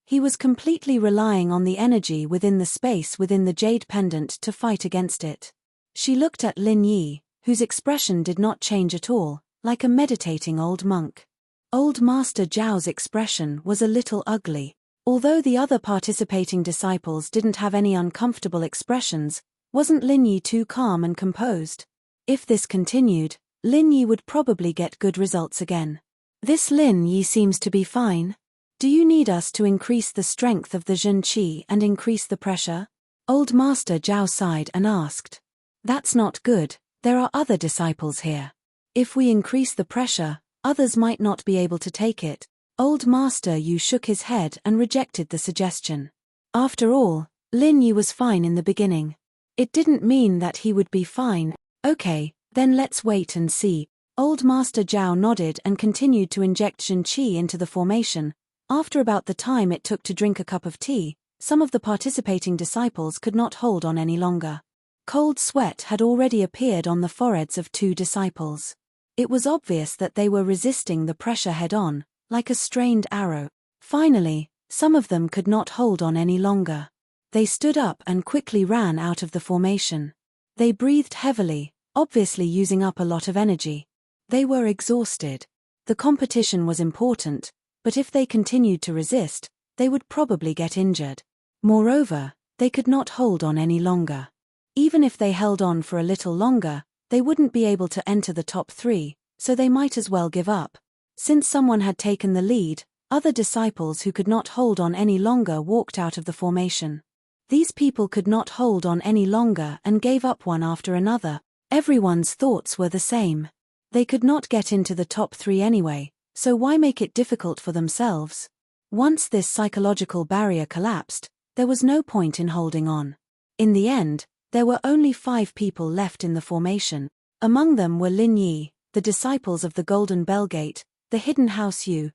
He was completely relying on the energy within the space within the jade pendant to fight against it. She looked at Lin Yi, whose expression did not change at all, like a meditating old monk. Old Master Zhao's expression was a little ugly. Although the other participating disciples didn't have any uncomfortable expressions, wasn't Lin Yi too calm and composed? If this continued, Lin Yi would probably get good results again. This Lin Yi seems to be fine. Do you need us to increase the strength of the Zhen Qi and increase the pressure? Old Master Zhao sighed and asked. That's not good, there are other disciples here. If we increase the pressure, others might not be able to take it. Old Master Yu shook his head and rejected the suggestion. After all, Lin Yi was fine in the beginning. It didn't mean that he would be fine. Okay, then let's wait and see. Old Master Zhao nodded and continued to inject Jin Qi into the formation. After about the time it took to drink a cup of tea, some of the participating disciples could not hold on any longer. Cold sweat had already appeared on the foreheads of 2 disciples. It was obvious that they were resisting the pressure head-on, like a strained arrow. Finally, some of them could not hold on any longer. They stood up and quickly ran out of the formation. They breathed heavily, obviously using up a lot of energy. They were exhausted. The competition was important, but if they continued to resist, they would probably get injured. Moreover, they could not hold on any longer. Even if they held on for a little longer, they wouldn't be able to enter the top 3, so they might as well give up. Since someone had taken the lead, other disciples who could not hold on any longer walked out of the formation. These people could not hold on any longer and gave up one after another. Everyone's thoughts were the same. They could not get into the top 3 anyway, so why make it difficult for themselves? Once this psychological barrier collapsed, there was no point in holding on. In the end, there were only 5 people left in the formation. Among them were Lin Yi, the disciples of the Golden Bell Gate, the Hidden House Yu,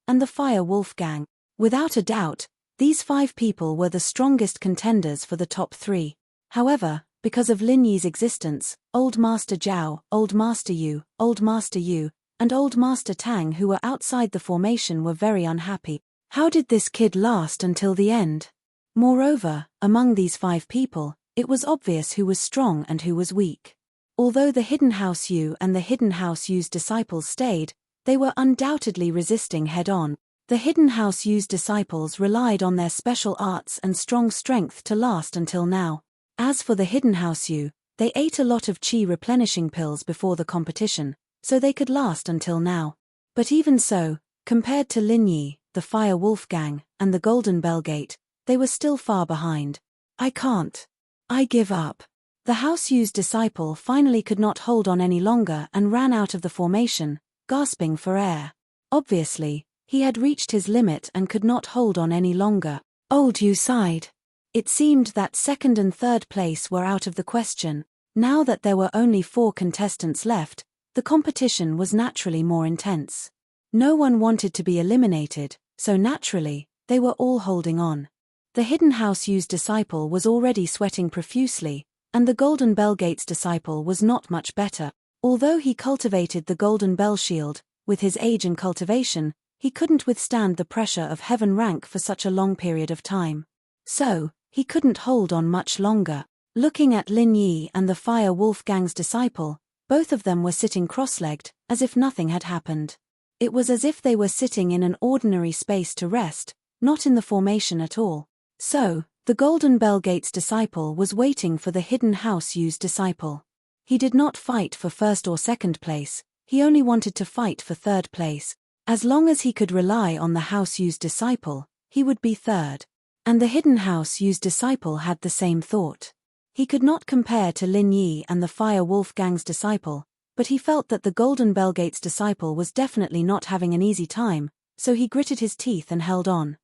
and the Fire Wolf Gang. Without a doubt, these 5 people were the strongest contenders for the top 3. However, because of Lin Yi's existence, Old Master Zhao, Old Master Yu, and Old Master Tang who were outside the formation were very unhappy. How did this kid last until the end? Moreover, among these 5 people, it was obvious who was strong and who was weak. Although the Hidden House Yu and the Hidden House Yu's disciples stayed, they were undoubtedly resisting head-on. The Hidden House Yu's disciples relied on their special arts and strong strength to last until now. As for the Hidden House Yu, they ate a lot of qi replenishing pills before the competition, so they could last until now. But even so, compared to Lin Yi, the Fire Wolf Gang, and the Golden Bell Gate, they were still far behind. I can't. I give up. The House Yu's disciple finally could not hold on any longer and ran out of the formation, gasping for air. Obviously, he had reached his limit and could not hold on any longer. Old Yu sighed. It seemed that 2nd and 3rd place were out of the question. Now that there were only 4 contestants left, the competition was naturally more intense. No one wanted to be eliminated, so naturally, they were all holding on. The Hidden House Yu's disciple was already sweating profusely, and the Golden Bell Gate's disciple was not much better. Although he cultivated the Golden Bell Shield, with his age and cultivation, he couldn't withstand the pressure of heaven rank for such a long period of time. So, he couldn't hold on much longer. Looking at Lin Yi and the Fire Wolf Gang's disciple, both of them were sitting cross-legged, as if nothing had happened. It was as if they were sitting in an ordinary space to rest, not in the formation at all. So, the Golden Bell Gate's disciple was waiting for the Hidden House Yu's disciple. He did not fight for 1st or 2nd place, he only wanted to fight for 3rd place. As long as he could rely on the House Yu's disciple, he would be 3rd. And the Hidden House Yu's disciple had the same thought. He could not compare to Lin Yi and the Fire Wolf Gang's disciple, but he felt that the Golden Bell Gate's disciple was definitely not having an easy time, so he gritted his teeth and held on.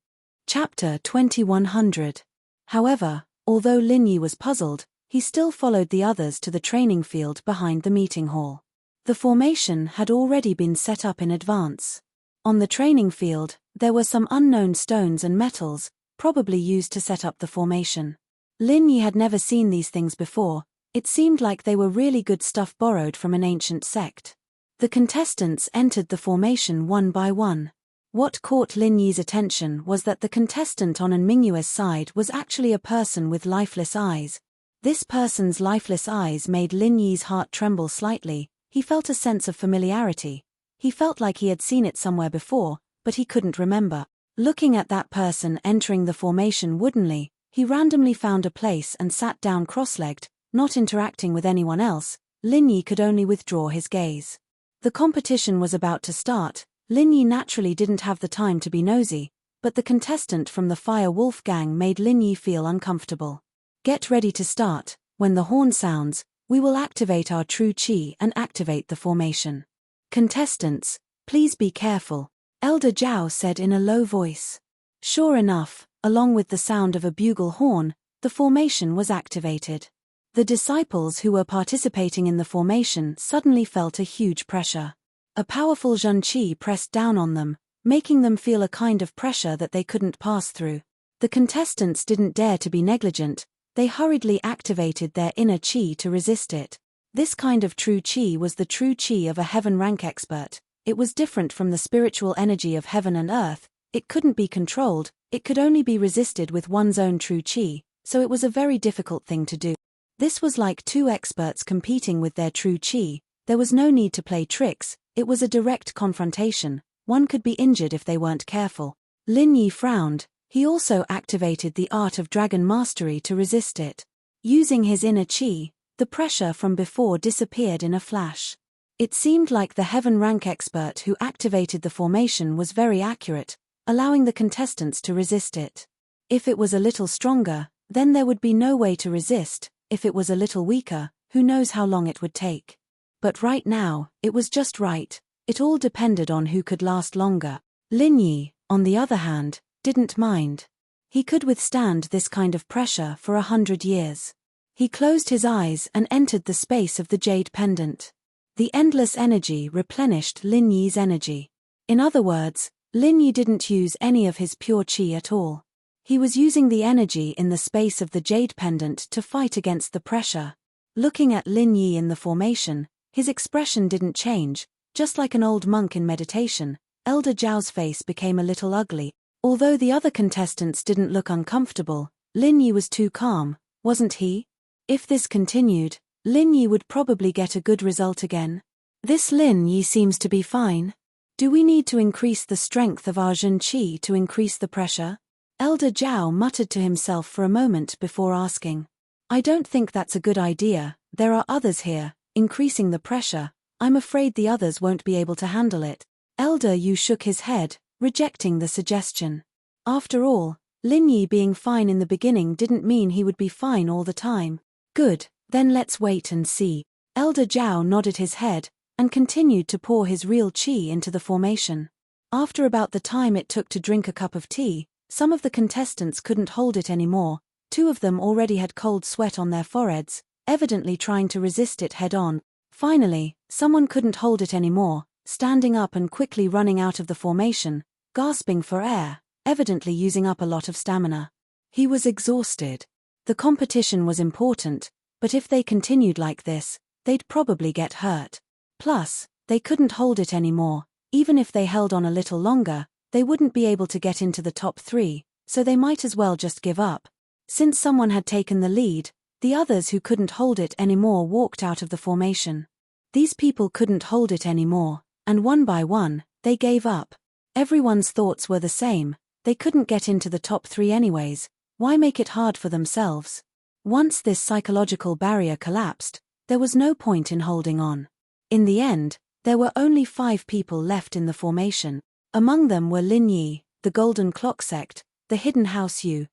Chapter 2100. However, although Lin Yi was puzzled, he still followed the others to the training field behind the meeting hall. The formation had already been set up in advance. On the training field, there were some unknown stones and metals, probably used to set up the formation. Lin Yi had never seen these things before. It seemed like they were really good stuff borrowed from an ancient sect. The contestants entered the formation one by one. What caught Lin Yi's attention was that the contestant on Minghua's side was actually a person with lifeless eyes. This person's lifeless eyes made Lin Yi's heart tremble slightly. He felt a sense of familiarity. He felt like he had seen it somewhere before, but he couldn't remember. Looking at that person entering the formation woodenly, he randomly found a place and sat down cross-legged, not interacting with anyone else. Lin Yi could only withdraw his gaze. The competition was about to start. Lin Yi naturally didn't have the time to be nosy, but the contestant from the Fire Wolf Gang made Lin Yi feel uncomfortable. Get ready to start. When the horn sounds, we will activate our true qi and activate the formation. Contestants, please be careful. Elder Zhao said in a low voice. Sure enough, along with the sound of a bugle horn, the formation was activated. The disciples who were participating in the formation suddenly felt a huge pressure. A powerful Zhen Qi pressed down on them, making them feel a kind of pressure that they couldn't pass through. The contestants didn't dare to be negligent, they hurriedly activated their inner qi to resist it. This kind of true qi was the true qi of a heaven rank expert. It was different from the spiritual energy of heaven and earth, it couldn't be controlled, it could only be resisted with one's own true qi, so it was a very difficult thing to do. This was like two experts competing with their true qi. There was no need to play tricks, it was a direct confrontation. One could be injured if they weren't careful. Lin Yi frowned, he also activated the art of dragon mastery to resist it. Using his inner qi, the pressure from before disappeared in a flash. It seemed like the heaven rank expert who activated the formation was very accurate, allowing the contestants to resist it. If it was a little stronger, then there would be no way to resist. If it was a little weaker, who knows how long it would take. But right now, it was just right. It all depended on who could last longer. Lin Yi, on the other hand, didn't mind. He could withstand this kind of pressure for 100 years. He closed his eyes and entered the space of the jade pendant. The endless energy replenished Lin Yi's energy. In other words, Lin Yi didn't use any of his pure qi at all. He was using the energy in the space of the jade pendant to fight against the pressure. Looking at Lin Yi in the formation, his expression didn't change, just like an old monk in meditation. Elder Zhao's face became a little ugly. Although the other contestants didn't look uncomfortable, Lin Yi was too calm, wasn't he? If this continued, Lin Yi would probably get a good result again. This Lin Yi seems to be fine. Do we need to increase the strength of our Zhen Qi to increase the pressure? Elder Zhao muttered to himself for a moment before asking. I don't think that's a good idea, there are others here, increasing the pressure, I'm afraid the others won't be able to handle it. Elder Yu shook his head, rejecting the suggestion. After all, Lin Yi being fine in the beginning didn't mean he would be fine all the time. Good, then let's wait and see. Elder Zhao nodded his head, and continued to pour his real qi into the formation. After about the time it took to drink a cup of tea, some of the contestants couldn't hold it anymore. Two of them already had cold sweat on their foreheads, evidently trying to resist it head-on. Finally, someone couldn't hold it anymore, standing up and quickly running out of the formation, gasping for air, evidently using up a lot of stamina. He was exhausted. The competition was important, but if they continued like this, they'd probably get hurt. Plus, they couldn't hold it anymore. Even if they held on a little longer, they wouldn't be able to get into the top 3, so they might as well just give up. Since someone had taken the lead, the others who couldn't hold it anymore walked out of the formation. These people couldn't hold it anymore, and one by one, they gave up. Everyone's thoughts were the same, they couldn't get into the top 3 anyways, why make it hard for themselves? Once this psychological barrier collapsed, there was no point in holding on. In the end, there were only 5 people left in the formation. Among them were Lin Yi, the Golden Clock Sect, the Hidden House Yu,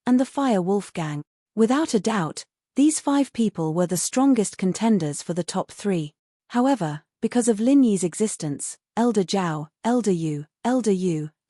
and the Fire Wolf Gang. Without a doubt, these 5 people were the strongest contenders for the top 3. However, because of Lin Yi's existence, Elder Zhao, Elder Yu,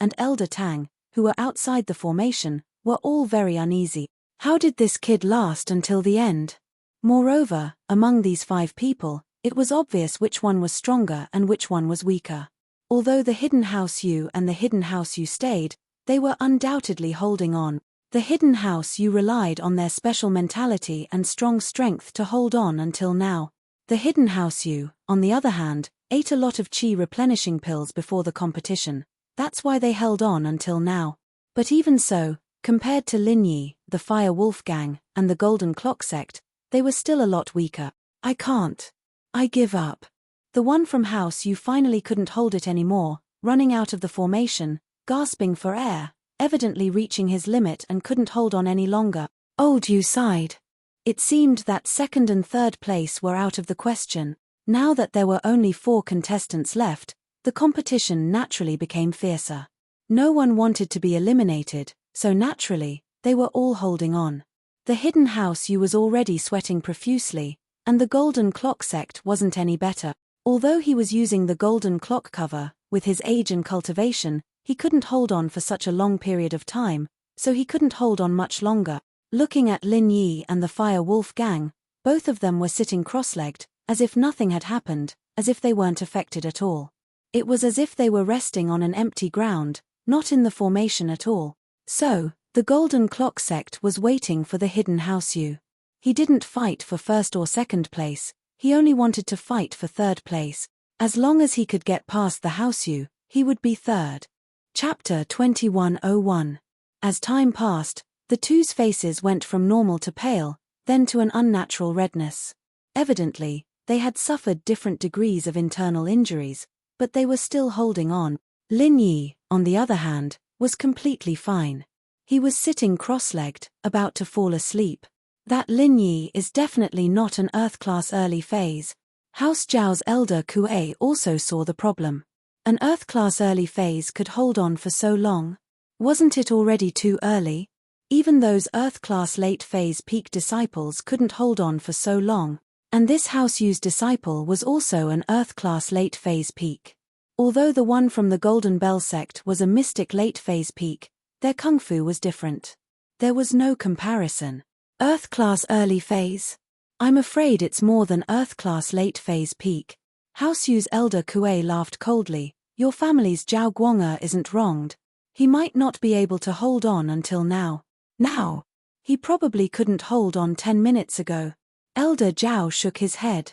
and Elder Tang, who were outside the formation, were all very uneasy. How did this kid last until the end? Moreover, among these 5 people, it was obvious which one was stronger and which one was weaker. Although the Hidden House Yu and the Hidden House Yu stayed, they were undoubtedly holding on. The Hidden House Yu relied on their special mentality and strong strength to hold on until now. The Hidden House Yu, on the other hand, ate a lot of qi replenishing pills before the competition. That's why they held on until now. But even so, compared to Lin Yi, the Fire Wolf Gang, and the Golden Clock Sect, they were still a lot weaker. I can't. I give up. The one from House Yu finally couldn't hold it anymore, running out of the formation, gasping for air, evidently reaching his limit and couldn't hold on any longer. Old Yu sighed. It seemed that second and third place were out of the question. Now that there were only 4 contestants left, the competition naturally became fiercer. No one wanted to be eliminated, so naturally, they were all holding on. The Hidden House Yu was already sweating profusely, and the Golden Clock Sect wasn't any better. Although he was using the golden clock cover, with his age and cultivation, he couldn't hold on for such a long period of time, so he couldn't hold on much longer. Looking at Lin Yi and the Fire Wolf gang, both of them were sitting cross-legged, as if nothing had happened, as if they weren't affected at all. It was as if they were resting on an empty ground, not in the formation at all. So, the Golden Clock sect was waiting for the hidden Houseu. He didn't fight for first or second place, he only wanted to fight for third place. As long as he could get past the Houseu, he would be third. Chapter 2101. As time passed, the two's faces went from normal to pale, then to an unnatural redness. Evidently, they had suffered different degrees of internal injuries, but they were still holding on. Lin Yi, on the other hand, was completely fine. He was sitting cross-legged, about to fall asleep. That Lin Yi is definitely not an Earth-class early phase. House Zhao's elder Kuei also saw the problem. An Earth-class early phase could hold on for so long. Wasn't it already too early? Even those Earth-class late phase peak disciples couldn't hold on for so long. And this Houseu's disciple was also an Earth-class late phase peak. Although the one from the Golden Bell sect was a mystic late phase peak, their kung fu was different. There was no comparison. Earth-class early phase? I'm afraid it's more than Earth-class late phase peak. Houseu's elder Kuei laughed coldly. Your family's Zhao Guonger isn't wronged. He might not be able to hold on until now. Now? He probably couldn't hold on 10 minutes ago. Elder Zhao shook his head.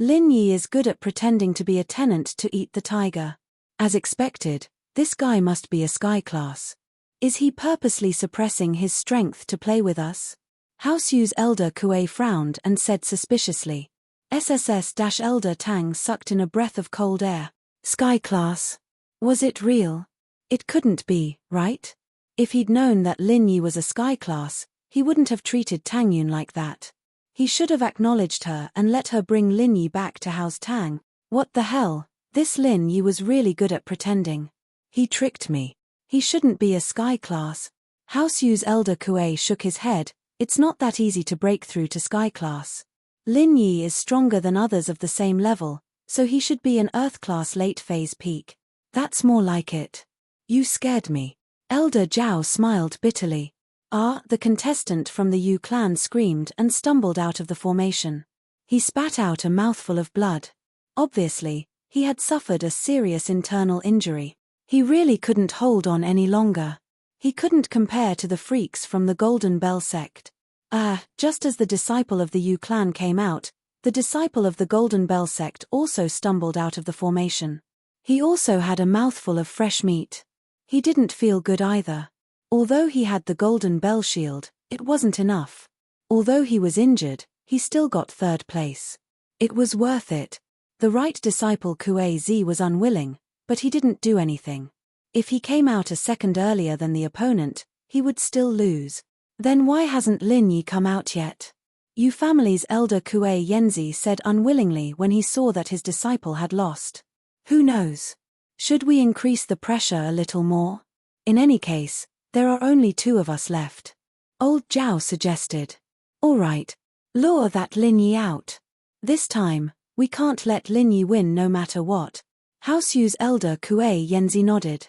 Lin Yi is good at pretending to be a tenant to eat the tiger. As expected, this guy must be a sky class. Is he purposely suppressing his strength to play with us? Houseu's elder Kuei frowned and said suspiciously. SSS-elder Tang sucked in a breath of cold air. Sky class? Was it real? It couldn't be, right? If he'd known that Lin Yi was a sky class, he wouldn't have treated Tang Yun like that. He should have acknowledged her and let her bring Lin Yi back to House Tang. What the hell? This Lin Yi was really good at pretending. He tricked me. He shouldn't be a sky class. Houseu's elder Kuei shook his head. It's not that easy to break through to sky class. Lin Yi is stronger than others of the same level, so he should be an Earth class late phase peak. That's more like it. You scared me. Elder Zhao smiled bitterly. The contestant from the Yu clan screamed and stumbled out of the formation. He spat out a mouthful of blood. Obviously, he had suffered a serious internal injury. He really couldn't hold on any longer. He couldn't compare to the freaks from the Golden Bell sect. Just as the disciple of the Yu clan came out, the disciple of the Golden Bell sect also stumbled out of the formation. He also had a mouthful of fresh meat. He didn't feel good either. Although he had the Golden Bell shield, it wasn't enough. Although he was injured, he still got third place. It was worth it. The right disciple Kuei Zi was unwilling, but he didn't do anything. If he came out a second earlier than the opponent, he would still lose. Then why hasn't Lin Yi come out yet? Yu family's elder Kuei Yenzi said unwillingly when he saw that his disciple had lost. Who knows? Should we increase the pressure a little more? In any case, there are only 2 of us left. Old Zhao suggested. All right. Lure that Lin Yi out. This time, we can't let Lin Yi win no matter what. Houseu's elder Kuei Yenzi nodded.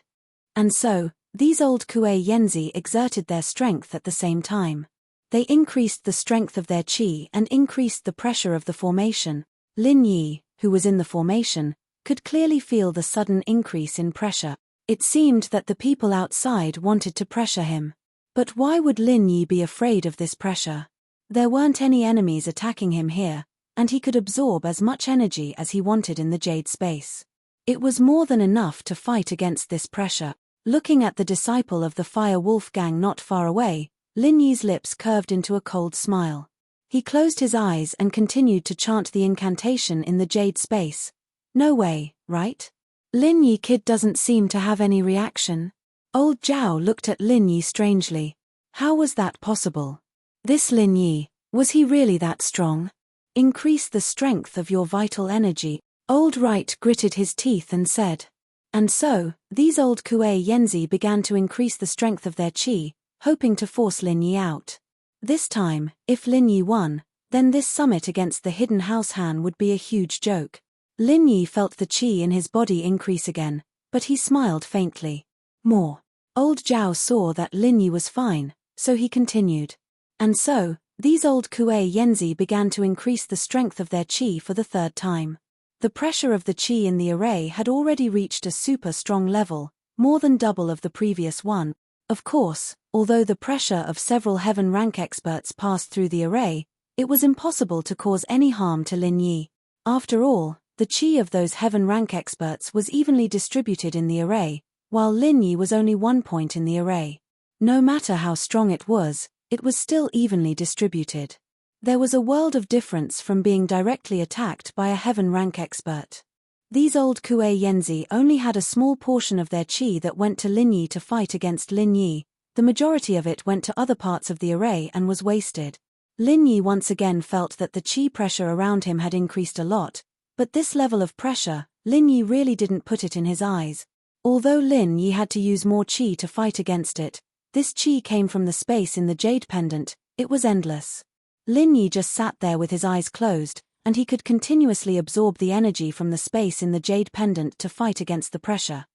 And so, these old Kuei Yenzi exerted their strength at the same time. They increased the strength of their qi and increased the pressure of the formation. Lin Yi, who was in the formation, could clearly feel the sudden increase in pressure. It seemed that the people outside wanted to pressure him. But why would Lin Yi be afraid of this pressure? There weren't any enemies attacking him here, and he could absorb as much energy as he wanted in the Jade space. It was more than enough to fight against this pressure. Looking at the disciple of the Fire Wolf gang not far away, Lin Yi's lips curved into a cold smile. He closed his eyes and continued to chant the incantation in the Jade space. No way, right? Lin Yi kid doesn't seem to have any reaction. Old Zhao looked at Lin Yi strangely. How was that possible? This Lin Yi, was he really that strong? Increase the strength of your vital energy. Old Right gritted his teeth and said. And so, these old Kuei Yenzi began to increase the strength of their qi, hoping to force Lin Yi out. This time, if Lin Yi won, then this summit against the hidden house Han would be a huge joke. Lin Yi felt the qi in his body increase again, but he smiled faintly. More. Old Zhao saw that Lin Yi was fine, so he continued. And so, these old Kuei Yenzi began to increase the strength of their qi for the third time. The pressure of the qi in the array had already reached a super strong level, more than double of the previous one. Of course, although the pressure of several heaven rank experts passed through the array, it was impossible to cause any harm to Lin Yi. After all, the qi of those heaven rank experts was evenly distributed in the array, while Lin Yi was only 1 point in the array. No matter how strong it was still evenly distributed. There was a world of difference from being directly attacked by a heaven rank expert. These old Kuei Yenzi only had a small portion of their qi that went to Lin Yi to fight against Lin Yi. The majority of it went to other parts of the array and was wasted. Lin Yi once again felt that the qi pressure around him had increased a lot, but this level of pressure, Lin Yi really didn't put it in his eyes. Although Lin Yi had to use more qi to fight against it, this qi came from the space in the jade pendant. It was endless. Lin Yi just sat there with his eyes closed, and he could continuously absorb the energy from the space in the jade pendant to fight against the pressure.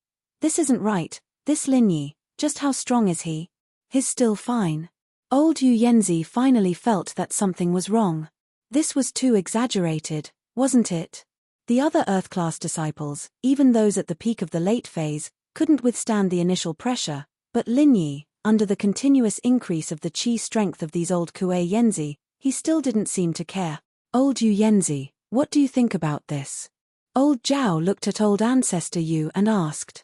This isn't right, this Lin Yi, just how strong is he? He's still fine. Old Yu Yenzi finally felt that something was wrong. This was too exaggerated, wasn't it? The other Earth-class disciples, even those at the peak of the late phase, couldn't withstand the initial pressure, but Lin Yi, under the continuous increase of the qi strength of these old Kuei Yenzi, he still didn't seem to care. Old Yu Yenzi, what do you think about this? Old Zhao looked at Old Ancestor Yu and asked.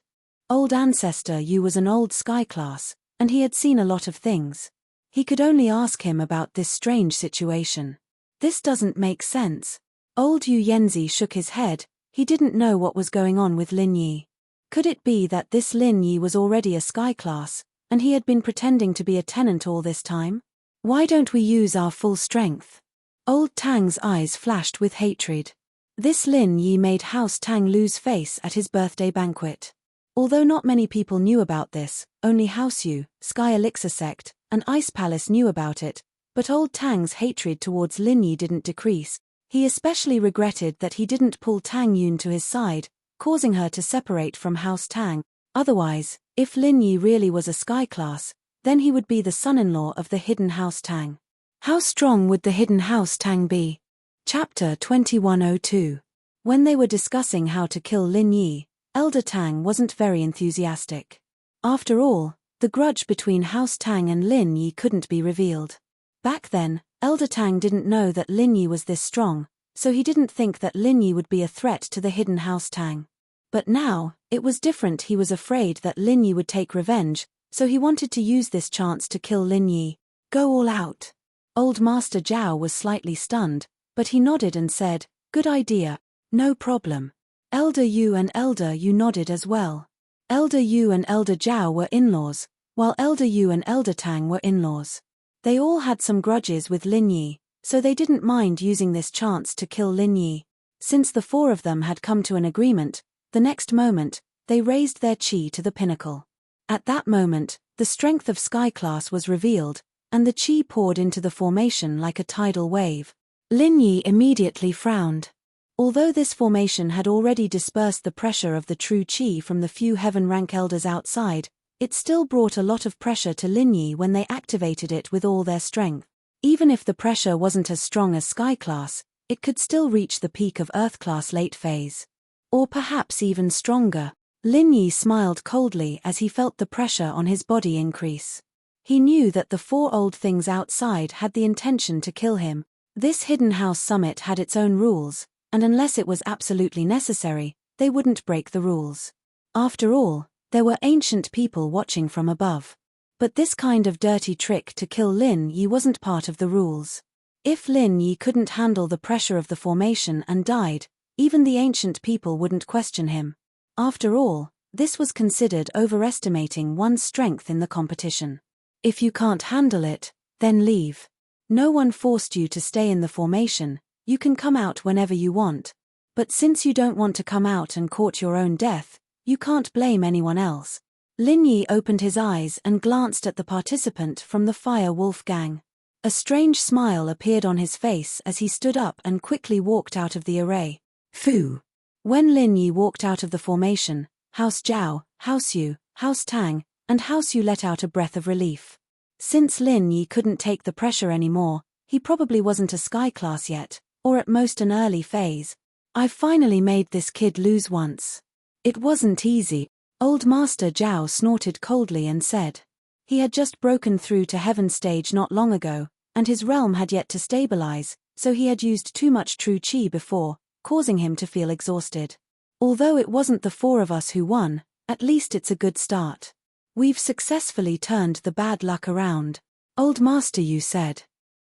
Old Ancestor Yu was an old sky class, and he had seen a lot of things. He could only ask him about this strange situation. This doesn't make sense. Old Yu Yenzi shook his head. He didn't know what was going on with Lin Yi. Could it be that this Lin Yi was already a sky class, and he had been pretending to be a tenant all this time? Why don't we use our full strength? Old Tang's eyes flashed with hatred. This Lin Yi made House Tang lose face at his birthday banquet. Although not many people knew about this, only House Yu, Sky Elixir Sect, and Ice Palace knew about it, but Old Tang's hatred towards Lin Yi didn't decrease. He especially regretted that he didn't pull Tang Yun to his side, causing her to separate from House Tang. Otherwise, if Lin Yi really was a sky class, then he would be the son-in-law of the hidden House Tang. How strong would the hidden House Tang be? Chapter 2102. When they were discussing how to kill Lin Yi, Elder Tang wasn't very enthusiastic. After all, the grudge between House Tang and Lin Yi couldn't be revealed. Back then, Elder Tang didn't know that Lin Yi was this strong, so he didn't think that Lin Yi would be a threat to the hidden House Tang. But now, it was different. He was afraid that Lin Yi would take revenge, so he wanted to use this chance to kill Lin Yi. Go all out. Old Master Zhao was slightly stunned, but he nodded and said, good idea, no problem. Elder Yu and Elder Yu nodded as well. Elder Yu and Elder Zhao were in-laws, while Elder Yu and Elder Tang were in-laws. They all had some grudges with Lin Yi, so they didn't mind using this chance to kill Lin Yi. Since the four of them had come to an agreement, the next moment, they raised their qi to the pinnacle. At that moment, the strength of Sky Class was revealed, and the qi poured into the formation like a tidal wave. Lin Yi immediately frowned. Although this formation had already dispersed the pressure of the true qi from the few heaven rank elders outside, it still brought a lot of pressure to Lin Yi when they activated it with all their strength. Even if the pressure wasn't as strong as Sky Class, it could still reach the peak of Earth Class late phase. Or perhaps even stronger. Lin Yi smiled coldly as he felt the pressure on his body increase. He knew that the four old things outside had the intention to kill him. This hidden house summit had its own rules, and unless it was absolutely necessary, they wouldn't break the rules. After all, there were ancient people watching from above. But this kind of dirty trick to kill Lin Yi wasn't part of the rules. If Lin Yi couldn't handle the pressure of the formation and died, even the ancient people wouldn't question him. After all, this was considered overestimating one's strength in the competition. If you can't handle it, then leave. No one forced you to stay in the formation, you can come out whenever you want. But since you don't want to come out and court your own death, you can't blame anyone else. Lin Yi opened his eyes and glanced at the participant from the Fire Wolf gang. A strange smile appeared on his face as he stood up and quickly walked out of the array. Phew! When Lin Yi walked out of the formation, House Jiao, House Yu, House Tang, and House Yu let out a breath of relief. Since Lin Yi couldn't take the pressure anymore, he probably wasn't a sky class yet, or at most an early phase. I've finally made this kid lose once. It wasn't easy. Old Master Jiao snorted coldly and said. He had just broken through to Heaven stage not long ago, and his realm had yet to stabilize, so he had used too much true qi before, causing him to feel exhausted. Although it wasn't the four of us who won, at least it's a good start. We've successfully turned the bad luck around, Old Master Yu said.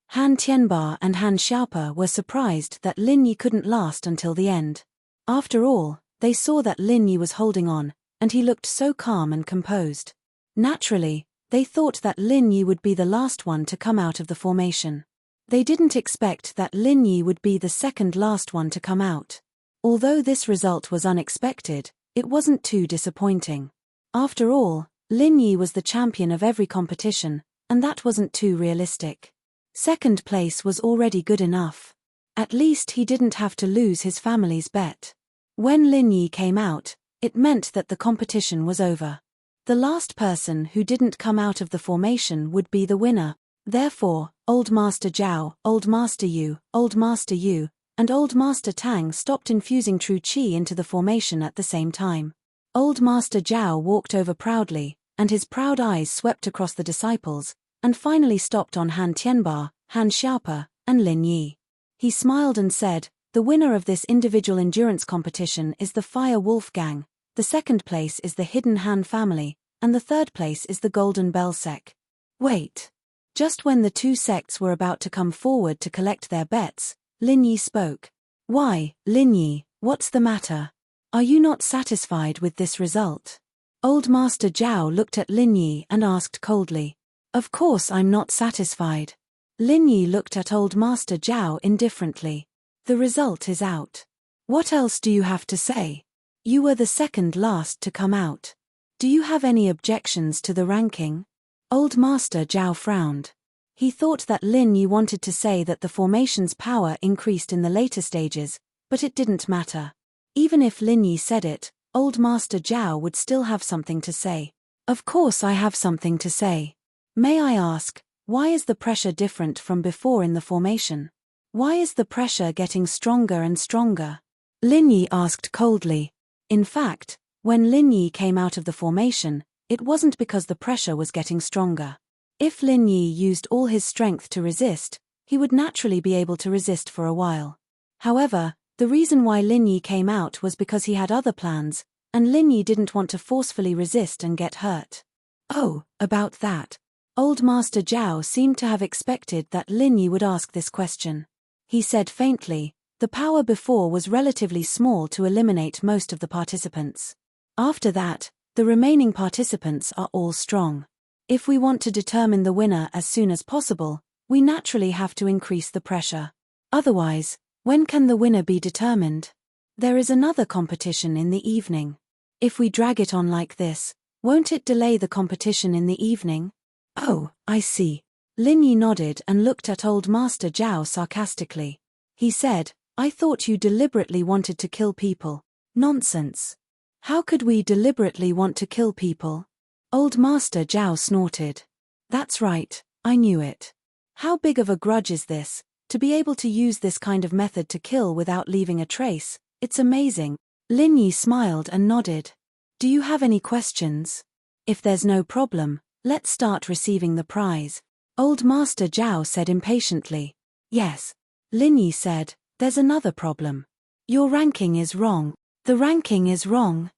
Han Tianba and Han Xiaopa were surprised that Lin Yi couldn't last until the end. After all, they saw that Lin Yi was holding on, and he looked so calm and composed. Naturally, they thought that Lin Yi would be the last one to come out of the formation. They didn't expect that Lin Yi would be the second last one to come out. Although this result was unexpected, it wasn't too disappointing. After all, Lin Yi was the champion of every competition, and that wasn't too realistic. Second place was already good enough. At least he didn't have to lose his family's bet. When Lin Yi came out, it meant that the competition was over. The last person who didn't come out of the formation would be the winner. Therefore, Old Master Jiao, Old Master Yu, and Old Master Tang stopped infusing true qi into the formation at the same time. Old Master Jiao walked over proudly, and his proud eyes swept across the disciples, and finally stopped on Han Tianba, Han Xiaopa, and Lin Yi. He smiled and said, "The winner of this individual endurance competition is the Fire Wolf Gang, the second place is the Hidden Han family, and the third place is the Golden Bell sect." Wait. Just when the two sects were about to come forward to collect their bets, Lin Yi spoke. "Why, Lin Yi, what's the matter? Are you not satisfied with this result?" Old Master Jiao looked at Lin Yi and asked coldly. "Of course I'm not satisfied." Lin Yi looked at Old Master Jiao indifferently. "The result is out. What else do you have to say? You were the second last to come out. Do you have any objections to the ranking?" Old Master Jiao frowned. He thought that Lin Yi wanted to say that the formation's power increased in the later stages, but it didn't matter. Even if Lin Yi said it, Old Master Jiao would still have something to say. "Of course I have something to say. May I ask, why is the pressure different from before in the formation? Why is the pressure getting stronger and stronger?" Lin Yi asked coldly. In fact, when Lin Yi came out of the formation, it wasn't because the pressure was getting stronger. If Lin Yi used all his strength to resist, he would naturally be able to resist for a while. However, the reason why Lin Yi came out was because he had other plans, and Lin Yi didn't want to forcefully resist and get hurt. Oh, about that. Old Master Jiao seemed to have expected that Lin Yi would ask this question. He said faintly, "The power before was relatively small to eliminate most of the participants. After that, the remaining participants are all strong. If we want to determine the winner as soon as possible, we naturally have to increase the pressure. Otherwise, when can the winner be determined? There is another competition in the evening. If we drag it on like this, won't it delay the competition in the evening?" "Oh, I see." Lin Yi nodded and looked at Old Master Jiao sarcastically. He said, "I thought you deliberately wanted to kill people." "Nonsense. How could we deliberately want to kill people?" Old Master Jiao snorted. "That's right, I knew it. How big of a grudge is this, to be able to use this kind of method to kill without leaving a trace? It's amazing." Lin Yi smiled and nodded. "Do you have any questions? If there's no problem, let's start receiving the prize." Old Master Jiao said impatiently. "Yes." Lin Yi said, "There's another problem. Your ranking is wrong." "The ranking is wrong?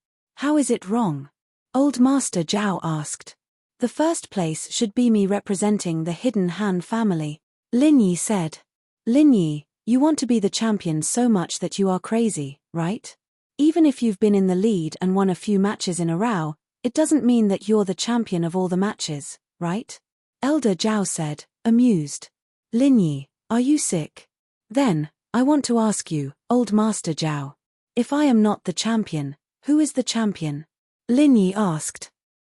How is it wrong?" Old Master Jiao asked. "The first place should be me representing the Hidden Han family," Lin Yi said. "Lin Yi, you want to be the champion so much that you are crazy, right? Even if you've been in the lead and won a few matches in a row, it doesn't mean that you're the champion of all the matches, right?" Elder Jiao said, amused. "Lin Yi, are you sick? Then, I want to ask you, Old Master Jiao. If I am not the champion, who is the champion?" Lin Yi asked.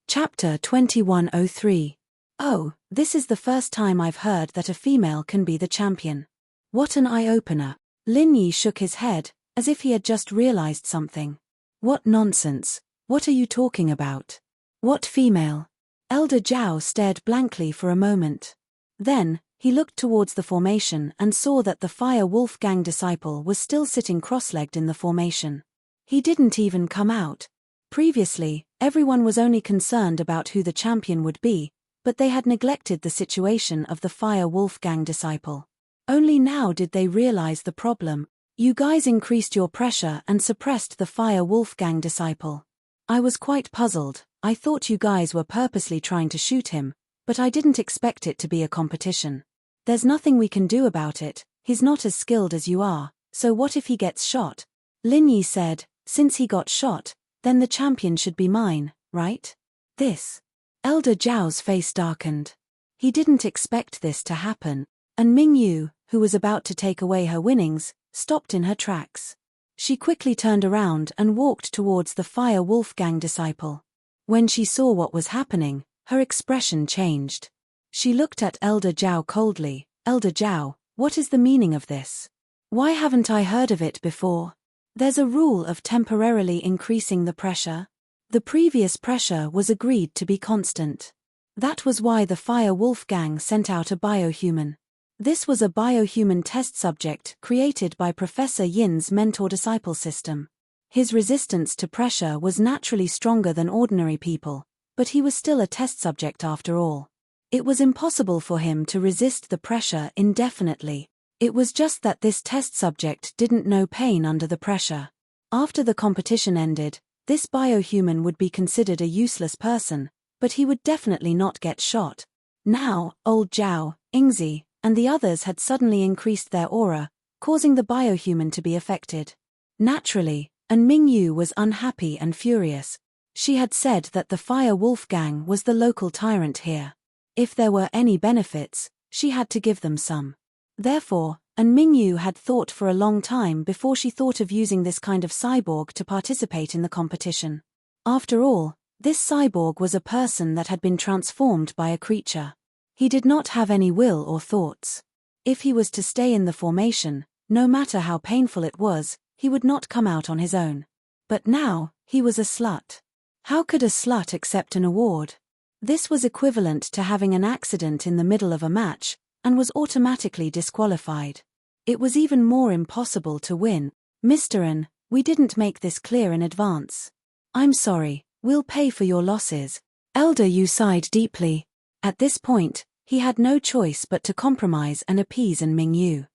Chapter 2103. Oh, this is the first time I've heard that a female can be the champion. What an eye-opener. Lin Yi shook his head, as if he had just realized something. What nonsense. What are you talking about? What female? Elder Zhao stared blankly for a moment. Then, he looked towards the formation and saw that the Fire Wolf Gang disciple was still sitting cross-legged in the formation. He didn't even come out. Previously, everyone was only concerned about who the champion would be, but they had neglected the situation of the Fire Wolf Gang disciple. Only now did they realize the problem. You guys increased your pressure and suppressed the Fire Wolf Gang disciple. I was quite puzzled. I thought you guys were purposely trying to shoot him, but I didn't expect it to be a competition. There's nothing we can do about it, he's not as skilled as you are, so what if he gets shot? Lin Yi said, since he got shot, then the champion should be mine, right? This. Elder Zhao's face darkened. He didn't expect this to happen, and Ming Yu, who was about to take away her winnings, stopped in her tracks. She quickly turned around and walked towards the Fire Wolf Gang disciple. When she saw what was happening, her expression changed. She looked at Elder Zhao coldly. Elder Zhao, what is the meaning of this? Why haven't I heard of it before? There's a rule of temporarily increasing the pressure. The previous pressure was agreed to be constant. That was why the Fire Wolf Gang sent out a biohuman. This was a biohuman test subject created by Professor Yin's mentor-disciple system. His resistance to pressure was naturally stronger than ordinary people, but he was still a test subject after all. It was impossible for him to resist the pressure indefinitely. It was just that this test subject didn't know pain under the pressure. After the competition ended, this biohuman would be considered a useless person, but he would definitely not get shot. Now, old Zhao, Yingzi, and the others had suddenly increased their aura, causing the biohuman to be affected. Naturally, and Ming Yu was unhappy and furious. She had said that the Fire Wolf Gang was the local tyrant here. If there were any benefits, she had to give them some. Therefore, and Ming Yu had thought for a long time before she thought of using this kind of cyborg to participate in the competition. After all, this cyborg was a person that had been transformed by a creature. He did not have any will or thoughts. If he was to stay in the formation, no matter how painful it was, he would not come out on his own. But now, he was a slut. How could a slut accept an award? This was equivalent to having an accident in the middle of a match, and was automatically disqualified. It was even more impossible to win. Mr. N, we didn't make this clear in advance. I'm sorry, we'll pay for your losses. Elder Yu sighed deeply. At this point, he had no choice but to compromise and appease An Ming Yu.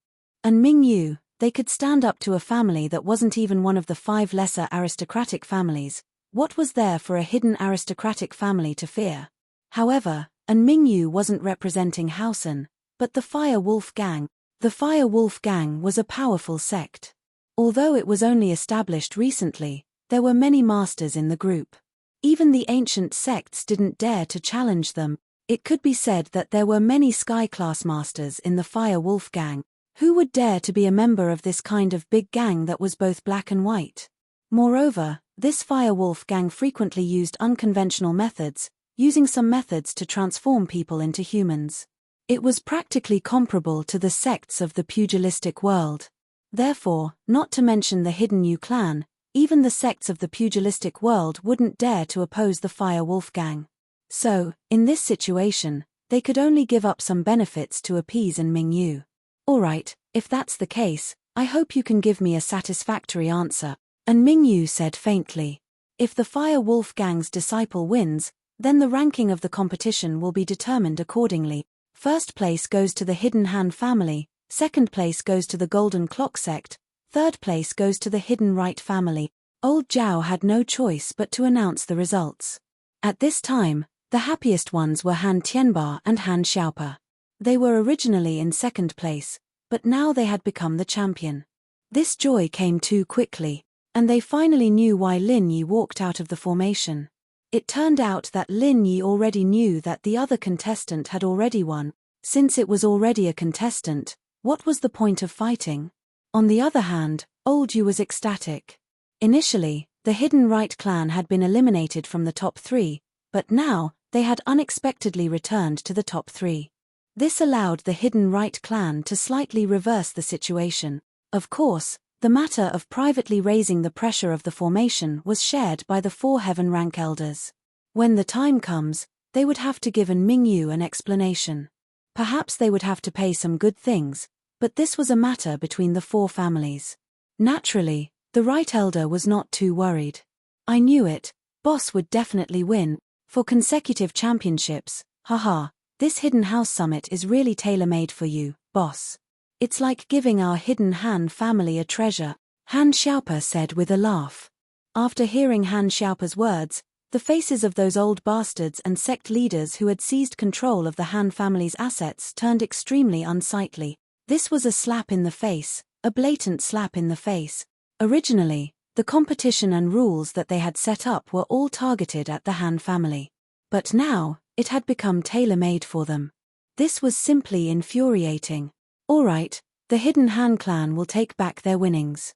And Ming Yu, they could stand up to a family that wasn't even one of the 5 lesser aristocratic families. What was there for a hidden aristocratic family to fear? However, An Ming Yu wasn't representing Hausen, but the Fire Wolf Gang. The Fire Wolf Gang was a powerful sect. Although it was only established recently, there were many masters in the group. Even the ancient sects didn't dare to challenge them. It could be said that there were many sky-class masters in the Fire Wolf Gang. Who would dare to be a member of this kind of big gang that was both black and white? Moreover, this Fire Wolf Gang frequently used unconventional methods, using some methods to transform people into humans. It was practically comparable to the sects of the pugilistic world. Therefore, not to mention the Hidden Yu clan, even the sects of the pugilistic world wouldn't dare to oppose the Fire Wolf Gang. So, in this situation, they could only give up some benefits to appease An Ming Yu. Alright, if that's the case, I hope you can give me a satisfactory answer, An Ming Yu said faintly. If the Fire Wolf Gang's disciple wins, then the ranking of the competition will be determined accordingly. First place goes to the Hidden Hand family, second place goes to the Golden Clock sect, third place goes to the Hidden Right family. Old Zhao had no choice but to announce the results. At this time, the happiest ones were Han Tianba and Han Xiaopa. They were originally in second place, but now they had become the champion. This joy came too quickly, and they finally knew why Lin Yi walked out of the formation. It turned out that Lin Yi already knew that the other contestant had already won. Since it was already a contestant, what was the point of fighting? On the other hand, Old Yu was ecstatic. Initially, the Hidden Right clan had been eliminated from the top 3, but now, they had unexpectedly returned to the top 3. This allowed the Hidden Right clan to slightly reverse the situation. Of course, The matter of privately raising the pressure of the formation was shared by the 4 heaven rank elders. When the time comes, they would have to give Mingyu an explanation. Perhaps they would have to pay some good things, but this was a matter between the 4 families. Naturally, the right elder was not too worried. I knew it, boss would definitely win, for consecutive championships, haha, this Hidden House Summit is really tailor-made for you, boss. It's like giving our Hidden Han family a treasure, Han Xiaopa said with a laugh. After hearing Han Xiaopa's words, the faces of those old bastards and sect leaders who had seized control of the Han family's assets turned extremely unsightly. This was a slap in the face, a blatant slap in the face. Originally, the competition and rules that they had set up were all targeted at the Han family. But now, it had become tailor-made for them. This was simply infuriating. Alright, the Hidden Han clan will take back their winnings.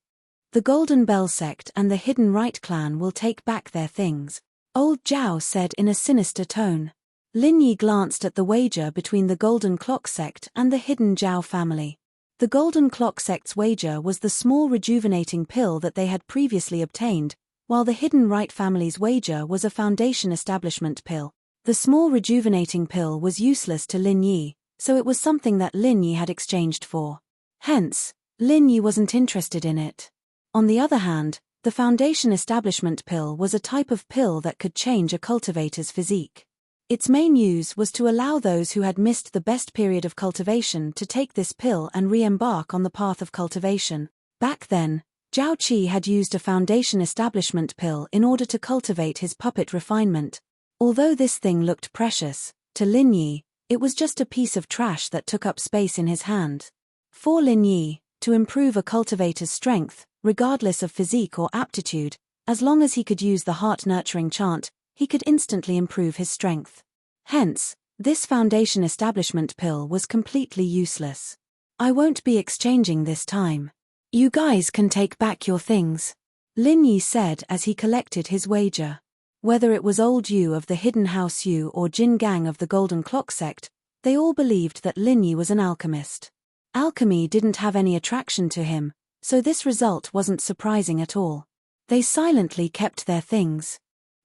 The Golden Bell sect and the Hidden Right clan will take back their things, old Zhao said in a sinister tone. Lin Yi glanced at the wager between the Golden Clock sect and the Hidden Zhao family. The Golden Clock sect's wager was the small rejuvenating pill that they had previously obtained, while the Hidden Right family's wager was a foundation establishment pill. The small rejuvenating pill was useless to Lin Yi, so it was something that Lin Yi had exchanged for. Hence, Lin Yi wasn't interested in it. On the other hand, the foundation establishment pill was a type of pill that could change a cultivator's physique. Its main use was to allow those who had missed the best period of cultivation to take this pill and re-embark on the path of cultivation. Back then, Zhao Qi had used a foundation establishment pill in order to cultivate his puppet refinement. Although this thing looked precious, to Lin Yi, it was just a piece of trash that took up space in his hand. For Lin Yi, to improve a cultivator's strength, regardless of physique or aptitude, as long as he could use the heart-nurturing chant, he could instantly improve his strength. Hence, this foundation establishment pill was completely useless. I won't be exchanging this time. You guys can take back your things, Lin Yi said as he collected his wager. Whether it was old Yu of the Hidden House Yu or Jin Gang of the Golden Clock sect, they all believed that Lin Yi was an alchemist. Alchemy didn't have any attraction to him, so this result wasn't surprising at all. They silently kept their things.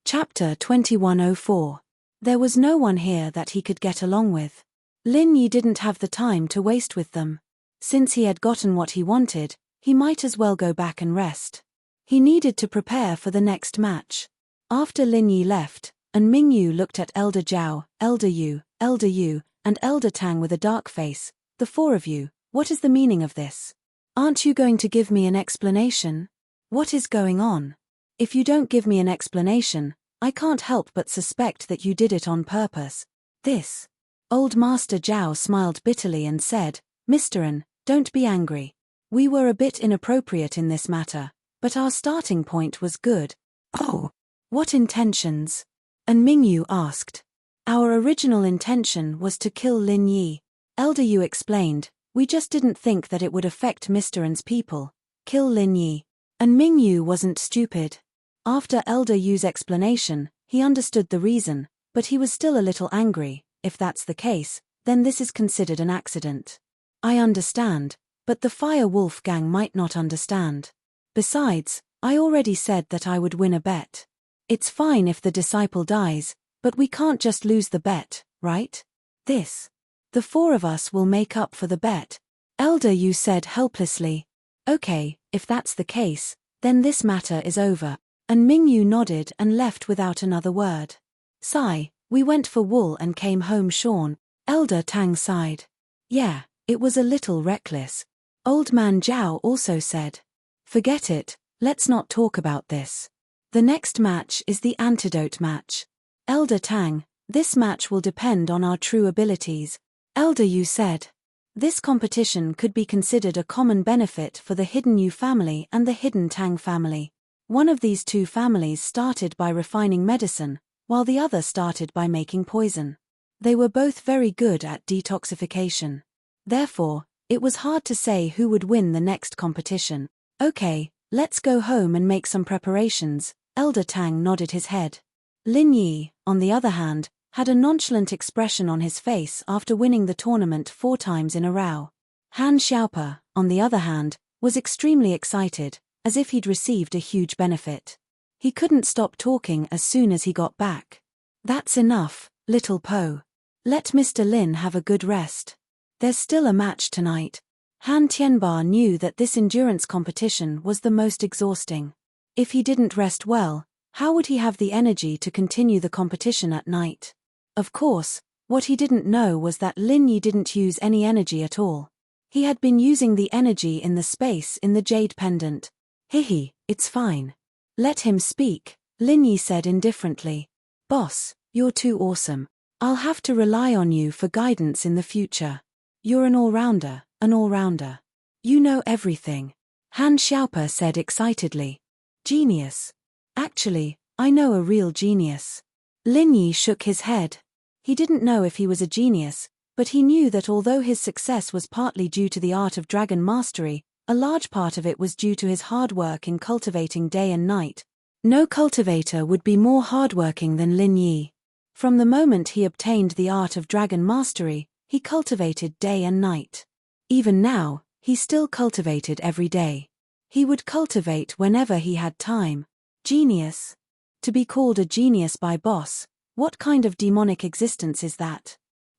Chapter 2104. There was no one here that he could get along with. Lin Yi didn't have the time to waste with them. Since he had gotten what he wanted, he might as well go back and rest. He needed to prepare for the next match. After Lin Yi left, and Mingyu looked at Elder Zhao, Elder Yu, and Elder Tang with a dark face. The 4 of you, what is the meaning of this? Aren't you going to give me an explanation? What is going on? If you don't give me an explanation, I can't help but suspect that you did it on purpose. This. Old Master Zhao smiled bitterly and said, Mr. An, don't be angry. We were a bit inappropriate in this matter, but our starting point was good. Oh. What intentions? And Mingyu asked. Our original intention was to kill Lin Yi. Elder Yu explained, we just didn't think that it would affect Mr. An's people. Kill Lin Yi. And Mingyu wasn't stupid. After Elder Yu's explanation, he understood the reason, but he was still a little angry. If that's the case, then this is considered an accident. I understand, but the Fire Wolf gang might not understand. Besides, I already said that I would win a bet. It's fine if the disciple dies, but we can't just lose the bet, right? The 4 of us will make up for the bet. Elder Yu said helplessly. Okay, if that's the case, then this matter is over. And Mingyu nodded and left without another word. Sigh, we went for wool and came home shorn. Elder Tang sighed. Yeah, it was a little reckless. Old Man Zhao also said. Forget it, let's not talk about this. The next match is the antidote match. Elder Tang, this match will depend on our true abilities. Elder Yu said. This competition could be considered a common benefit for the Hidden Yu family and the Hidden Tang family. One of these 2 families started by refining medicine, while the other started by making poison. They were both very good at detoxification. Therefore, it was hard to say who would win the next competition. Okay, let's go home and make some preparations. Elder Tang nodded his head. Lin Yi, on the other hand, had a nonchalant expression on his face after winning the tournament 4 times in a row. Han Xiaopa, on the other hand, was extremely excited, as if he'd received a huge benefit. He couldn't stop talking as soon as he got back. "That's enough, little Po. Let Mr. Lin have a good rest. There's still a match tonight." Han Tianba knew that this endurance competition was the most exhausting. If he didn't rest well, how would he have the energy to continue the competition at night? Of course, what he didn't know was that Lin Yi didn't use any energy at all. He had been using the energy in the space in the jade pendant. "Hihi, it's fine. Let him speak," Lin Yi said indifferently. "Boss, you're too awesome. I'll have to rely on you for guidance in the future. You're an all-rounder, an all-rounder. You know everything," Han Xiaopa said excitedly. "Genius. Actually, I know a real genius." Lin Yi shook his head. He didn't know if he was a genius, but he knew that although his success was partly due to the art of dragon mastery, a large part of it was due to his hard work in cultivating day and night. No cultivator would be more hardworking than Lin Yi. From the moment he obtained the art of dragon mastery, he cultivated day and night. Even now, he still cultivated every day. He would cultivate whenever he had time. Genius. To be called a genius by boss, what kind of demonic existence is that?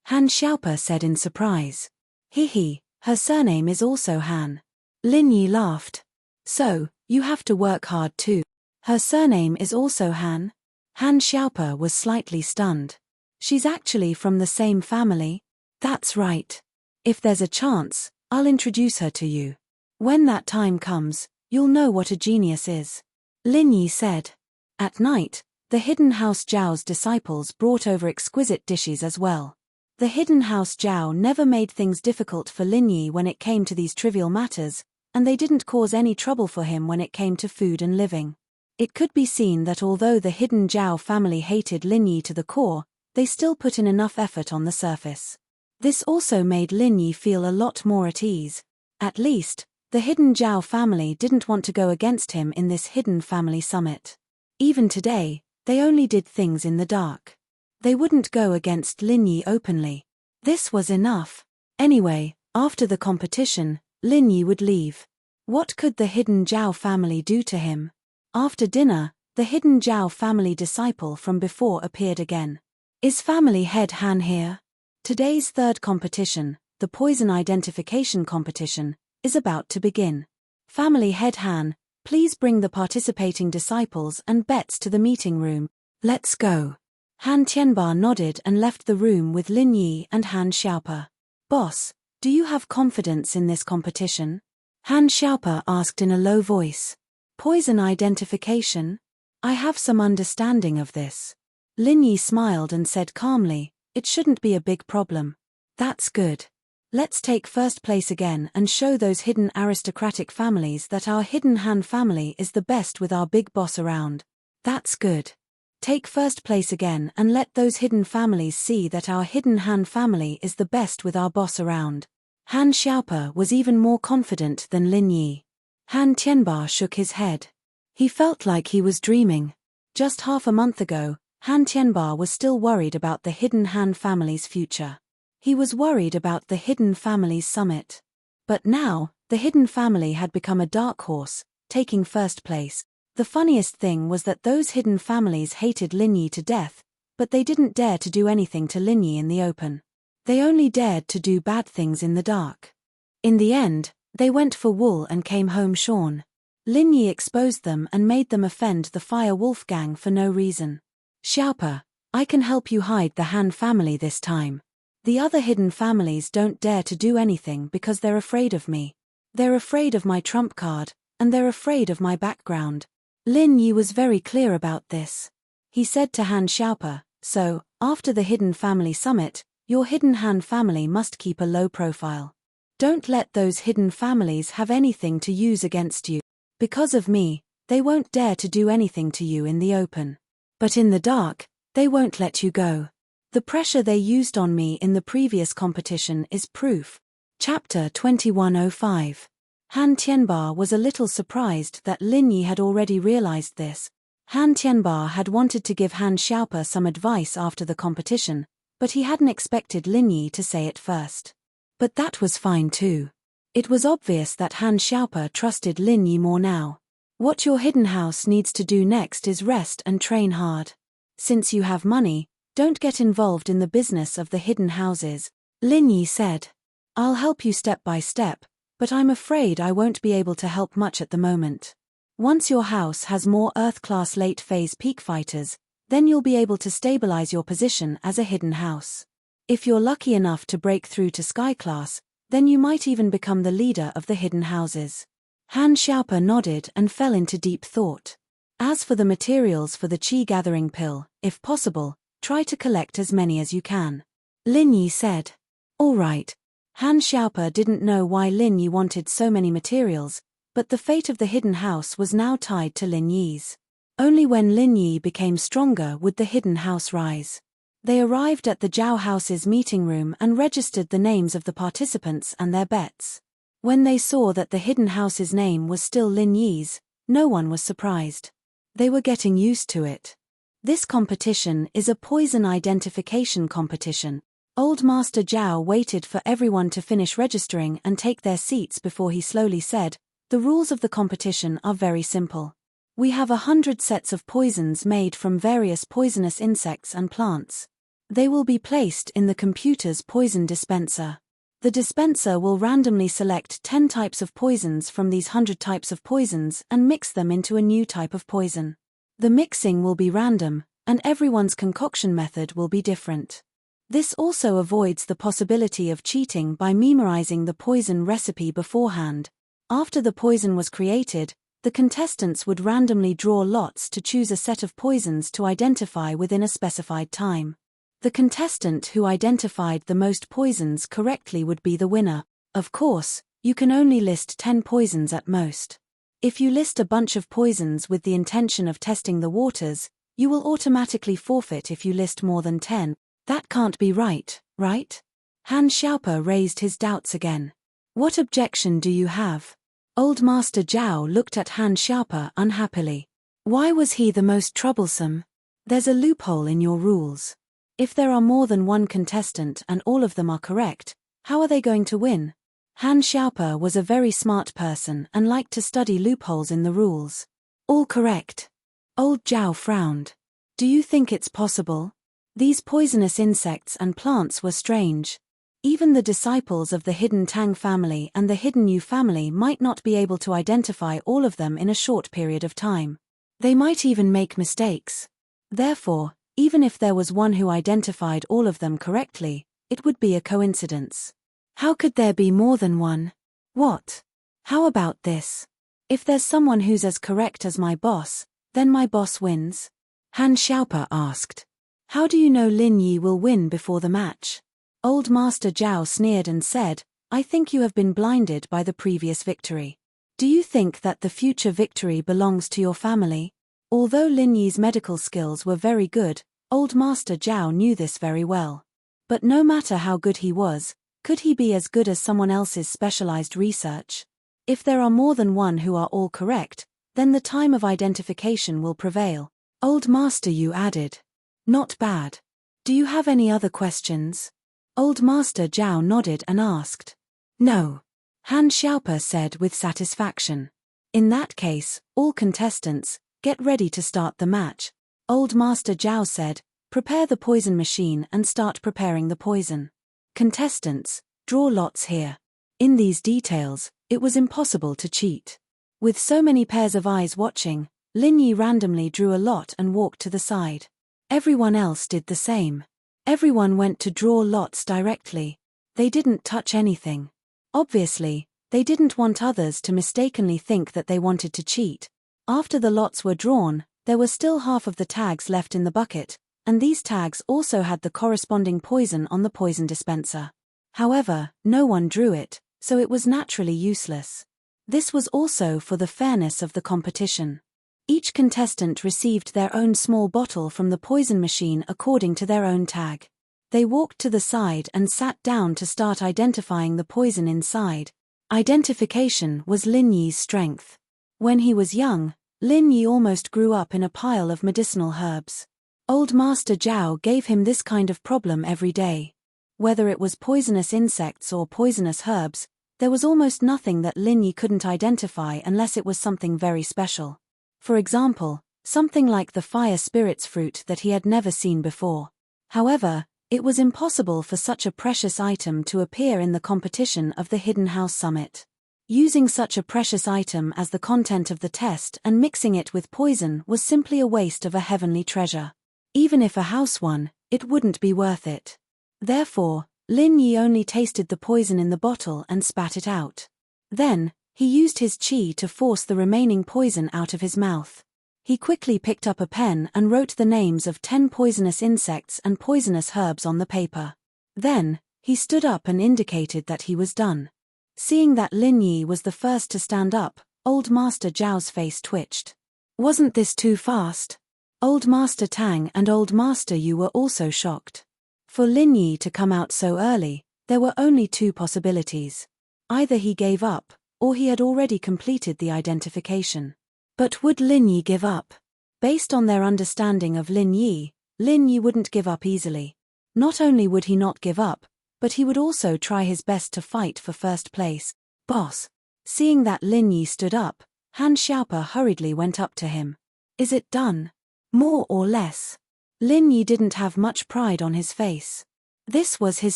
Han Xiaopa said in surprise. "Hihi, her surname is also Han." Lin Yi laughed. "So, you have to work hard too. Her surname is also Han?" Han Xiaopa was slightly stunned. "She's actually from the same family?" "That's right. If there's a chance, I'll introduce her to you. When that time comes, you'll know what a genius is," Lin Yi said. At night, the Hidden House Zhao's disciples brought over exquisite dishes as well. The Hidden House Zhao never made things difficult for Lin Yi when it came to these trivial matters, and they didn't cause any trouble for him when it came to food and living. It could be seen that although the Hidden Zhao family hated Lin Yi to the core, they still put in enough effort on the surface. This also made Lin Yi feel a lot more at ease. At least, the Hidden Zhao family didn't want to go against him in this Hidden Family Summit. Even today, they only did things in the dark. They wouldn't go against Lin Yi openly. This was enough. Anyway, after the competition, Lin Yi would leave. What could the Hidden Zhao family do to him? After dinner, the Hidden Zhao family disciple from before appeared again. "Is family head Han here? Today's third competition, the poison identification competition, is about to begin. Family head Han, please bring the participating disciples and bets to the meeting room. Let's go." Han Tianba nodded and left the room with Lin Yi and Han Xiaopa. "Boss, do you have confidence in this competition?" Han Xiaopa asked in a low voice. "Poison identification? I have some understanding of this." Lin Yi smiled and said calmly, "It shouldn't be a big problem." "That's good. Let's take first place again and show those hidden aristocratic families that our Hidden Han family is the best with our big boss around." "That's good. Take first place again and let those hidden families see that our Hidden Han family is the best with our boss around." Han Xiaopa was even more confident than Lin Yi. Han Tianba shook his head. He felt like he was dreaming. Just half a month ago, Han Tianba was still worried about the Hidden Han family's future. He was worried about the Hidden Family's Summit. But now, the Hidden Family had become a dark horse, taking first place. The funniest thing was that those hidden families hated Lin Yi to death, but they didn't dare to do anything to Lin Yi in the open. They only dared to do bad things in the dark. In the end, they went for wool and came home shorn. Lin Yi exposed them and made them offend the Fire Wolf gang for no reason. "Xiaopa, I can help you hide the Han family this time. The other hidden families don't dare to do anything because they're afraid of me. They're afraid of my trump card, and they're afraid of my background." Lin Yi was very clear about this. He said to Han Xiaopa, "So, after the Hidden Family Summit, your Hidden Han family must keep a low profile. Don't let those hidden families have anything to use against you. Because of me, they won't dare to do anything to you in the open. But in the dark, they won't let you go. The pressure they used on me in the previous competition is proof." Chapter 2105. Han Tianba was a little surprised that Lin Yi had already realized this. Han Tianba had wanted to give Han Xiaopa some advice after the competition, but he hadn't expected Lin Yi to say it first. But that was fine too. It was obvious that Han Xiaope trusted Lin Yi more now. What your hidden house needs to do next is rest and train hard. Since you have money, don't get involved in the business of the hidden houses, Lin Yi said. I'll help you step by step, but I'm afraid I won't be able to help much at the moment. Once your house has more Earth-class late-phase peak fighters, then you'll be able to stabilize your position as a hidden house. If you're lucky enough to break through to Sky class, then you might even become the leader of the hidden houses. Han Xiaope nodded and fell into deep thought. As for the materials for the Qi gathering pill, if possible, try to collect as many as you can. Lin Yi said. All right. Han Xiaope didn't know why Lin Yi wanted so many materials, but the fate of the hidden house was now tied to Lin Yi's. Only when Lin Yi became stronger would the hidden house rise. They arrived at the Zhao House's meeting room and registered the names of the participants and their bets. When they saw that the hidden house's name was still Lin Yi's, no one was surprised. They were getting used to it. This competition is a poison identification competition. Old Master Zhao waited for everyone to finish registering and take their seats before he slowly said, the rules of the competition are very simple. We have 100 sets of poisons made from various poisonous insects and plants. They will be placed in the computer's poison dispenser. The dispenser will randomly select 10 types of poisons from these 100 types of poisons and mix them into a new type of poison. The mixing will be random, and everyone's concoction method will be different. This also avoids the possibility of cheating by memorizing the poison recipe beforehand. After the poison was created, the contestants would randomly draw lots to choose a set of poisons to identify within a specified time. The contestant who identified the most poisons correctly would be the winner. Of course, you can only list 10 poisons at most. If you list a bunch of poisons with the intention of testing the waters, you will automatically forfeit if you list more than 10. That can't be right, right? Han Xiaope raised his doubts again. What objection do you have? Old Master Zhao looked at Han Xiaope unhappily. Why was he the most troublesome? There's a loophole in your rules. If there are more than one contestant and all of them are correct, how are they going to win? Han Xiaope was a very smart person and liked to study loopholes in the rules. All correct. Old Zhao frowned. Do you think it's possible? These poisonous insects and plants were strange. Even the disciples of the hidden Tang family and the hidden Yu family might not be able to identify all of them in a short period of time. They might even make mistakes. Therefore, even if there was one who identified all of them correctly, it would be a coincidence. How could there be more than one? What? How about this? If there's someone who's as correct as my boss, then my boss wins? Han Xiaope asked. How do you know Lin Yi will win before the match? Old Master Zhao sneered and said, I think you have been blinded by the previous victory. Do you think that the future victory belongs to your family? Although Lin Yi's medical skills were very good, Old Master Zhao knew this very well. But no matter how good he was, could he be as good as someone else's specialized research? If there are more than one who are all correct, then the time of identification will prevail. Old Master Yu added. Not bad. Do you have any other questions? Old Master Zhao nodded and asked. No. Han Xiaope said with satisfaction. In that case, all contestants, get ready to start the match. Old Master Zhao said, prepare the poison machine and start preparing the poison. Contestants, draw lots here. In these details, it was impossible to cheat. With so many pairs of eyes watching, Lin Yi randomly drew a lot and walked to the side. Everyone else did the same. Everyone went to draw lots directly. They didn't touch anything. Obviously, they didn't want others to mistakenly think that they wanted to cheat. After the lots were drawn, there were still half of the tags left in the bucket, and these tags also had the corresponding poison on the poison dispenser. However, no one drew it, so it was naturally useless. This was also for the fairness of the competition. Each contestant received their own small bottle from the poison machine according to their own tag. They walked to the side and sat down to start identifying the poison inside. Identification was Lin Yi's strength. When he was young, Lin Yi almost grew up in a pile of medicinal herbs. Old Master Zhao gave him this kind of problem every day. Whether it was poisonous insects or poisonous herbs, There was almost nothing that Lin Yi couldn't identify unless it was something very special. For example, something like the fire spirit's fruit that he had never seen before. However, it was impossible for such a precious item to appear in the competition of the Hidden House Summit. Using such a precious item as the content of the test and mixing it with poison was simply a waste of a heavenly treasure. Even if a house won, it wouldn't be worth it. Therefore, Lin Yi only tasted the poison in the bottle and spat it out. Then, he used his qi to force the remaining poison out of his mouth. He quickly picked up a pen and wrote the names of 10 poisonous insects and poisonous herbs on the paper. Then, he stood up and indicated that he was done. Seeing that Lin Yi was the first to stand up, Old Master Zhao's face twitched. Wasn't this too fast? Old Master Tang and Old Master Yu were also shocked. For Lin Yi to come out so early, there were only 2 possibilities. Either he gave up, or he had already completed the identification. But would Lin Yi give up? Based on their understanding of Lin Yi wouldn't give up easily. Not only would he not give up, but he would also try his best to fight for first place. Boss. Seeing that Lin Yi stood up, Han Xiaopa hurriedly went up to him. Is it done? More or less? Lin Yi didn't have much pride on his face. This was his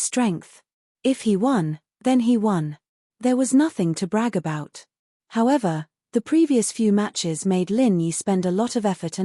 strength. If he won, then he won. There was nothing to brag about. However, the previous few matches made Lin Yi spend a lot of effort.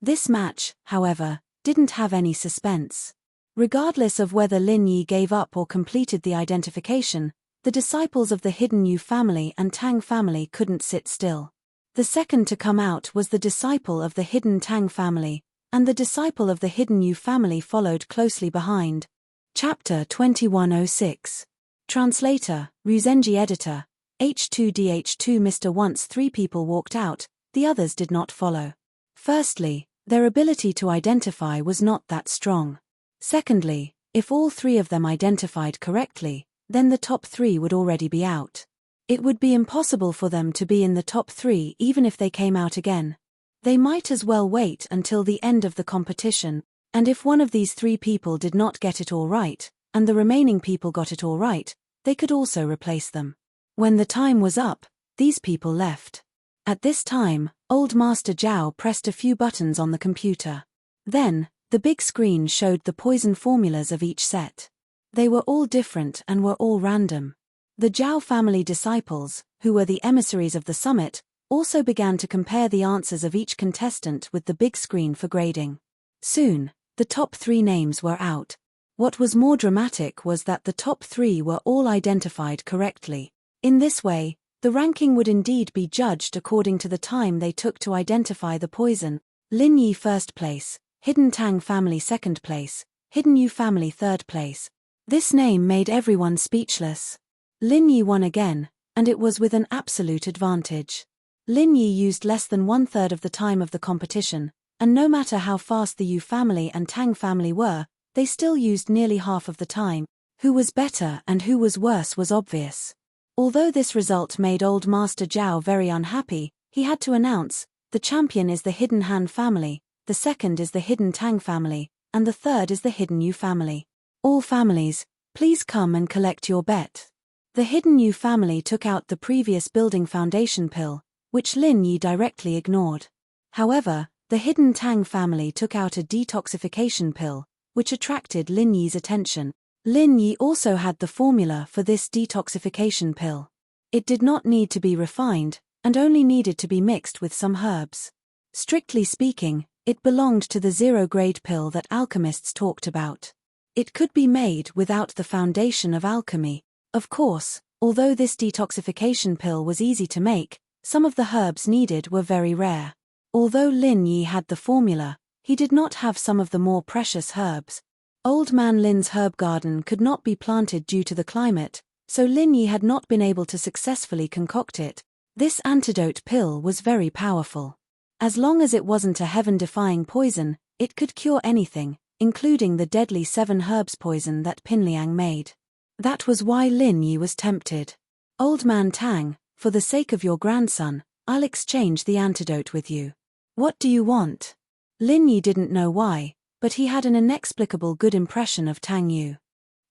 This match, however, didn't have any suspense. Regardless of whether Lin Yi gave up or completed the identification, the disciples of the Hidden Yu family and Tang family couldn't sit still. The second to come out was the disciple of the Hidden Tang family, and the disciple of the Hidden Yu family followed closely behind. Chapter 2106. Translator, Ruzenji Editor, H2DH2 Mr. Once 3 people walked out, the others did not follow. Firstly, their ability to identify was not that strong. Secondly, if all 3 of them identified correctly, then the top 3 would already be out. It would be impossible for them to be in the top 3 even if they came out again. They might as well wait until the end of the competition, and if one of these 3 people did not get it all right, and the remaining people got it all right, they could also replace them. When the time was up, these people left. At this time, Old Master Zhao pressed a few buttons on the computer. Then, the big screen showed the poison formulas of each set. They were all different and were all random. The Zhao family disciples, who were the emissaries of the summit, also began to compare the answers of each contestant with the big screen for grading. Soon, the top 3 names were out. What was more dramatic was that the top 3 were all identified correctly. In this way, the ranking would indeed be judged according to the time they took to identify the poison. Lin Yi first place, Hidden Tang family second place, Hidden Yu family third place. This name made everyone speechless. Lin Yi won again, and it was with an absolute advantage. Lin Yi used less than 1/3 of the time of the competition, and no matter how fast the Yu family and Tang family were, they still used nearly half of the time. Who was better and who was worse was obvious. Although this result made Old Master Zhao very unhappy, he had to announce, the champion is the Hidden Han family, the second is the Hidden Tang family, and the third is the Hidden Yu family. All families, please come and collect your bet. The Hidden Yu family took out the previous building foundation pill, which Lin Yi directly ignored. However, the Hidden Tang family took out a detoxification pill, which attracted Lin Yi's attention. Lin Yi also had the formula for this detoxification pill. It did not need to be refined, and only needed to be mixed with some herbs. Strictly speaking, it belonged to the 0-grade pill that alchemists talked about. It could be made without the foundation of alchemy. Of course, although this detoxification pill was easy to make, some of the herbs needed were very rare. Although Lin Yi had the formula, he did not have some of the more precious herbs. Old Man Lin's herb garden could not be planted due to the climate, so Lin Yi had not been able to successfully concoct it. This antidote pill was very powerful. As long as it wasn't a heaven-defying poison, it could cure anything, including the deadly 7 herbs poison that Pinliang made. That was why Lin Yi was tempted. Old Man Tang, for the sake of your grandson, I'll exchange the antidote with you. What do you want? Lin Yi didn't know why, but he had an inexplicable good impression of Tang Yu.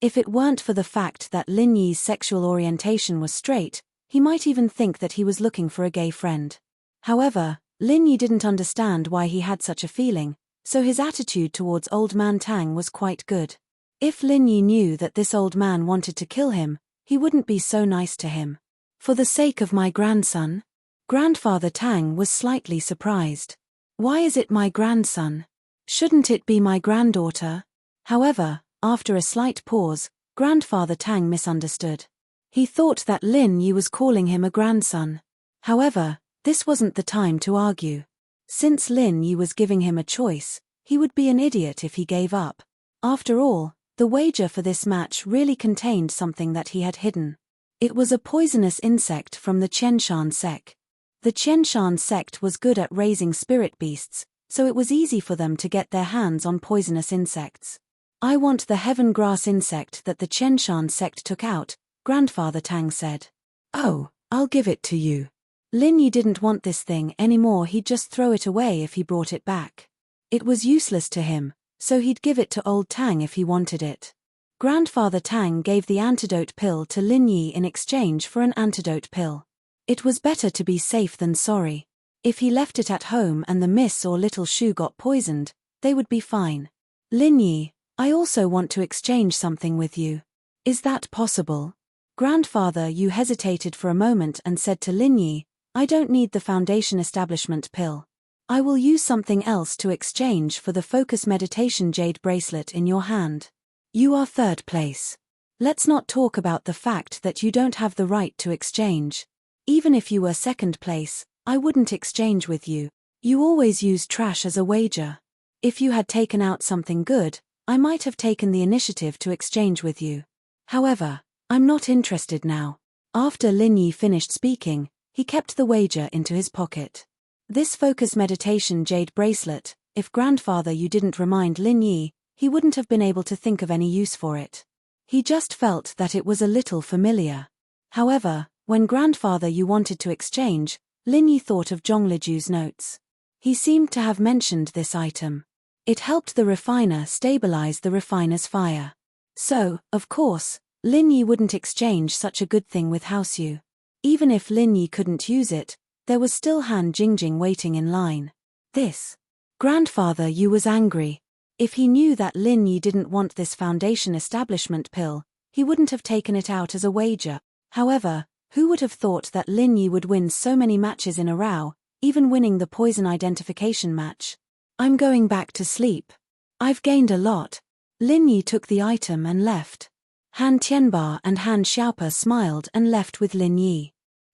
If it weren't for the fact that Lin Yi's sexual orientation was straight, he might even think that he was looking for a gay friend. However, Lin Yi didn't understand why he had such a feeling, so his attitude towards Old Man Tang was quite good. If Lin Yi knew that this old man wanted to kill him, he wouldn't be so nice to him. For the sake of my grandson? Grandfather Tang was slightly surprised. Why is it my grandson? Shouldn't it be my granddaughter? However, after a slight pause, Grandfather Tang misunderstood. He thought that Lin Yi was calling him a grandson. However, this wasn't the time to argue. Since Lin Yi was giving him a choice, he would be an idiot if he gave up. After all, the wager for this match really contained something that he had hidden. It was a poisonous insect from the Qianshan sect. The Qianshan sect was good at raising spirit beasts, so it was easy for them to get their hands on poisonous insects. I want the heaven grass insect that the Qianshan sect took out, Grandfather Tang said. Oh, I'll give it to you. Lin Yi didn't want this thing anymore, he'd just throw it away if he brought it back. It was useless to him, so he'd give it to old Tang if he wanted it. Grandfather Tang gave the antidote pill to Lin Yi in exchange for an antidote pill. It was better to be safe than sorry. If he left it at home and the miss or little shoe got poisoned, they would be fine. Lin Yi, I also want to exchange something with you. Is that possible? Grandfather Yu hesitated for a moment and said to Lin Yi, I don't need the foundation establishment pill. I will use something else to exchange for the focus meditation jade bracelet in your hand. You are third place. Let's not talk about the fact that you don't have the right to exchange. Even if you were second place, I wouldn't exchange with you. You always use trash as a wager. If you had taken out something good, I might have taken the initiative to exchange with you. However, I'm not interested now. After Lin Yi finished speaking, he kept the wager into his pocket. This focus meditation jade bracelet, if Grandfather Yu didn't remind Lin Yi, he wouldn't have been able to think of any use for it. He just felt that it was a little familiar. However, when Grandfather Yu wanted to exchange, Lin Yi thought of Zhongliju's notes. He seemed to have mentioned this item. It helped the refiner stabilize the refiner's fire. So, of course, Lin Yi wouldn't exchange such a good thing with House Yu. Even if Lin Yi couldn't use it, there was still Han Jingjing waiting in line. This. Grandfather Yu was angry. If he knew that Lin Yi didn't want this foundation establishment pill, he wouldn't have taken it out as a wager. However, who would have thought that Lin Yi would win so many matches in a row, even winning the poison identification match? I'm going back to sleep. I've gained a lot. Lin Yi took the item and left. Han Tianba and Han Xiaopa smiled and left with Lin Yi.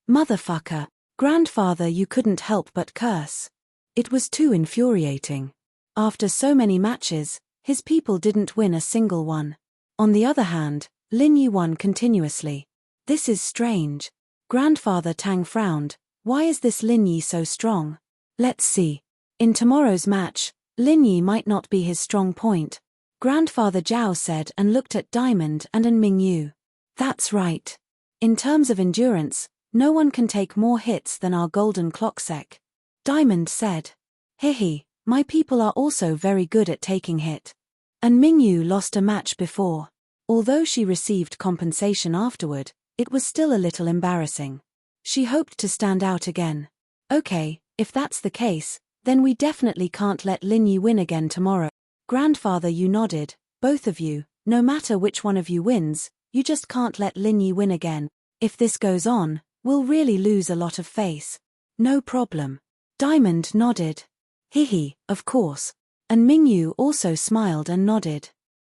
Motherfucker. Grandfather Yu couldn't help but curse. It was too infuriating. After so many matches, his people didn't win a single one. On the other hand, Lin Yi won continuously. This is strange. Grandfather Tang frowned. Why is this Lin Yi so strong? Let's see. In tomorrow's match, Lin Yi might not be his strong point. Grandfather Zhao said and looked at Diamond and An Mingyu. That's right. In terms of endurance, no one can take more hits than our golden clock sec. Diamond said. Hehe, my people are also very good at taking hit. An Mingyu lost a match before. Although she received compensation afterward, it was still a little embarrassing. She hoped to stand out again. Okay, if that's the case, then we definitely can't let Lin Yi win again tomorrow. Grandfather Yu nodded. Both of you, no matter which one of you wins, you just can't let Lin Yi win again. If this goes on, we'll really lose a lot of face. No problem. Diamond nodded. Hehe, of course. And Mingyu also smiled and nodded.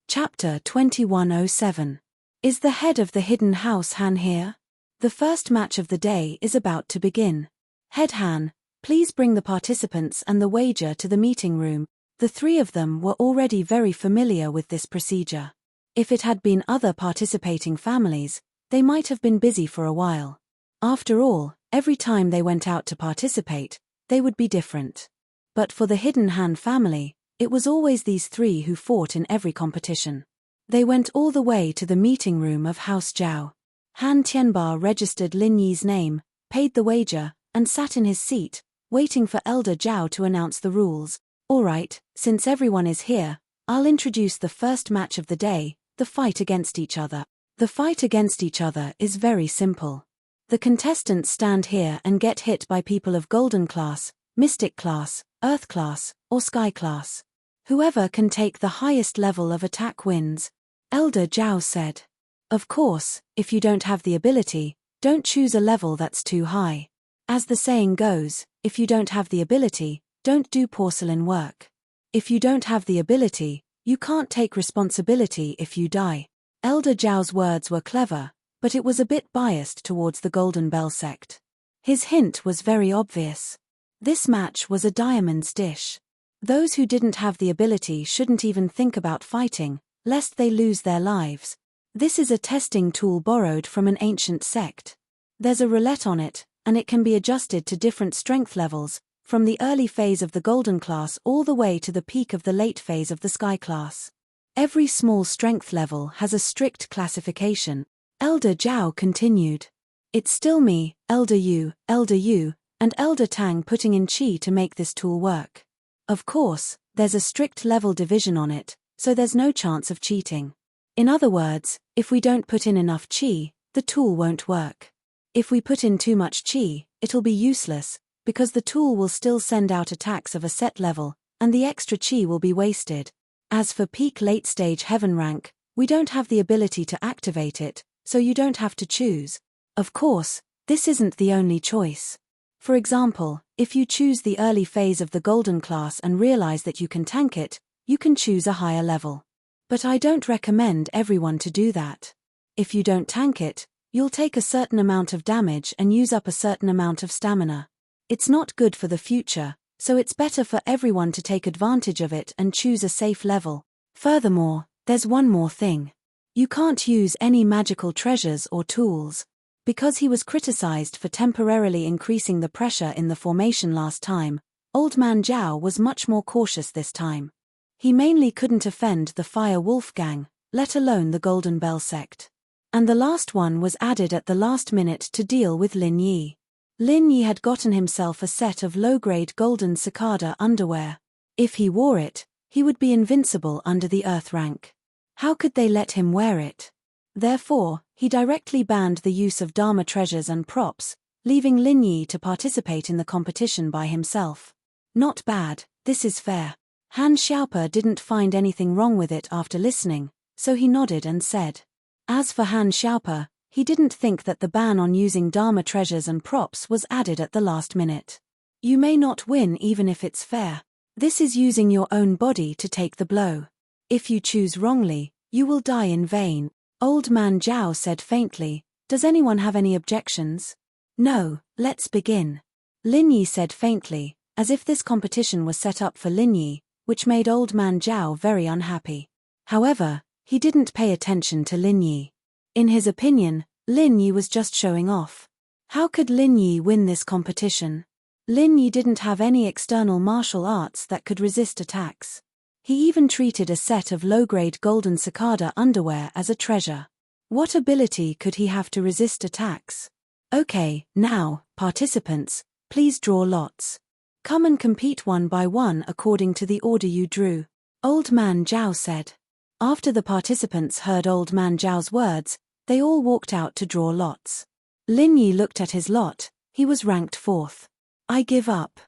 Chapter 2107. Is the head of the hidden house Han here? The first match of the day is about to begin. Head Han, please bring the participants and the wager to the meeting room. The three of them were already very familiar with this procedure. If it had been other participating families, they might have been busy for a while. After all, every time they went out to participate, they would be different. But for the Hidden Han family, it was always these three who fought in every competition. They went all the way to the meeting room of House Zhao. Han Tianba registered Lin Yi's name, paid the wager, and sat in his seat, waiting for Elder Zhao to announce the rules. Alright, since everyone is here, I'll introduce the first match of the day, the fight against each other. The fight against each other is very simple. The contestants stand here and get hit by people of Golden class, Mystic class, Earth class, or Sky class. Whoever can take the highest level of attack wins, Elder Zhao said. Of course, if you don't have the ability, don't choose a level that's too high. As the saying goes, if you don't have the ability, don't do porcelain work. If you don't have the ability, you can't take responsibility if you die. Elder Zhao's words were clever, but it was a bit biased towards the Golden Bell sect. His hint was very obvious. This match was a diamond's dish. Those who didn't have the ability shouldn't even think about fighting, lest they lose their lives. This is a testing tool borrowed from an ancient sect. There's a roulette on it, and it can be adjusted to different strength levels, from the early phase of the Golden class all the way to the peak of the late phase of the Sky class. Every small strength level has a strict classification. Elder Zhao continued. It's still me, Elder Yu, and Elder Tang putting in chi to make this tool work. Of course, there's a strict level division on it, so there's no chance of cheating. In other words, if we don't put in enough chi, the tool won't work. If we put in too much chi, it'll be useless, because the tool will still send out attacks of a set level, and the extra chi will be wasted. As for peak late stage heaven rank, we don't have the ability to activate it, so you don't have to choose. Of course, this isn't the only choice. For example, if you choose the early phase of the Golden class and realize that you can tank it, you can choose a higher level. But I don't recommend everyone to do that. If you don't tank it, you'll take a certain amount of damage and use up a certain amount of stamina. It's not good for the future, so it's better for everyone to take advantage of it and choose a safe level. Furthermore, there's one more thing. You can't use any magical treasures or tools. Because he was criticized for temporarily increasing the pressure in the formation last time, Old Man Zhao was much more cautious this time. He mainly couldn't offend the Fire Wolf Gang, let alone the Golden Bell sect. And the last one was added at the last minute to deal with Lin Yi. Lin Yi had gotten himself a set of low-grade golden cicada underwear. If he wore it, he would be invincible under the Earth rank. How could they let him wear it? Therefore, he directly banned the use of Dharma treasures and props, leaving Lin Yi to participate in the competition by himself. Not bad, this is fair. Han Xiaope didn't find anything wrong with it after listening, so he nodded and said. As for Han Xiaope, he didn't think that the ban on using Dharma treasures and props was added at the last minute. You may not win even if it's fair. This is using your own body to take the blow. If you choose wrongly, you will die in vain. Old Man Zhao said faintly, does anyone have any objections? No, let's begin. Lin Yi said faintly, as if this competition was set up for Lin Yi, which made Old Man Zhao very unhappy. However, he didn't pay attention to Lin Yi. In his opinion, Lin Yi was just showing off. How could Lin Yi win this competition? Lin Yi didn't have any external martial arts that could resist attacks. He even treated a set of low-grade golden cicada underwear as a treasure. What ability could he have to resist attacks? Okay, now, participants, please draw lots. Come and compete one by one according to the order you drew. Old Man Zhao said. After the participants heard Old Man Zhao's words, they all walked out to draw lots. Lin Yi looked at his lot. He was ranked 4th. I give up.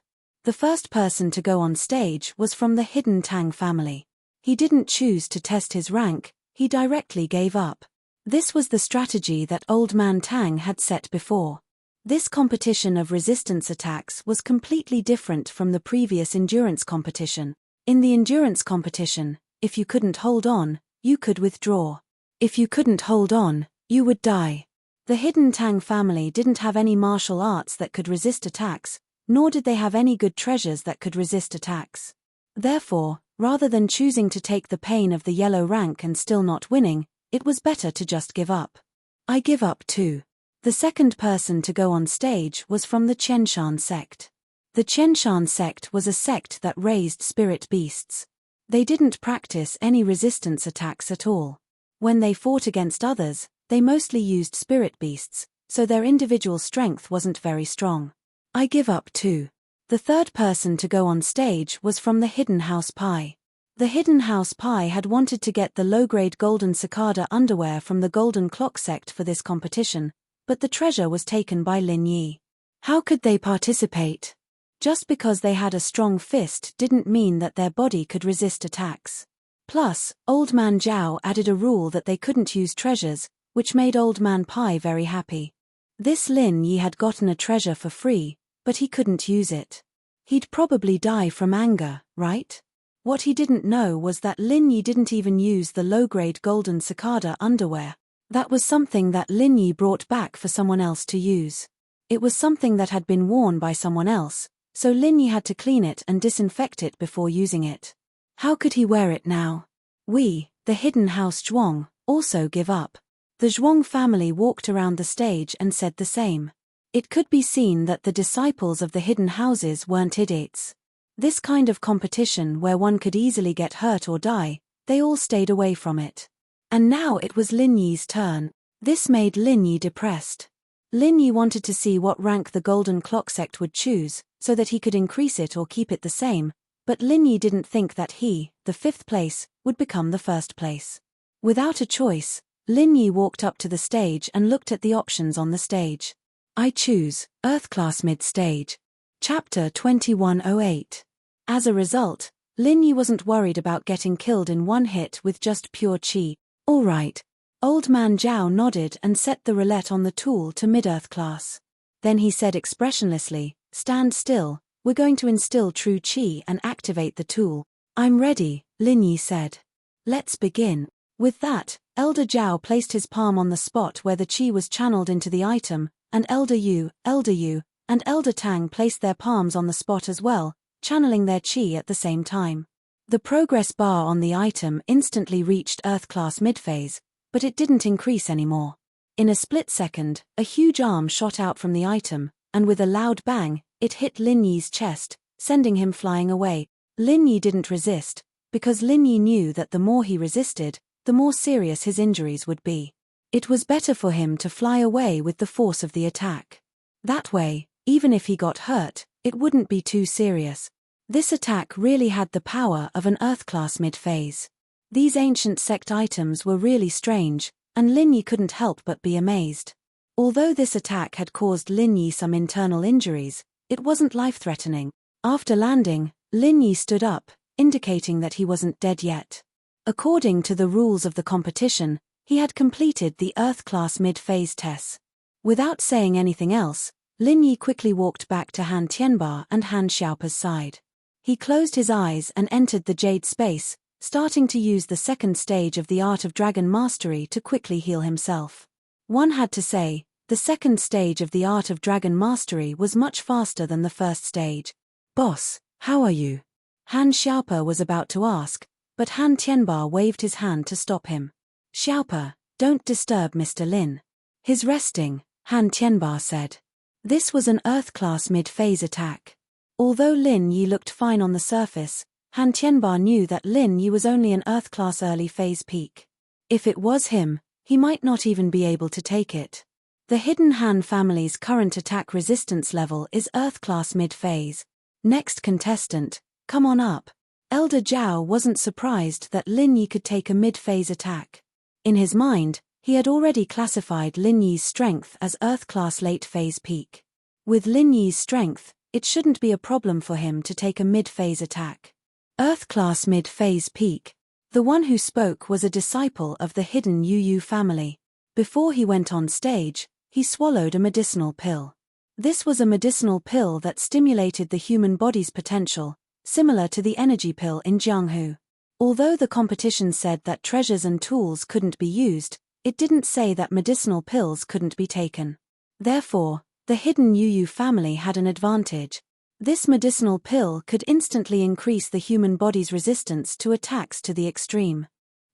The first person to go on stage was from the Hidden Tang family. He didn't choose to test his rank, he directly gave up. This was the strategy that Old Man Tang had set before. This competition of resistance attacks was completely different from the previous endurance competition. In the endurance competition, if you couldn't hold on, you could withdraw. If you couldn't hold on, you would die. The Hidden Tang family didn't have any martial arts that could resist attacks, nor did they have any good treasures that could resist attacks. Therefore, rather than choosing to take the pain of the yellow rank and still not winning, it was better to just give up. I give up too. The second person to go on stage was from the Qianshan sect. The Qianshan sect was a sect that raised spirit beasts. They didn't practice any resistance attacks at all. When they fought against others, they mostly used spirit beasts, so their individual strength wasn't very strong. I give up too. The third person to go on stage was from the Hidden House Pi. The Hidden House Pie had wanted to get the low-grade golden cicada underwear from the Golden Clock sect for this competition, but the treasure was taken by Lin Yi. How could they participate? Just because they had a strong fist didn't mean that their body could resist attacks. Plus, Old Man Zhao added a rule that they couldn't use treasures, which made Old Man Pie very happy. This Lin Yi had gotten a treasure for free, but he couldn't use it. He'd probably die from anger, right? What he didn't know was that Lin Yi didn't even use the low-grade golden cicada underwear. That was something that Lin Yi brought back for someone else to use. It was something that had been worn by someone else, so Lin Yi had to clean it and disinfect it before using it. How could he wear it now? We, the Hidden House Zhuang, also give up. The Zhuang family walked around the stage and said the same. It could be seen that the disciples of the hidden houses weren't idiots. This kind of competition where one could easily get hurt or die, they all stayed away from it. And now it was Lin Yi's turn. This made Lin Yi depressed. Lin Yi wanted to see what rank the Golden Clock sect would choose, so that he could increase it or keep it the same, but Lin Yi didn't think that he, the 5th place, would become the 1st place. Without a choice, Lin Yi walked up to the stage and looked at the options on the stage. I choose Earth Class Mid-Stage. Chapter 2108. As a result, Lin Yi wasn't worried about getting killed in one hit with just pure chi. All right. Old Man Zhao nodded and set the roulette on the tool to mid-Earth class. Then he said expressionlessly, "Stand still, we're going to instill true chi and activate the tool." "I'm ready," Lin Yi said. "Let's begin." With that, Elder Zhao placed his palm on the spot where the chi was channeled into the item, and Elder Yu, and Elder Tang placed their palms on the spot as well, channeling their chi at the same time. The progress bar on the item instantly reached Earth Class Mid-Phase, but it didn't increase anymore. In a split second, a huge arm shot out from the item, and with a loud bang, it hit Lin Yi's chest, sending him flying away. Lin Yi didn't resist, because Lin Yi knew that the more he resisted, the more serious his injuries would be. It was better for him to fly away with the force of the attack. That way, even if he got hurt, it wouldn't be too serious. This attack really had the power of an Earth Class Mid-Phase. These ancient sect items were really strange, and Lin Yi couldn't help but be amazed. Although this attack had caused Lin Yi some internal injuries, it wasn't life-threatening. After landing, Lin Yi stood up, indicating that he wasn't dead yet. According to the rules of the competition, he had completed the Earth Class Mid-Phase test. Without saying anything else, Lin Yi quickly walked back to Han Tianba and Han Xiaopa's side. He closed his eyes and entered the Jade Space, starting to use the 2nd stage of the Art of Dragon Mastery to quickly heal himself. One had to say, the 2nd stage of the Art of Dragon Mastery was much faster than the 1st stage. "Boss, how are you?" Han Xiaopa was about to ask, but Han Tianba waved his hand to stop him. "Xiaopa, don't disturb Mr. Lin. He's resting," Han Tianba said. This was an Earth Class Mid-Phase attack. Although Lin Yi looked fine on the surface, Han Tianba knew that Lin Yi was only an Earth Class Early Phase peak. If it was him, he might not even be able to take it. The Hidden Han family's current attack resistance level is Earth Class Mid-Phase. Next contestant, come on up. Elder Zhao wasn't surprised that Lin Yi could take a mid-phase attack. In his mind, he had already classified Lin Yi's strength as Earth Class Late Phase peak. With Lin Yi's strength, it shouldn't be a problem for him to take a mid-phase attack. Earth Class Mid-Phase peak. The one who spoke was a disciple of the hidden Yu family. Before he went on stage, he swallowed a medicinal pill. This was a medicinal pill that stimulated the human body's potential, similar to the energy pill in Jianghu. Although the competition said that treasures and tools couldn't be used, it didn't say that medicinal pills couldn't be taken. Therefore, the hidden Yu family had an advantage. This medicinal pill could instantly increase the human body's resistance to attacks to the extreme.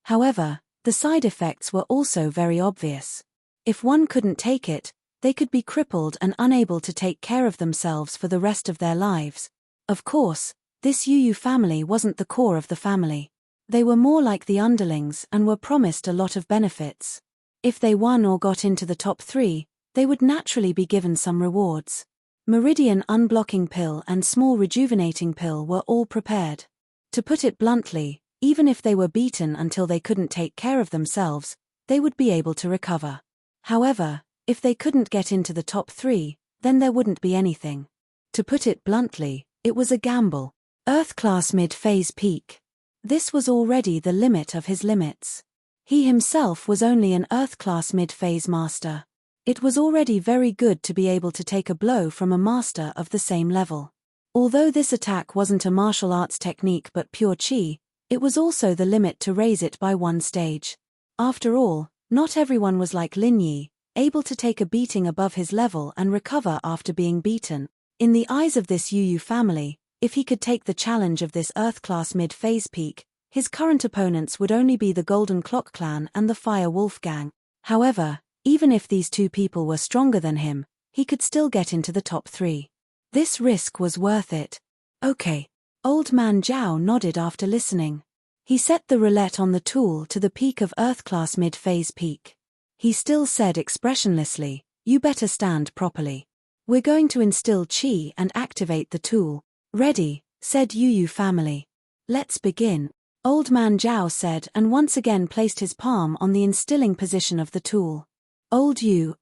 However, the side effects were also very obvious. If one couldn't take it, they could be crippled and unable to take care of themselves for the rest of their lives. Of course, this Yu family wasn't the core of the family. They were more like the underlings and were promised a lot of benefits. If they won or got into the top 3, they would naturally be given some rewards. Meridian unblocking pill and small rejuvenating pill were all prepared. To put it bluntly, Even if they were beaten until they couldn't take care of themselves, they would be able to recover. However, if they couldn't get into the top 3, then there wouldn't be anything. To put it bluntly, it was a gamble. Earth-class mid-phase peak. This was already the limit of his limits. He himself was only an Earth-class mid-phase master. It was already very good to be able to take a blow from a master of the same level. Although this attack wasn't a martial arts technique but pure chi, it was also the limit to raise it by 1 stage. After all, not everyone was like Lin Yi, able to take a beating above his level and recover after being beaten. In the eyes of this Yu family, if he could take the challenge of this Earth-class mid-phase peak, his current opponents would only be the Golden Clock Clan and the Fire Wolf Gang. However, even if these 2 people were stronger than him, he could still get into the top 3. This risk was worth it. Okay. Old Man Zhao nodded after listening. He set the roulette on the tool to the peak of Earth-class mid-phase peak. He still said expressionlessly, "You better stand properly. We're going to instill chi and activate the tool." "Ready," said Yu family. "Let's begin," Old Man Zhao said and once again placed his palm on the instilling position of the tool. Old Yu,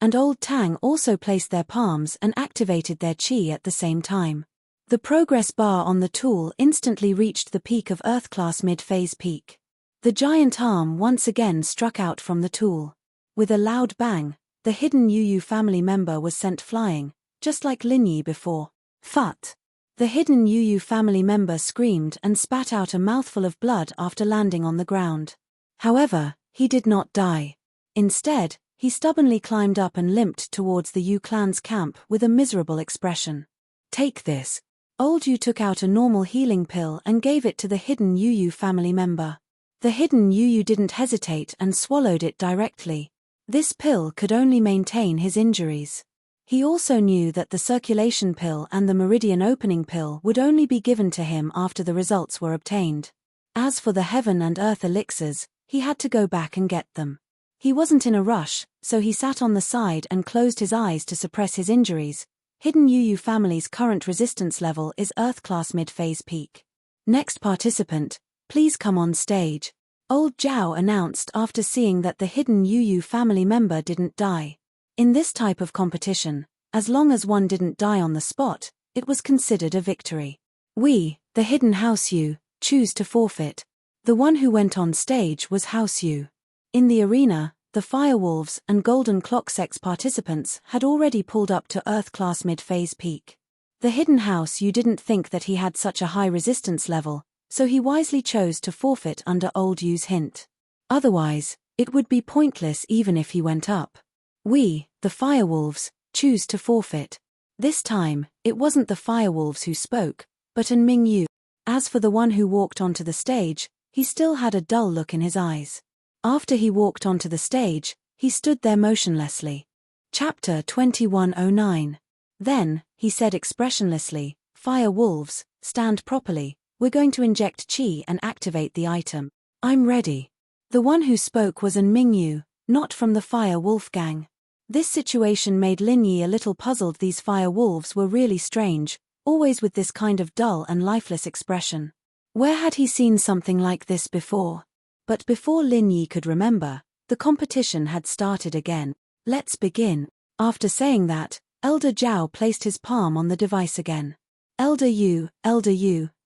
and Old Tang also placed their palms and activated their chi at the same time. The progress bar on the tool instantly reached the peak of Earth-class mid-phase peak. The giant arm once again struck out from the tool. With a loud bang, the hidden Yu family member was sent flying, just like Lin Yi before. Phut! The hidden Yu family member screamed and spat out a mouthful of blood after landing on the ground. However, he did not die. Instead, he stubbornly climbed up and limped towards the Yu clan's camp with a miserable expression. "Take this." Old Yu took out a normal healing pill and gave it to the hidden Yu family member. The hidden Yu didn't hesitate and swallowed it directly. This pill could only maintain his injuries. He also knew that the circulation pill and the meridian opening pill would only be given to him after the results were obtained. As for the heaven and earth elixirs, he had to go back and get them. He wasn't in a rush, so he sat on the side and closed his eyes to suppress his injuries. Hidden Yu family's current resistance level is Earth-class mid-phase peak. "Next participant, please come on stage," Old Zhao announced after seeing that the hidden Yu family member didn't die. In this type of competition, as long as one didn't die on the spot, it was considered a victory. "We, the hidden House Yu, choose to forfeit." The one who went on stage was House Yu. In the arena, the Firewolves and Golden Clock Sex participants had already pulled up to Earth-class mid-phase peak. The hidden House Yu didn't think that he had such a high resistance level, so he wisely chose to forfeit under Old Yu's hint. Otherwise, it would be pointless even if he went up. "We, the Firewolves, choose to forfeit." This time, it wasn't the Firewolves who spoke, but Enming Yu. As for the one who walked onto the stage, he still had a dull look in his eyes. After he walked onto the stage, he stood there motionlessly. Chapter 2109. Then, he said expressionlessly, "Fire Wolves, stand properly, we're going to inject chi and activate the item." "I'm ready." The one who spoke was Enming Yu, not from the Fire Wolf Gang. This situation made Lin Yi a little puzzled. These Fire Wolves were really strange, always with this kind of dull and lifeless expression. Where had he seen something like this before? But before Lin Yi could remember, the competition had started again. "Let's begin." After saying that, Elder Zhao placed his palm on the device again. Elder Yu,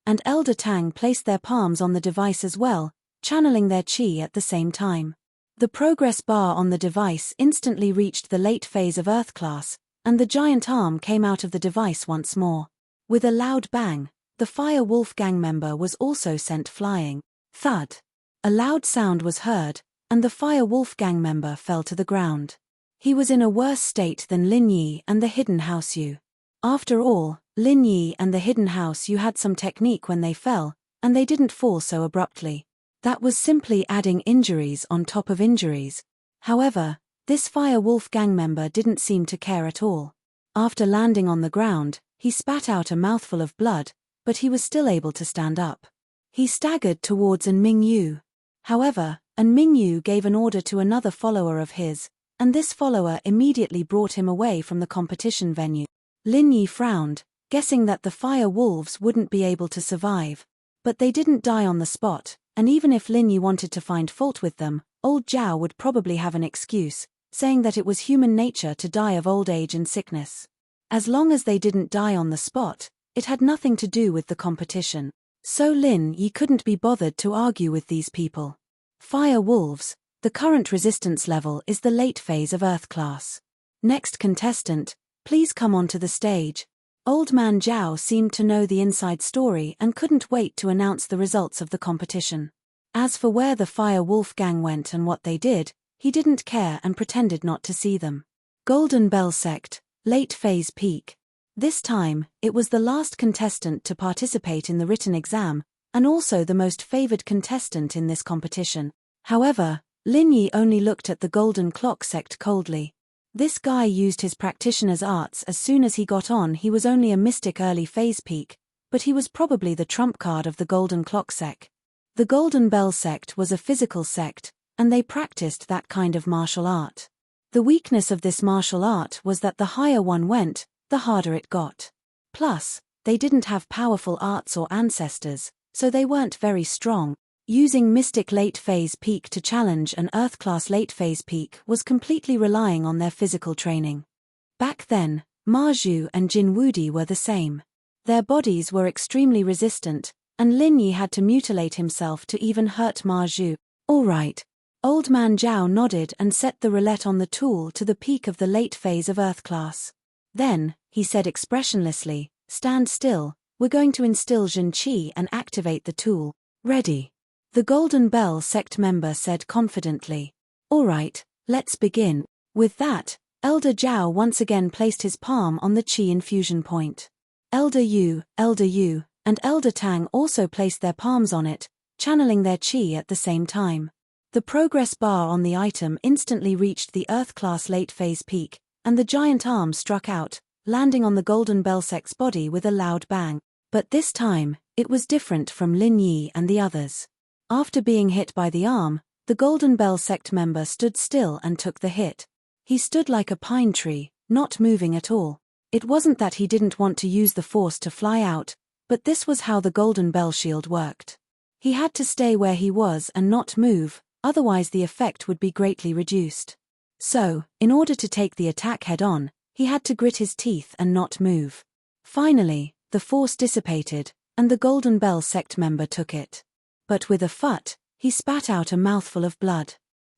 and Elder Tang placed their palms on the device as well, channeling their chi at the same time. The progress bar on the device instantly reached the late phase of Earth class, and the giant arm came out of the device once more. With a loud bang, the Fire Wolf Gang member was also sent flying. Thud! A loud sound was heard, and the Fire Wolf Gang member fell to the ground. He was in a worse state than Lin Yi and the hidden House Yu. After all, Lin Yi and the hidden House Yu had some technique when they fell, and they didn't fall so abruptly. That was simply adding injuries on top of injuries. However, this Fire Wolf Gang member didn't seem to care at all. After landing on the ground, he spat out a mouthful of blood, but he was still able to stand up. He staggered towards Enming Yu. However, Enming Yu gave an order to another follower of his, and this follower immediately brought him away from the competition venue. Lin Yi frowned, guessing that the Fire Wolves wouldn't be able to survive. But they didn't die on the spot, and even if Lin Yi wanted to find fault with them, old Zhao would probably have an excuse, saying that it was human nature to die of old age and sickness. As long as they didn't die on the spot, it had nothing to do with the competition. So Lin Yi couldn't be bothered to argue with these people. Fire Wolves, the current resistance level is the late phase of Earth class. Next contestant, please come onto the stage. Old Man Zhao seemed to know the inside story and couldn't wait to announce the results of the competition. As for where the Fire Wolf gang went and what they did, he didn't care and pretended not to see them. Golden Bell Sect, late phase peak. This time, it was the last contestant to participate in the written exam, and also the most favored contestant in this competition. However, Lin Yi only looked at the Golden Clock Sect coldly. This guy used his practitioner's arts as soon as he got on. He was only a mystic early phase peak, but he was probably the trump card of the Golden Clock Sect. The Golden Bell Sect was a physical sect, and they practiced that kind of martial art. The weakness of this martial art was that the higher one went, the harder it got. Plus, they didn't have powerful arts or ancestors, so they weren't very strong. Using Mystic Late Phase Peak to challenge an Earth-class Late Phase Peak was completely relying on their physical training. Back then, Ma Zhu and Jin Wudi were the same. Their bodies were extremely resistant, and Lin Yi had to mutilate himself to even hurt Ma Zhu. All right. Old Man Zhao nodded and set the roulette on the tool to the peak of the late phase of Earth class. Then, he said expressionlessly, "Stand still, we're going to instill Zhen Qi and activate the tool. Ready?" The Golden Bell Sect member said confidently. "All right, let's begin." With that, Elder Zhao once again placed his palm on the Qi infusion point. Elder Yu, and Elder Tang also placed their palms on it, channeling their Qi at the same time. The progress bar on the item instantly reached the Earth-class late phase peak, and the giant arm struck out, landing on the Golden Bell Sect's body with a loud bang. But this time, it was different from Lin Yi and the others. After being hit by the arm, the Golden Bell Sect member stood still and took the hit. He stood like a pine tree, not moving at all. It wasn't that he didn't want to use the force to fly out, but this was how the Golden Bell Shield worked. He had to stay where he was and not move, otherwise the effect would be greatly reduced. So, in order to take the attack head-on, he had to grit his teeth and not move. Finally, the force dissipated, and the Golden Bell Sect member took it. But with a phut, he spat out a mouthful of blood.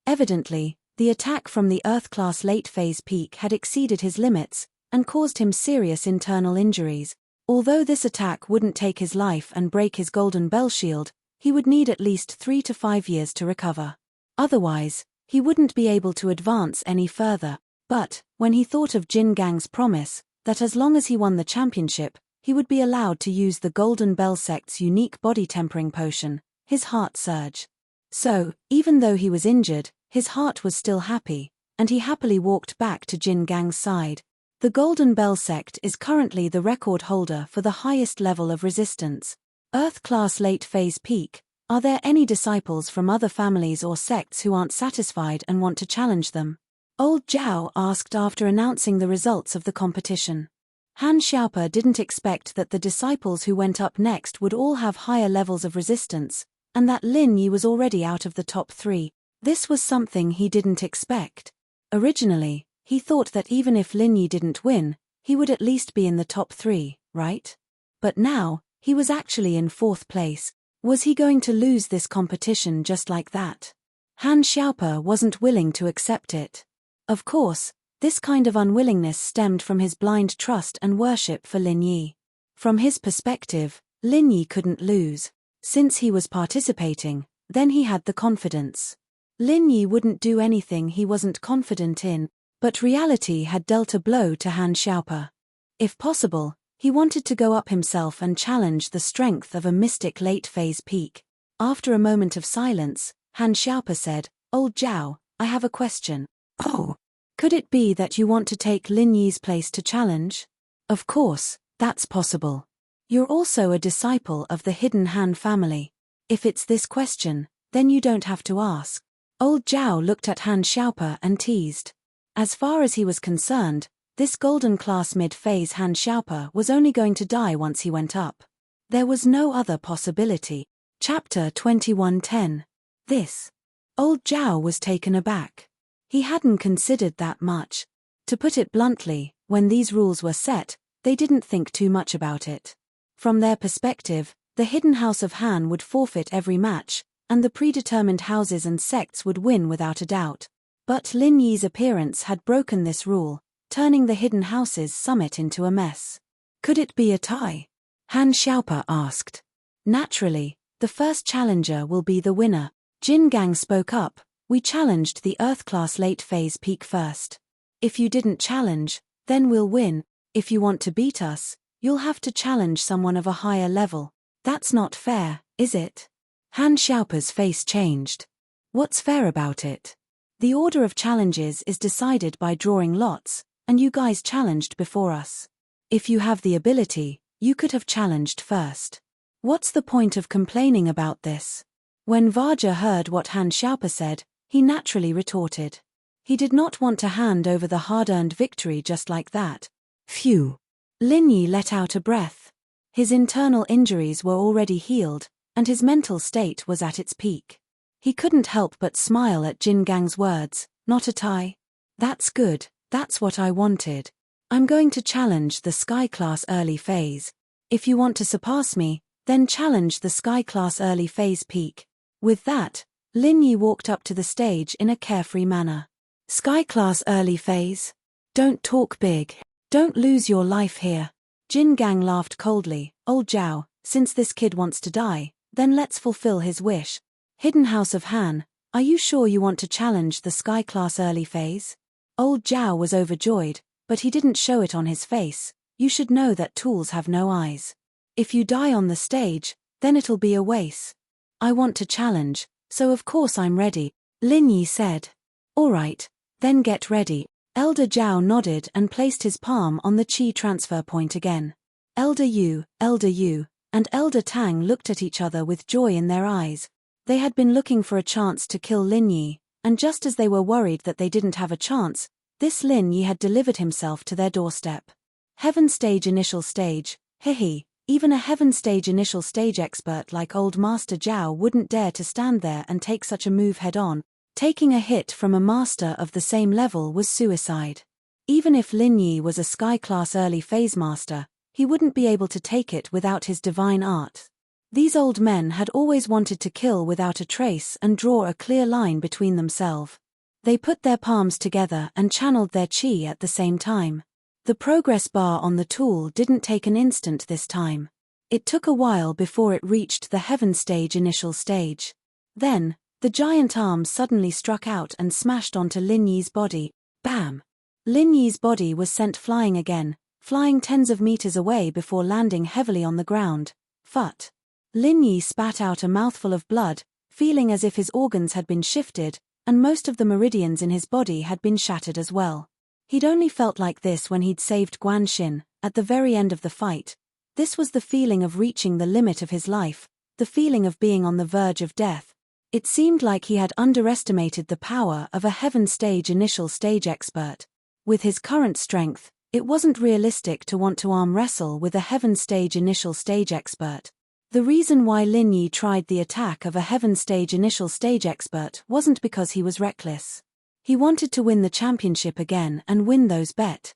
Evidently, the attack from the Earth-class late phase peak had exceeded his limits, and caused him serious internal injuries. Although this attack wouldn't take his life and break his Golden Bell Shield, he would need at least 3 to 5 years to recover. Otherwise, he wouldn't be able to advance any further. But, when he thought of Jin Gang's promise, that as long as he won the championship, he would be allowed to use the Golden Bell Sect's unique body tempering potion, his heart surged. So, even though he was injured, his heart was still happy, and he happily walked back to Jin Gang's side. The Golden Bell Sect is currently the record holder for the highest level of resistance. Earth-class late phase peak. Are there any disciples from other families or sects who aren't satisfied and want to challenge them? Old Zhao asked after announcing the results of the competition. Han Xiaopa didn't expect that the disciples who went up next would all have higher levels of resistance, and that Lin Yi was already out of the top 3. This was something he didn't expect. Originally, he thought that even if Lin Yi didn't win, he would at least be in the top 3, right? But now, he was actually in 4th place. Was he going to lose this competition just like that? Han Xiaopa wasn't willing to accept it. Of course, this kind of unwillingness stemmed from his blind trust and worship for Lin Yi. From his perspective, Lin Yi couldn't lose. Since he was participating, then he had the confidence. Lin Yi wouldn't do anything he wasn't confident in, but reality had dealt a blow to Han Xiaopa. If possible, he wanted to go up himself and challenge the strength of a mystic late phase peak. After a moment of silence, Han Xiaopa said, "Old Zhao, I have a question." "Oh, could it be that you want to take Lin Yi's place to challenge?" "Of course, that's possible. You're also a disciple of the Hidden Han family. If it's this question, then you don't have to ask." Old Zhao looked at Han Xiaopa and teased. As far as he was concerned, this golden class mid-phase Han Xiaopa was only going to die once he went up. There was no other possibility. Chapter 21:10. This. Old Zhao was taken aback. He hadn't considered that much. To put it bluntly, when these rules were set, they didn't think too much about it. From their perspective, the hidden house of Han would forfeit every match, and the predetermined houses and sects would win without a doubt. But Lin Yi's appearance had broken this rule, turning the hidden house's summit into a mess. Could it be a tie? Han Xiaopa asked. Naturally, the first challenger will be the winner. Jin Gang spoke up. We challenged the Earth-class late phase peak first. If you didn't challenge, then we'll win. If you want to beat us, you'll have to challenge someone of a higher level. That's not fair, is it? Han Xiaopa's face changed. What's fair about it? The order of challenges is decided by drawing lots, and you guys challenged before us. If you have the ability, you could have challenged first. What's the point of complaining about this? When Vaja heard what Han Xiaopa said, he naturally retorted. He did not want to hand over the hard-earned victory just like that. Phew. Lin Yi let out a breath. His internal injuries were already healed, and his mental state was at its peak. He couldn't help but smile at Jin Gang's words. Not a tie? That's good, that's what I wanted. I'm going to challenge the Sky Class early phase. If you want to surpass me, then challenge the Sky Class early phase peak. With that, Lin Yi walked up to the stage in a carefree manner. Sky Class early phase? Don't talk big. Don't lose your life here. Jin Gang laughed coldly. Old Zhao, since this kid wants to die, then let's fulfill his wish. Hidden House of Han, are you sure you want to challenge the Sky Class early phase? Old Zhao was overjoyed, but he didn't show it on his face. You should know that tools have no eyes. If you die on the stage, then it'll be a waste. I want to challenge, so of course I'm ready, Lin Yi said. Alright, then get ready. Elder Zhao nodded and placed his palm on the Qi transfer point again. Elder Yu, and Elder Tang looked at each other with joy in their eyes. They had been looking for a chance to kill Lin Yi, and just as they were worried that they didn't have a chance, this Lin Yi had delivered himself to their doorstep. Heaven Stage Initial Stage, hehe, even a Heaven Stage Initial Stage expert like old Master Zhao wouldn't dare to stand there and take such a move head-on. Taking a hit from a master of the same level was suicide. Even if Lin Yi was a Sky Class early phase master, he wouldn't be able to take it without his divine art. These old men had always wanted to kill without a trace and draw a clear line between themselves. They put their palms together and channeled their qi at the same time. The progress bar on the tool didn't take an instant this time. It took a while before it reached the Heaven Stage Initial Stage. Then, the giant arm suddenly struck out and smashed onto Lin Yi's body. Bam! Lin Yi's body was sent flying again, flying tens of meters away before landing heavily on the ground. Phut! Lin Yi spat out a mouthful of blood, feeling as if his organs had been shifted, and most of the meridians in his body had been shattered as well. He'd only felt like this when he'd saved Guan Xin, at the very end of the fight. This was the feeling of reaching the limit of his life, the feeling of being on the verge of death. It seemed like he had underestimated the power of a Heaven Stage Initial Stage expert. With his current strength, it wasn't realistic to want to arm wrestle with a Heaven Stage Initial Stage expert. The reason why Lin Yi tried the attack of a Heaven Stage Initial Stage expert wasn't because he was reckless. He wanted to win the championship again and win those bets.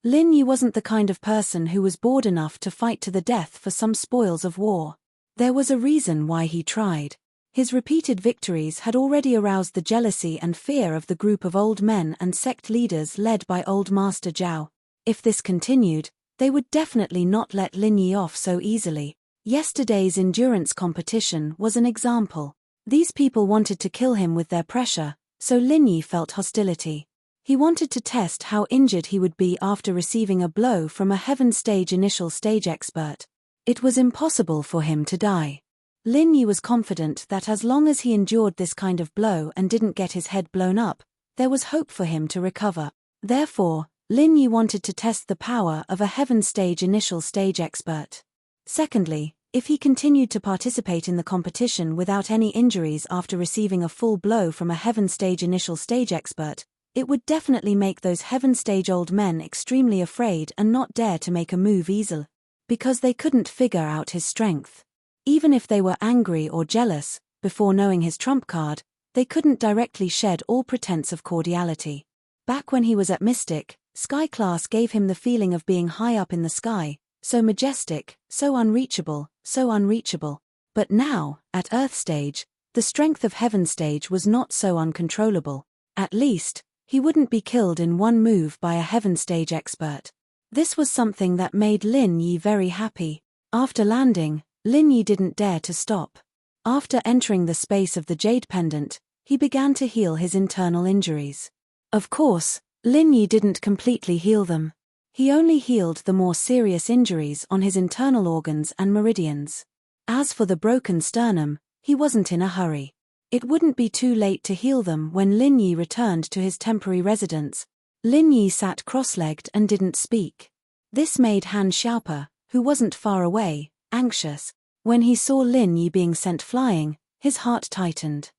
Lin Yi wasn't the kind of person who was bored enough to fight to the death for some spoils of war. There was a reason why he tried. His repeated victories had already aroused the jealousy and fear of the group of old men and sect leaders led by old Master Zhao. If this continued, they would definitely not let Lin Yi off so easily. Yesterday's endurance competition was an example. These people wanted to kill him with their pressure, so Lin Yi felt hostility. He wanted to test how injured he would be after receiving a blow from a Heaven Stage Initial Stage expert. It was impossible for him to die. Lin Yi was confident that as long as he endured this kind of blow and didn't get his head blown up, there was hope for him to recover. Therefore, Lin Yi wanted to test the power of a Heaven Stage Initial Stage expert. Secondly, if he continued to participate in the competition without any injuries after receiving a full blow from a Heaven Stage Initial Stage expert, it would definitely make those Heaven Stage old men extremely afraid and not dare to make a move easily. because they couldn't figure out his strength. Even if they were angry or jealous, before knowing his trump card, they couldn't directly shed all pretense of cordiality. Back when he was at Mystic, Sky Class gave him the feeling of being high up in the sky, so majestic, so unreachable, so unreachable. But now, at Earth Stage, the strength of Heaven Stage was not so uncontrollable. At least, he wouldn't be killed in one move by a Heaven Stage expert. This was something that made Lin Yi very happy. After landing, Lin Yi didn't dare to stop. After entering the space of the Jade Pendant, he began to heal his internal injuries. Of course, Lin Yi didn't completely heal them. He only healed the more serious injuries on his internal organs and meridians. As for the broken sternum, he wasn't in a hurry. It wouldn't be too late to heal them when Lin Yi returned to his temporary residence. Lin Yi sat cross-legged and didn't speak. This made Han Xiaopa, who wasn't far away, anxious. When he saw Lin Yi being sent flying, his heart tightened.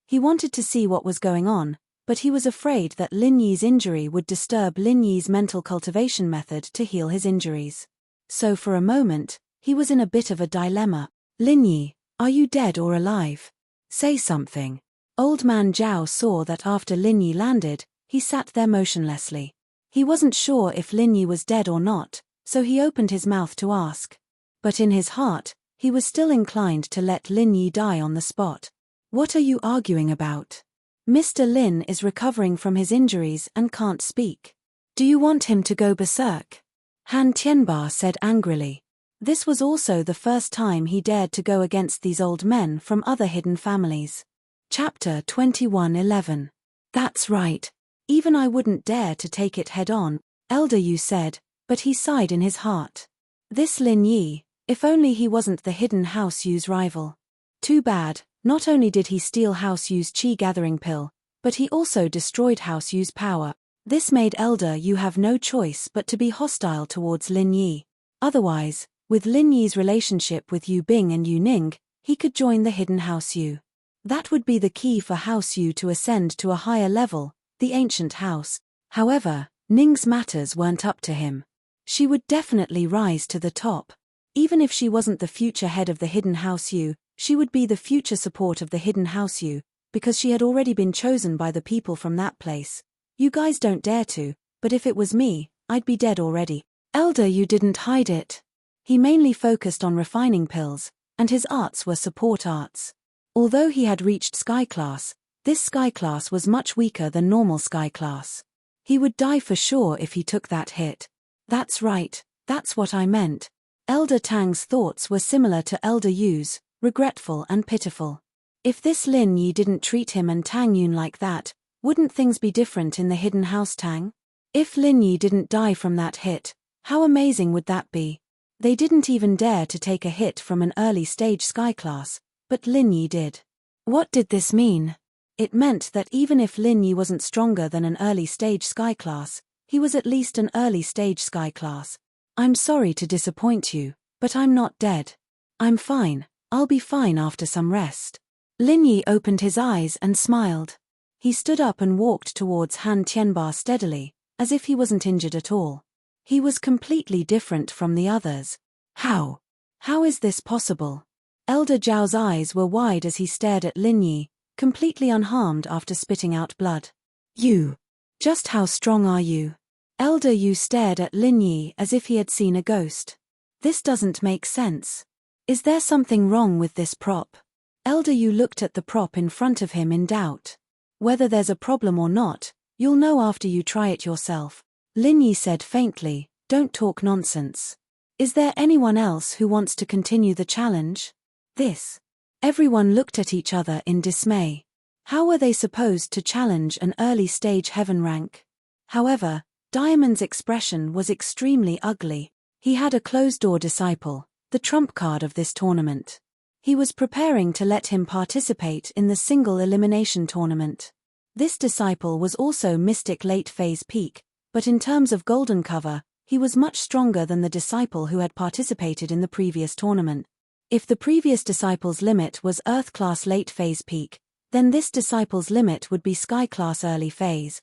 He wanted to see what was going on, but he was afraid that Lin Yi's injury would disturb Lin Yi's mental cultivation method to heal his injuries. So for a moment, he was in a bit of a dilemma. Lin Yi, are you dead or alive? Say something. Old Man Zhao saw that after Lin Yi landed, he sat there motionlessly. He wasn't sure if Lin Yi was dead or not, so he opened his mouth to ask. But in his heart, he was still inclined to let Lin Yi die on the spot. What are you arguing about? Mr. Lin is recovering from his injuries and can't speak. Do you want him to go berserk? Han Tianba said angrily. This was also the first time he dared to go against these old men from other hidden families. Chapter 21:11. That's right. Even I wouldn't dare to take it head-on, Elder Yu said, but he sighed in his heart. This Lin Yi, if only he wasn't the hidden House Yu's rival. Too bad, not only did he steal House Yu's Qi gathering pill, but he also destroyed House Yu's power. This made Elder Yu have no choice but to be hostile towards Lin Yi. Otherwise, with Lin Yi's relationship with Yu Bing and Yu Ning, he could join the hidden House Yu. That would be the key for House Yu to ascend to a higher level, the ancient house. However, Ning's matters weren't up to him. She would definitely rise to the top. Even if she wasn't the future head of the hidden House Yu, she would be the future support of the hidden House Yu, because she had already been chosen by the people from that place. You guys don't dare to, but if it was me, I'd be dead already. Elder Yu didn't hide it. He mainly focused on refining pills, and his arts were support arts. Although he had reached Sky Class, this Sky Class was much weaker than normal Sky Class. He would die for sure if he took that hit. That's right, that's what I meant. Elder Tang's thoughts were similar to Elder Yu's, regretful and pitiful. If this Lin Yi didn't treat him and Tang Yun like that, wouldn't things be different in the hidden house Tang? If Lin Yi didn't die from that hit, how amazing would that be? They didn't even dare to take a hit from an early stage Sky Class, but Lin Yi did. What did this mean? It meant that even if Lin Yi wasn't stronger than an early stage Sky Class, he was at least an early stage Sky Class. I'm sorry to disappoint you, but I'm not dead. I'm fine, I'll be fine after some rest. Lin Yi opened his eyes and smiled. He stood up and walked towards Han Tianba steadily, as if he wasn't injured at all. He was completely different from the others. How? How is this possible? Elder Zhao's eyes were wide as he stared at Lin Yi, completely unharmed after spitting out blood. You. Just how strong are you? Elder Yu stared at Lin Yi as if he had seen a ghost. This doesn't make sense. Is there something wrong with this prop? Elder Yu looked at the prop in front of him in doubt. Whether there's a problem or not, you'll know after you try it yourself. Lin Yi said faintly, don't talk nonsense. Is there anyone else who wants to continue the challenge? This. Everyone looked at each other in dismay. How were they supposed to challenge an early stage heaven rank? However, Diamond's expression was extremely ugly. He had a closed-door disciple, the trump card of this tournament. He was preparing to let him participate in the single elimination tournament. This disciple was also Mystic Late Phase Peak, but in terms of golden cover, he was much stronger than the disciple who had participated in the previous tournament. If the previous disciple's limit was Earth Class Late Phase Peak, then this disciple's limit would be Sky Class Early Phase.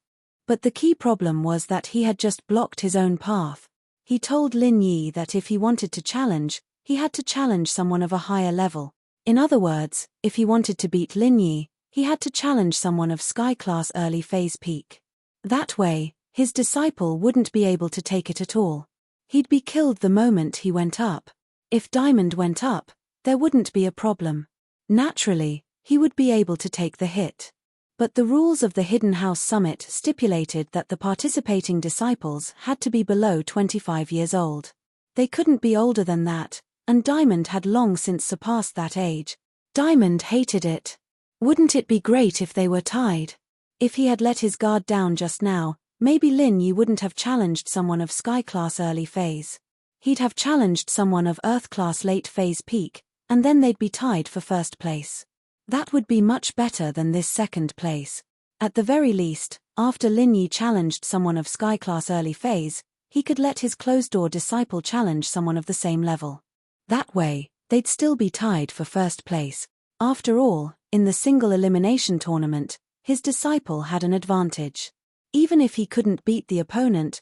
But the key problem was that he had just blocked his own path. He told Lin Yi that if he wanted to challenge, he had to challenge someone of a higher level. In other words, if he wanted to beat Lin Yi, he had to challenge someone of Sky Class early phase peak. That way, his disciple wouldn't be able to take it at all. He'd be killed the moment he went up. If Diamond went up, there wouldn't be a problem. Naturally, he would be able to take the hit. But the rules of the Hidden House Summit stipulated that the participating disciples had to be below 25 years old. They couldn't be older than that, and Diamond had long since surpassed that age. Diamond hated it. Wouldn't it be great if they were tied? If he had let his guard down just now, maybe Lin Yi wouldn't have challenged someone of Sky Class early phase. He'd have challenged someone of Earth Class late phase peak, and then they'd be tied for first place. That would be much better than this second place. At the very least, after Lin Yi challenged someone of Sky Class early phase, he could let his closed-door disciple challenge someone of the same level. That way, they'd still be tied for first place. After all, in the single elimination tournament, his disciple had an advantage. Even if he couldn't beat the opponent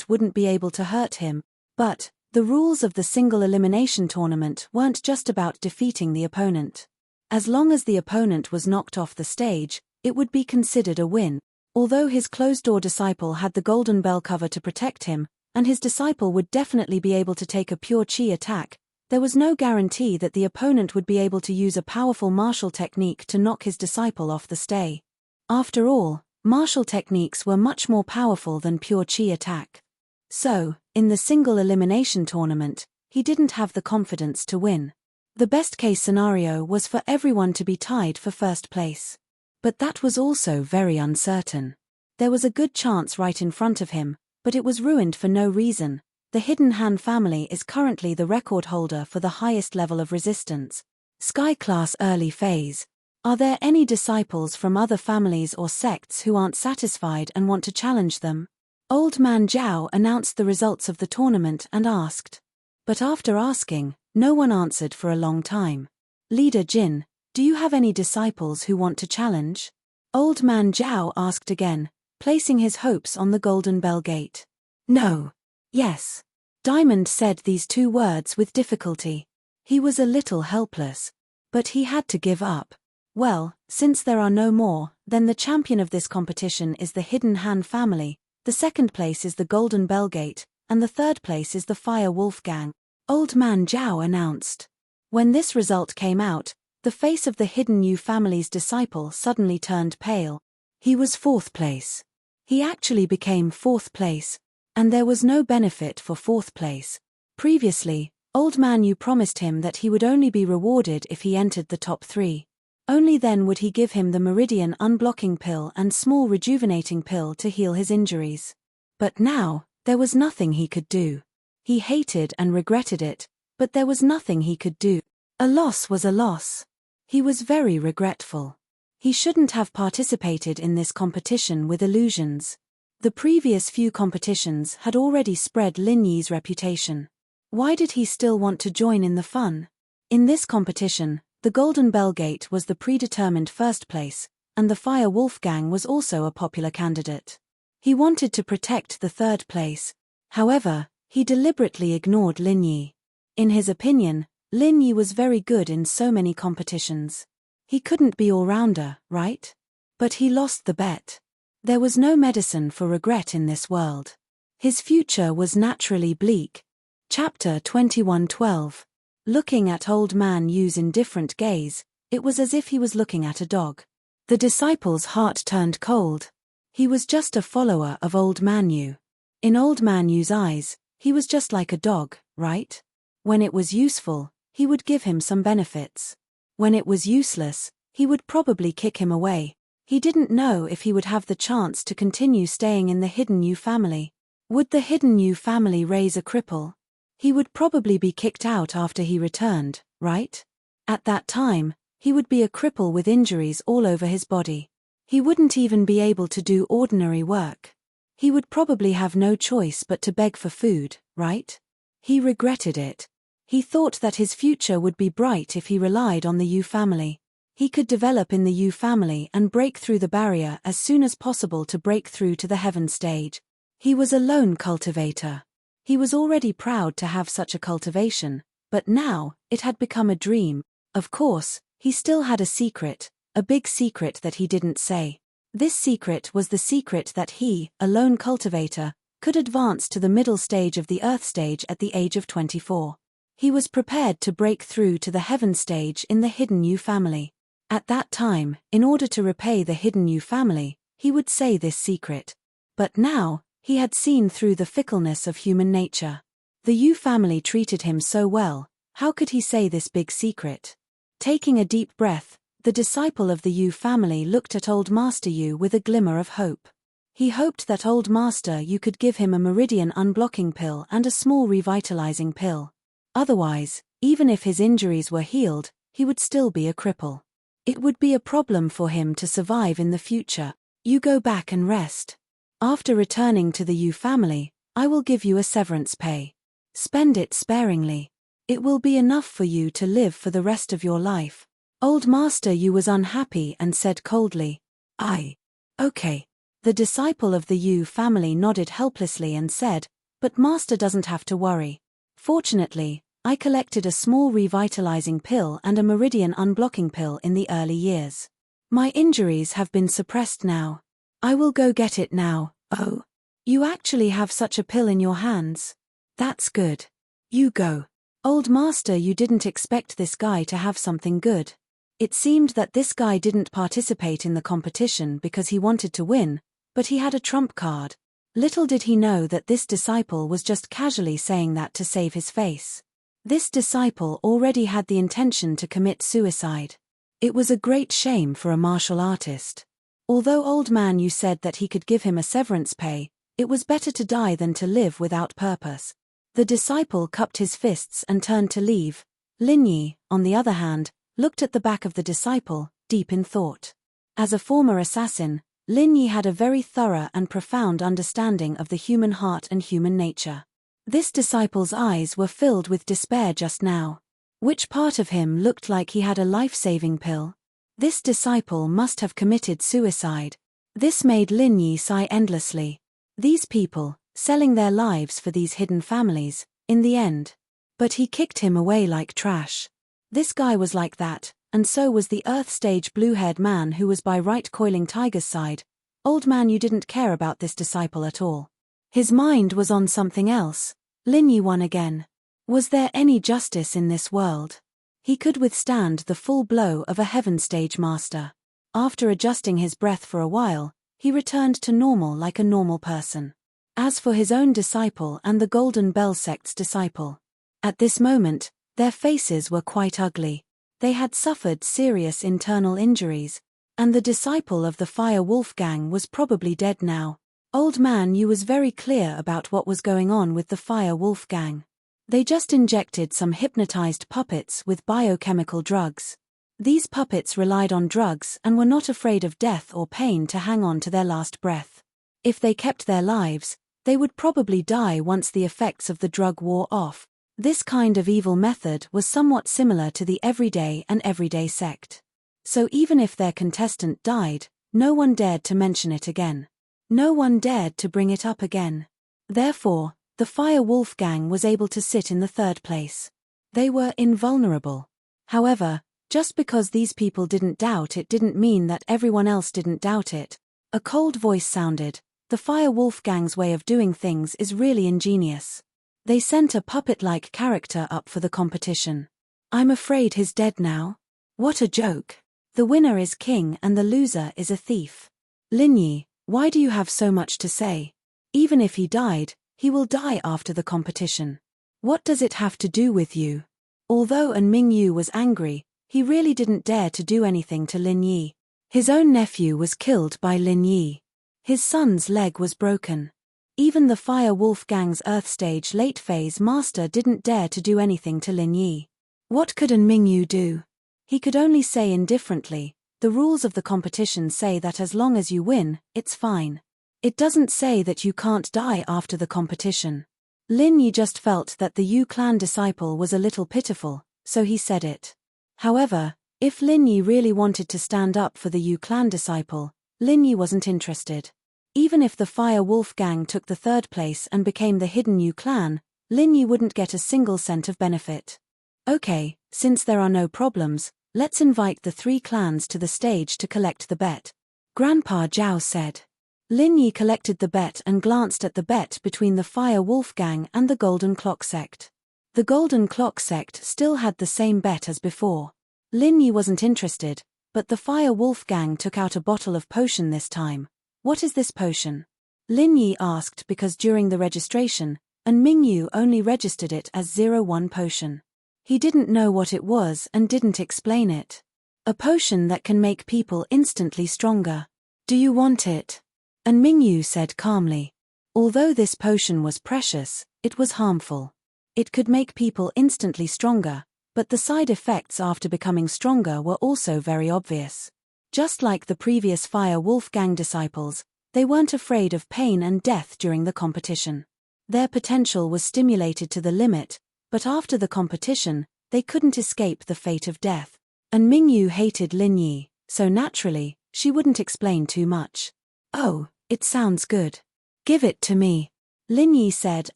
wouldn't be able to hurt him. But the rules of the single elimination tournament weren't just about defeating the opponent. As long as the opponent was knocked off the stage, it would be considered a win. Although his closed-door disciple had the golden bell cover to protect him, and his disciple would definitely be able to take a pure chi attack, there was no guarantee that the opponent would be able to use a powerful martial technique to knock his disciple off the stage. After all, martial techniques were much more powerful than pure chi attack. So, in the single elimination tournament, he didn't have the confidence to win. The best-case scenario was for everyone to be tied for first place. But that was also very uncertain. There was a good chance right in front of him, but it was ruined for no reason. The Hidden Hand family is currently the record holder for the highest level of resistance. Sky Class early phase. Are there any disciples from other families or sects who aren't satisfied and want to challenge them? Old Man Zhao announced the results of the tournament and asked. But after asking, no one answered for a long time. Leader Jin, do you have any disciples who want to challenge? Old Man Zhao asked again, placing his hopes on the Golden Bell Gate. No. Yes. Diamond said these two words with difficulty. He was a little helpless. But he had to give up. Well, since there are no more, then the champion of this competition is the Hidden Hand family, the second place is the Golden Bell Gate, and the third place is the Fire Wolf Gang. Old Man Zhao announced. When this result came out, the face of the Hidden Yu family's disciple suddenly turned pale. He was fourth place. He actually became fourth place, and there was no benefit for fourth place. Previously, Old Man Yu promised him that he would only be rewarded if he entered the top 3. Only then would he give him the Meridian Unblocking Pill and Small Rejuvenating Pill to heal his injuries. But now, there was nothing he could do. He hated and regretted it, but there was nothing he could do. A loss was a loss. He was very regretful. He shouldn't have participated in this competition with illusions. The previous few competitions had already spread Lin Yi's reputation. Why did he still want to join in the fun? In this competition, the Golden Bell Gate was the predetermined first place, and the Fire Wolf Gang was also a popular candidate. He wanted to protect the third place. However, he deliberately ignored Lin Yi. In his opinion, Lin Yi was very good in so many competitions. He couldn't be all-rounder, right? But he lost the bet. There was no medicine for regret in this world. His future was naturally bleak. Chapter 21:12. Looking at Old Man Yu's indifferent gaze, it was as if he was looking at a dog. The disciple's heart turned cold. He was just a follower of Old Man Yu. In Old Man Yu's eyes, he was just like a dog, right? When it was useful, he would give him some benefits. When it was useless, he would probably kick him away. He didn't know if he would have the chance to continue staying in the Hidden Yu family. Would the Hidden Yu family raise a cripple? He would probably be kicked out after he returned, right? At that time, he would be a cripple with injuries all over his body. He wouldn't even be able to do ordinary work. He would probably have no choice but to beg for food, right? He regretted it. He thought that his future would be bright if he relied on the Yu family. He could develop in the Yu family and break through the barrier as soon as possible to break through to the heaven stage. He was a lone cultivator. He was already proud to have such a cultivation, but now, it had become a dream. Of course, he still had a secret, a big secret that he didn't say. This secret was the secret that he, a lone cultivator, could advance to the middle stage of the earth stage at the age of 24. He was prepared to break through to the heaven stage in the hidden Yu family. At that time, in order to repay the hidden Yu family, he would say this secret. But now, he had seen through the fickleness of human nature. The Yu family treated him so well, how could he say this big secret? Taking a deep breath, the disciple of the Yu family looked at Old Master Yu with a glimmer of hope. He hoped that Old Master Yu could give him a meridian unblocking pill and a small revitalizing pill. Otherwise, even if his injuries were healed, he would still be a cripple. It would be a problem for him to survive in the future. You go back and rest. After returning to the Yu family, I will give you a severance pay. Spend it sparingly. It will be enough for you to live for the rest of your life. Old Master Yu was unhappy and said coldly, Okay. The disciple of the Yu family nodded helplessly and said, but Master doesn't have to worry. Fortunately, I collected a small revitalizing pill and a meridian unblocking pill in the early years. My injuries have been suppressed now. I will go get it now. Oh. You actually have such a pill in your hands. That's good. You go. Old Master Yu didn't expect this guy to have something good. It seemed that this guy didn't participate in the competition because he wanted to win, but he had a trump card. Little did he know that this disciple was just casually saying that to save his face. This disciple already had the intention to commit suicide. It was a great shame for a martial artist. Although Old Man Yu said that he could give him a severance pay, it was better to die than to live without purpose. The disciple cupped his fists and turned to leave. Lin Yi, on the other hand, looked at the back of the disciple, deep in thought. As a former assassin, Lin Yi had a very thorough and profound understanding of the human heart and human nature. This disciple's eyes were filled with despair just now. Which part of him looked like he had a life-saving pill? This disciple must have committed suicide. This made Lin Yi sigh endlessly. These people, selling their lives for these hidden families, in the end. But he kicked him away like trash. This guy was like that, and so was the Earth-stage blue-haired man who was by right coiling Tiger's side. Old Man Yu didn't care about this disciple at all. His mind was on something else. Lin Yi won again. Was there any justice in this world? He could withstand the full blow of a heaven-stage master. After adjusting his breath for a while, he returned to normal like a normal person. As for his own disciple and the Golden Bell sect's disciple, at this moment, their faces were quite ugly. They had suffered serious internal injuries, and the disciple of the Fire Wolf gang was probably dead now. Old Man Yu was very clear about what was going on with the Fire Wolf gang. They just injected some hypnotized puppets with biochemical drugs. These puppets relied on drugs and were not afraid of death or pain to hang on to their last breath. If they kept their lives, they would probably die once the effects of the drug wore off. This kind of evil method was somewhat similar to the everyday sect. So even if their contestant died, no one dared to mention it again. No one dared to bring it up again. Therefore, the Fire Wolf gang was able to sit in the third place. They were invulnerable. However, just because these people didn't doubt it didn't mean that everyone else didn't doubt it. A cold voice sounded. The Fire Wolf gang's way of doing things is really ingenious. They sent a puppet-like character up for the competition. I'm afraid he's dead now. What a joke. The winner is king and the loser is a thief. Lin Yi, why do you have so much to say? Even if he died, he will die after the competition. What does it have to do with you? Although An Mingyu was angry, he really didn't dare to do anything to Lin Yi. His own nephew was killed by Lin Yi. His son's leg was broken. Even the Fire Wolf gang's Earth Stage late phase master didn't dare to do anything to Lin Yi. What could An Mingyu do? He could only say indifferently, the rules of the competition say that as long as you win, it's fine. It doesn't say that you can't die after the competition. Lin Yi just felt that the Yu clan disciple was a little pitiful, so he said it. However, if Lin Yi really wanted to stand up for the Yu clan disciple, Lin Yi wasn't interested. Even if the Fire Wolf Gang took the third place and became the Hidden Yu clan, Lin Yi wouldn't get a single cent of benefit. Okay, since there are no problems, let's invite the 3 clans to the stage to collect the bet, Grandpa Zhao said. Lin Yi collected the bet and glanced at the bet between the Fire Wolf Gang and the Golden Clock Sect. The Golden Clock Sect still had the same bet as before. Lin Yi wasn't interested, but the Fire Wolf Gang took out a bottle of potion this time. What is this potion? Lin Yi asked because during the registration, and Mingyu only registered it as 01 potion. He didn't know what it was and didn't explain it. A potion that can make people instantly stronger. Do you want it? And Mingyu said calmly. Although this potion was precious, it was harmful. It could make people instantly stronger, but the side effects after becoming stronger were also very obvious. Just like the previous Fire Wolf Gang disciples, they weren't afraid of pain and death during the competition. Their potential was stimulated to the limit, but after the competition, they couldn't escape the fate of death. And Mingyu hated Lin Yi, so naturally, she wouldn't explain too much. Oh, it sounds good. Give it to me, Lin Yi said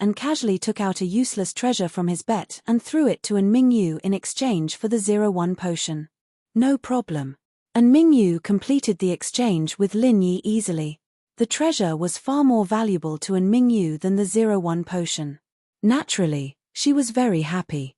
and casually took out a useless treasure from his bet and threw it to An Mingyu in exchange for the 01 potion. No problem. And Mingyu completed the exchange with Lin Yi easily. The treasure was far more valuable to An Mingyu than the 01 potion. Naturally, she was very happy.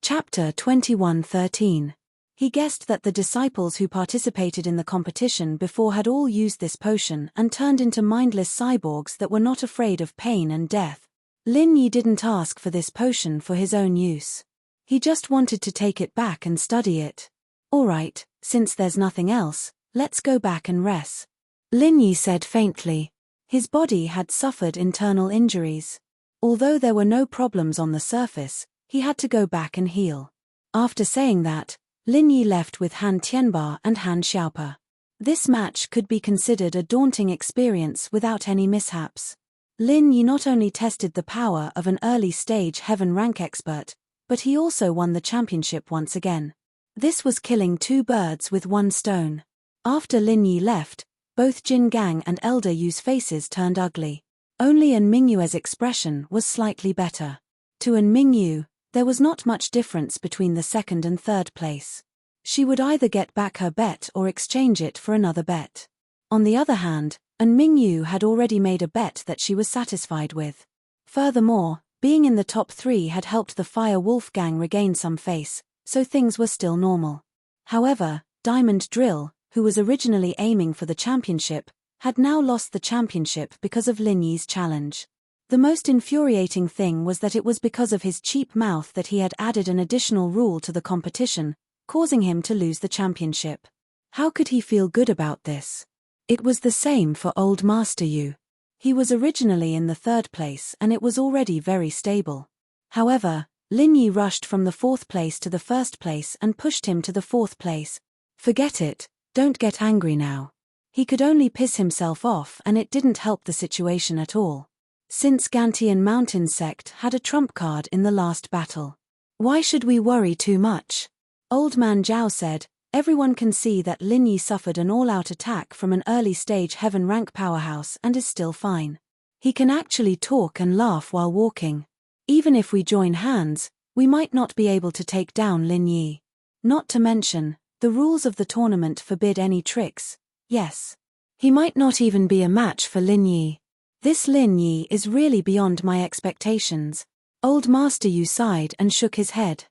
Chapter 21:13. He guessed that the disciples who participated in the competition before had all used this potion and turned into mindless cyborgs that were not afraid of pain and death. Lin Yi didn't ask for this potion for his own use. He just wanted to take it back and study it. Alright, since there's nothing else, let's go back and rest. Lin Yi said faintly. His body had suffered internal injuries. Although there were no problems on the surface, he had to go back and heal. After saying that, Lin Yi left with Han Tianba and Han Xiaopa. This match could be considered a daunting experience without any mishaps. Lin Yi not only tested the power of an early-stage heaven rank expert, but he also won the championship once again. This was killing 2 birds with 1 stone. After Lin Yi left, both Jin Gang and Elder Yu's faces turned ugly. Only An Mingyu's expression was slightly better. To An Mingyu, there was not much difference between the second and third place. She would either get back her bet or exchange it for another bet. On the other hand, An Mingyu had already made a bet that she was satisfied with. Furthermore, being in the top 3 had helped the Fire Wolf Gang regain some face, so things were still normal. However, Diamond Drill, who was originally aiming for the championship, had now lost the championship because of Lin Yi's challenge. The most infuriating thing was that it was because of his cheap mouth that he had added an additional rule to the competition, causing him to lose the championship. How could he feel good about this? It was the same for Old Master Yu. He was originally in the 3rd place and it was already very stable. However, Lin Yi rushed from the 4th place to the 1st place and pushed him to the 4th place. Forget it, don't get angry now. He could only piss himself off and it didn't help the situation at all. Since Gantian Mountain Sect had a trump card in the last battle. Why should we worry too much? Old Man Zhao said, everyone can see that Lin Yi suffered an all-out attack from an early-stage heaven rank powerhouse and is still fine. He can actually talk and laugh while walking. Even if we join hands, we might not be able to take down Lin Yi. Not to mention, the rules of the tournament forbid any tricks. Yes. He might not even be a match for Lin Yi. This Lin Yi is really beyond my expectations. Old Master Yu sighed and shook his head.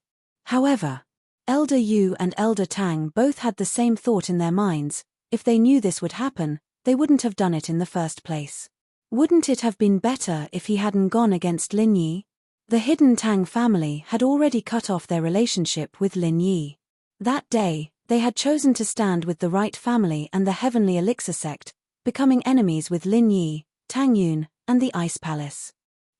However, Elder Yu and Elder Tang both had the same thought in their minds. If they knew this would happen, they wouldn't have done it in the first place. Wouldn't it have been better if he hadn't gone against Lin Yi? The hidden Tang family had already cut off their relationship with Lin Yi. That day, they had chosen to stand with the right family and the Heavenly Elixir sect, becoming enemies with Lin Yi, Tang Yun, and the Ice Palace.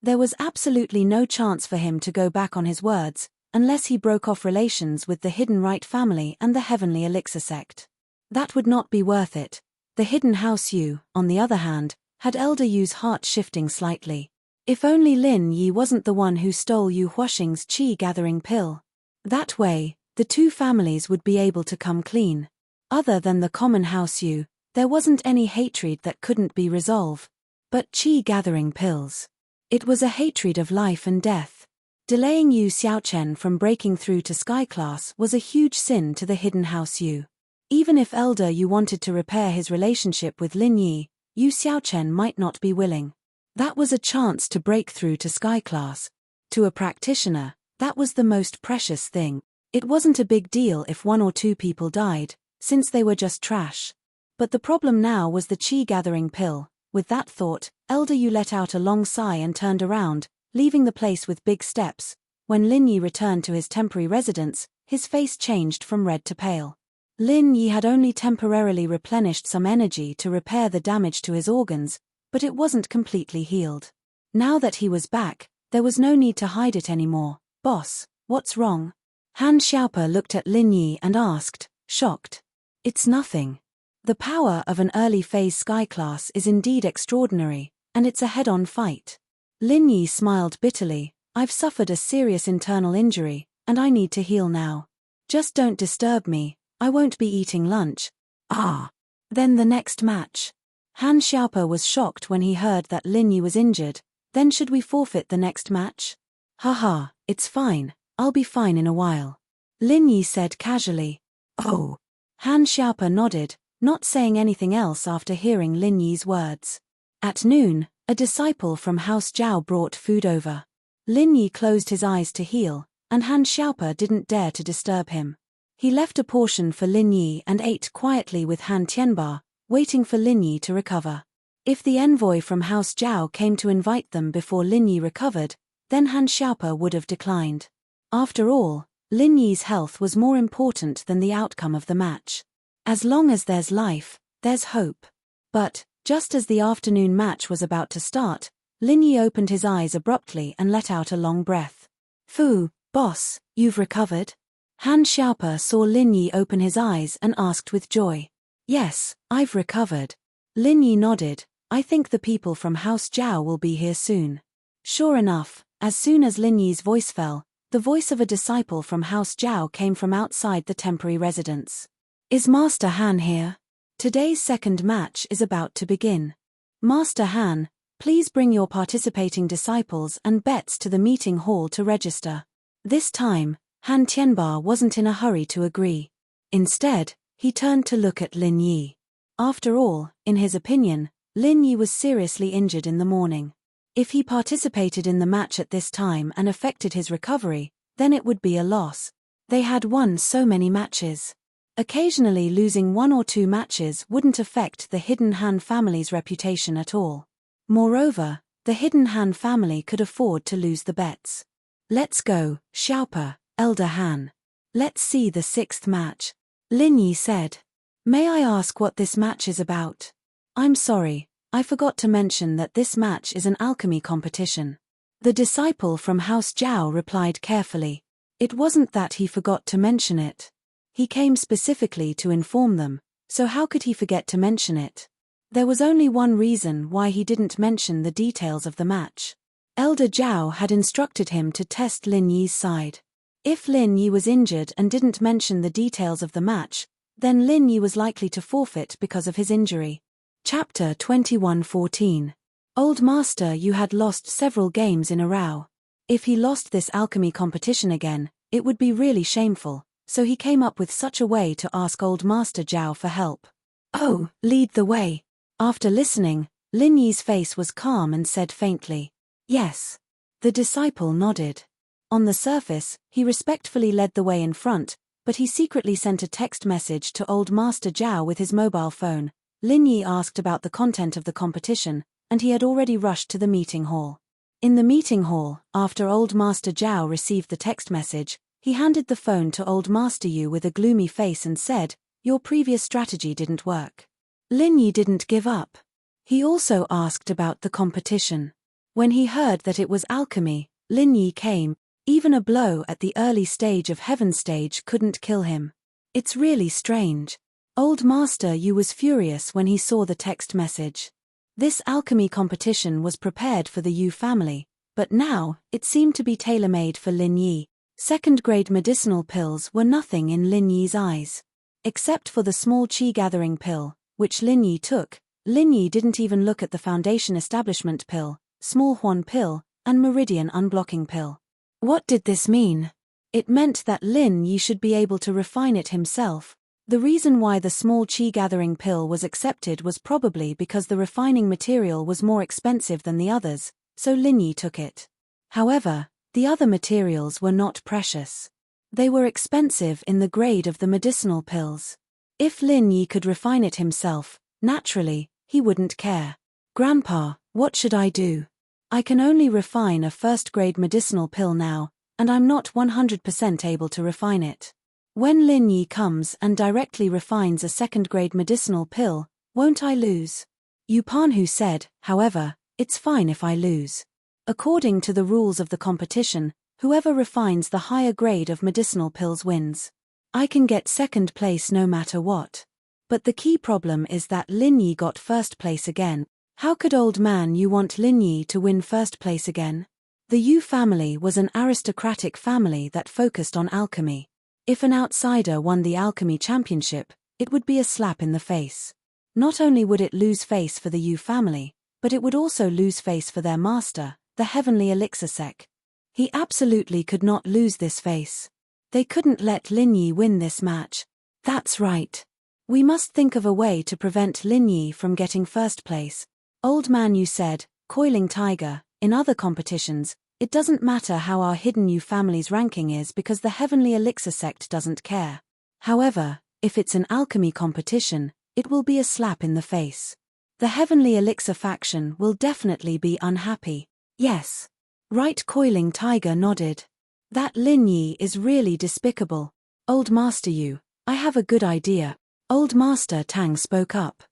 There was absolutely no chance for him to go back on his words, unless he broke off relations with the Hidden Right family and the Heavenly Elixir sect. That would not be worth it. The Hidden House Yu, on the other hand, had Elder Yu's heart shifting slightly. If only Lin Yi wasn't the one who stole Yu Huaxing's qi-gathering pill. That way, the 2 families would be able to come clean. Other than the common House Yu, There wasn't any hatred that couldn't be resolved. But qi-gathering pills. It was a hatred of life and death. Delaying Yu Xiaochen from breaking through to Sky Class was a huge sin to the hidden house Yu. Even if Elder Yu wanted to repair his relationship with Lin Yi, Yu Xiaochen might not be willing. That was a chance to break through to Sky Class. To a practitioner, that was the most precious thing. It wasn't a big deal if 1 or 2 people died, since they were just trash. But the problem now was the qi-gathering pill. With that thought, Elder Yu let out a long sigh and turned around, leaving the place with big steps. When Lin Yi returned to his temporary residence, his face changed from red to pale. Lin Yi had only temporarily replenished some energy to repair the damage to his organs, but it wasn't completely healed. Now that he was back, there was no need to hide it anymore. Boss, what's wrong? Han Xiaope looked at Lin Yi and asked, shocked. It's nothing. The power of an early phase Sky Class is indeed extraordinary, and it's a head-on fight. Lin Yi smiled bitterly. I've suffered a serious internal injury, and I need to heal now. Just don't disturb me, I won't be eating lunch. Ah. Then the next match. Han Xiaope was shocked when he heard that Lin Yi was injured. Then should we forfeit the next match? Haha, it's fine, I'll be fine in a while. Lin Yi said casually. Oh. Han Xiaope nodded, not saying anything else after hearing Lin Yi's words. At noon, a disciple from House Zhao brought food over. Lin Yi closed his eyes to heal, and Han Xiaope didn't dare to disturb him. He left a portion for Lin Yi and ate quietly with Han Tianba, waiting for Lin Yi to recover. If the envoy from House Zhao came to invite them before Lin Yi recovered, then Han Xiaope would have declined. After all, Lin Yi's health was more important than the outcome of the match. As long as there's life, there's hope. But, just as the afternoon match was about to start, Lin Yi opened his eyes abruptly and let out a long breath. Fu, boss, you've recovered? Han Xiaope saw Lin Yi open his eyes and asked with joy. Yes, I've recovered. Lin Yi nodded. I think the people from House Zhao will be here soon. Sure enough, as soon as Lin Yi's voice fell, the voice of a disciple from House Zhao came from outside the temporary residence. Is Master Han here? Today's second match is about to begin. Master Han, please bring your participating disciples and bets to the meeting hall to register. This time, Han Tianba wasn't in a hurry to agree. Instead, he turned to look at Lin Yi. After all, in his opinion, Lin Yi was seriously injured in the morning. If he participated in the match at this time and affected his recovery, then it would be a loss. They had won so many matches. Occasionally losing 1 or 2 matches wouldn't affect the Hidden Han family's reputation at all. Moreover, the Hidden Han family could afford to lose the bets. Let's go, Xiaope, Elder Han. Let's see the 6th match. Lin Yi said. May I ask what this match is about? I'm sorry, I forgot to mention that this match is an alchemy competition. The disciple from House Zhao replied carefully. It wasn't that he forgot to mention it. He came specifically to inform them, so how could he forget to mention it? There was only one reason why he didn't mention the details of the match. Elder Zhao had instructed him to test Lin Yi's side. If Lin Yi was injured and didn't mention the details of the match, then Lin Yi was likely to forfeit because of his injury. Chapter 21:14. Old Master, you had lost several games in a row. If he lost this alchemy competition again, it would be really shameful. So he came up with such a way to ask Old Master Zhao for help. Oh, lead the way. After listening, Lin Yi's face was calm and said faintly, yes. The disciple nodded. On the surface, he respectfully led the way in front, but he secretly sent a text message to Old Master Zhao with his mobile phone. Lin Yi asked about the content of the competition, and he had already rushed to the meeting hall. In the meeting hall, after Old Master Zhao received the text message, he handed the phone to Old Master Yu with a gloomy face and said, your previous strategy didn't work. Lin Yi didn't give up. He also asked about the competition. When he heard that it was alchemy, Lin Yi came. Even a blow at the early stage of Heaven stage couldn't kill him. It's really strange. Old Master Yu was furious when he saw the text message. This alchemy competition was prepared for the Yu family, but now, it seemed to be tailor-made for Lin Yi. Second-grade medicinal pills were nothing in Lin Yi's eyes. Except for the small qi-gathering pill, which Lin Yi took. Lin Yi didn't even look at the Foundation Establishment pill, Small Huan pill, and Meridian Unblocking pill. What did this mean? It meant that Lin Yi should be able to refine it himself. The reason why the small qi gathering pill was accepted was probably because the refining material was more expensive than the others, so Lin Yi took it. However, the other materials were not precious. They were expensive in the grade of the medicinal pills. If Lin Yi could refine it himself, naturally, he wouldn't care. Grandpa, what should I do? I can only refine a first-grade medicinal pill now, and I'm not 100% able to refine it. When Lin Yi comes and directly refines a second-grade medicinal pill, won't I lose? Yu Panhu said, however, it's fine if I lose. According to the rules of the competition, whoever refines the higher grade of medicinal pills wins. I can get second place no matter what. But the key problem is that Lin Yi got first place again. How could old man Yu want Lin Yi to win first place again? The Yu family was an aristocratic family that focused on alchemy. If an outsider won the alchemy championship, it would be a slap in the face. Not only would it lose face for the Yu family, but it would also lose face for their master, the Heavenly Elixir Sec. He absolutely could not lose this face. They couldn't let Lin Yi win this match. That's right. We must think of a way to prevent Lin Yi from getting first place. Old man Yu said, Coiling Tiger, in other competitions, it doesn't matter how our hidden Yu family's ranking is because the Heavenly Elixir sect doesn't care. However, if it's an alchemy competition, it will be a slap in the face. The Heavenly Elixir faction will definitely be unhappy. Yes. Right, Coiling Tiger nodded. That Lin Yi is really despicable. Old Master Yu, I have a good idea. Old Master Tang spoke up.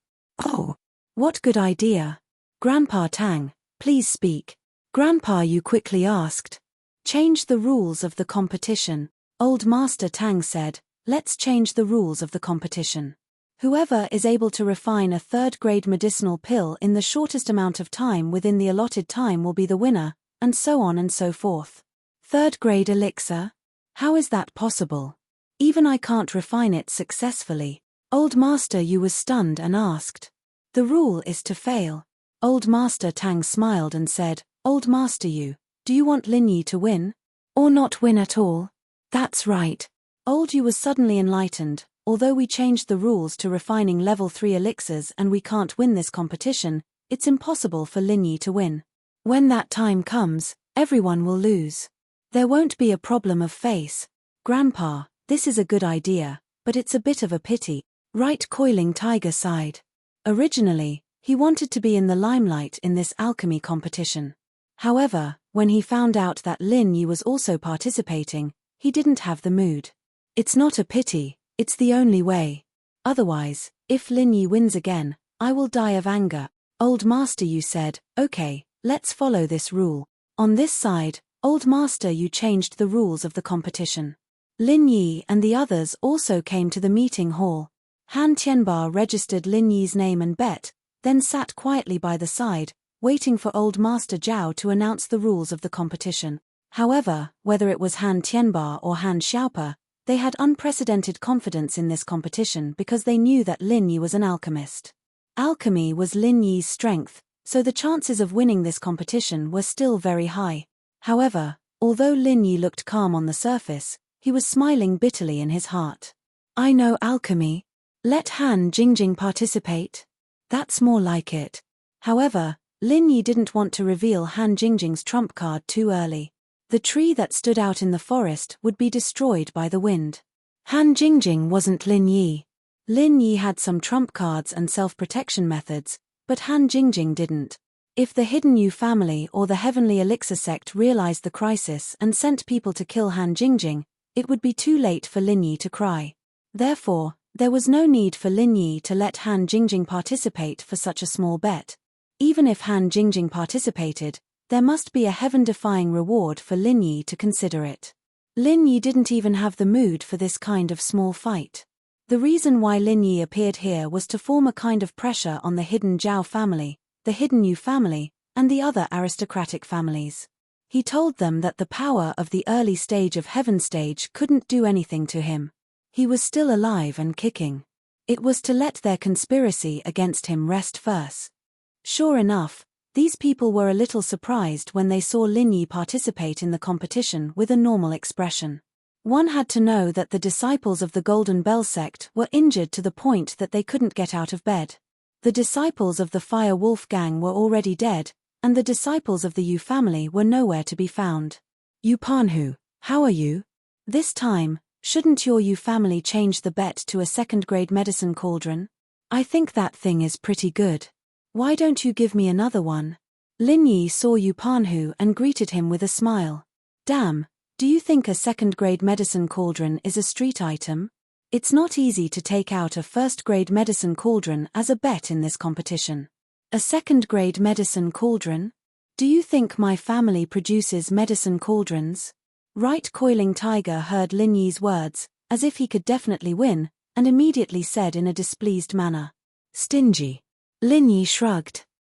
Oh. What good idea? Grandpa Tang, please speak. Grandpa Yu quickly asked. Change the rules of the competition. Old Master Tang said, let's change the rules of the competition. Whoever is able to refine a third-grade medicinal pill in the shortest amount of time within the allotted time will be the winner, and so on and so forth. Third-grade elixir? How is that possible? Even I can't refine it successfully. Old Master Yu was stunned and asked. The rule is to fail. Old Master Tang smiled and said, Old Master Yu, do you want Lin Yi to win? Or not win at all? That's right. Old Yu was suddenly enlightened. Although we changed the rules to refining level 3 elixirs and we can't win this competition, it's impossible for Lin Yi to win. When that time comes, everyone will lose. There won't be a problem of face. Grandpa, this is a good idea, but it's a bit of a pity. Right, Coiling Tiger sighed. Originally, he wanted to be in the limelight in this alchemy competition. However, when he found out that Lin Yi was also participating, he didn't have the mood. It's not a pity, it's the only way. Otherwise, if Lin Yi wins again, I will die of anger. Old Master Yu said, okay, let's follow this rule. On this side, Old Master Yu changed the rules of the competition. Lin Yi and the others also came to the meeting hall. Han Tianba registered Lin Yi's name and bet, then sat quietly by the side, waiting for Old Master Zhao to announce the rules of the competition. However, whether it was Han Tianba or Han Xiaopa, they had unprecedented confidence in this competition because they knew that Lin Yi was an alchemist. Alchemy was Lin Yi's strength, so the chances of winning this competition were still very high. However, although Lin Yi looked calm on the surface, he was smiling bitterly in his heart. I know alchemy. Let Han Jingjing participate. That's more like it. However, Lin Yi didn't want to reveal Han Jingjing's trump card too early. The tree that stood out in the forest would be destroyed by the wind. Han Jingjing wasn't Lin Yi. Lin Yi had some trump cards and self-protection methods, but Han Jingjing didn't. If the Hidden Yu family or the Heavenly Elixir sect realized the crisis and sent people to kill Han Jingjing, it would be too late for Lin Yi to cry. Therefore, there was no need for Lin Yi to let Han Jingjing participate for such a small bet. Even if Han Jingjing participated, there must be a heaven-defying reward for Lin Yi to consider it. Lin Yi didn't even have the mood for this kind of small fight. The reason why Lin Yi appeared here was to form a kind of pressure on the Hidden Zhao family, the Hidden Yu family, and the other aristocratic families. He told them that the power of the early stage of Heaven stage couldn't do anything to him. He was still alive and kicking. It was to let their conspiracy against him rest first. Sure enough, these people were a little surprised when they saw Lin Yi participate in the competition with a normal expression. One had to know that the disciples of the Golden Bell sect were injured to the point that they couldn't get out of bed. The disciples of the Fire Wolf gang were already dead, and the disciples of the Yu family were nowhere to be found. Yu Panhu, how are you? This time, shouldn't your Yu family change the bet to a second-grade medicine cauldron? I think that thing is pretty good. Why don't you give me another one? Lin Yi saw Yu Panhu and greeted him with a smile. Damn, do you think a second-grade medicine cauldron is a street item? It's not easy to take out a first-grade medicine cauldron as a bet in this competition. A second-grade medicine cauldron? Do you think my family produces medicine cauldrons? Right Coiling Tiger heard Lin Yi's words, as if he could definitely win, and immediately said in a displeased manner. Stingy. Lin Yi shrugged.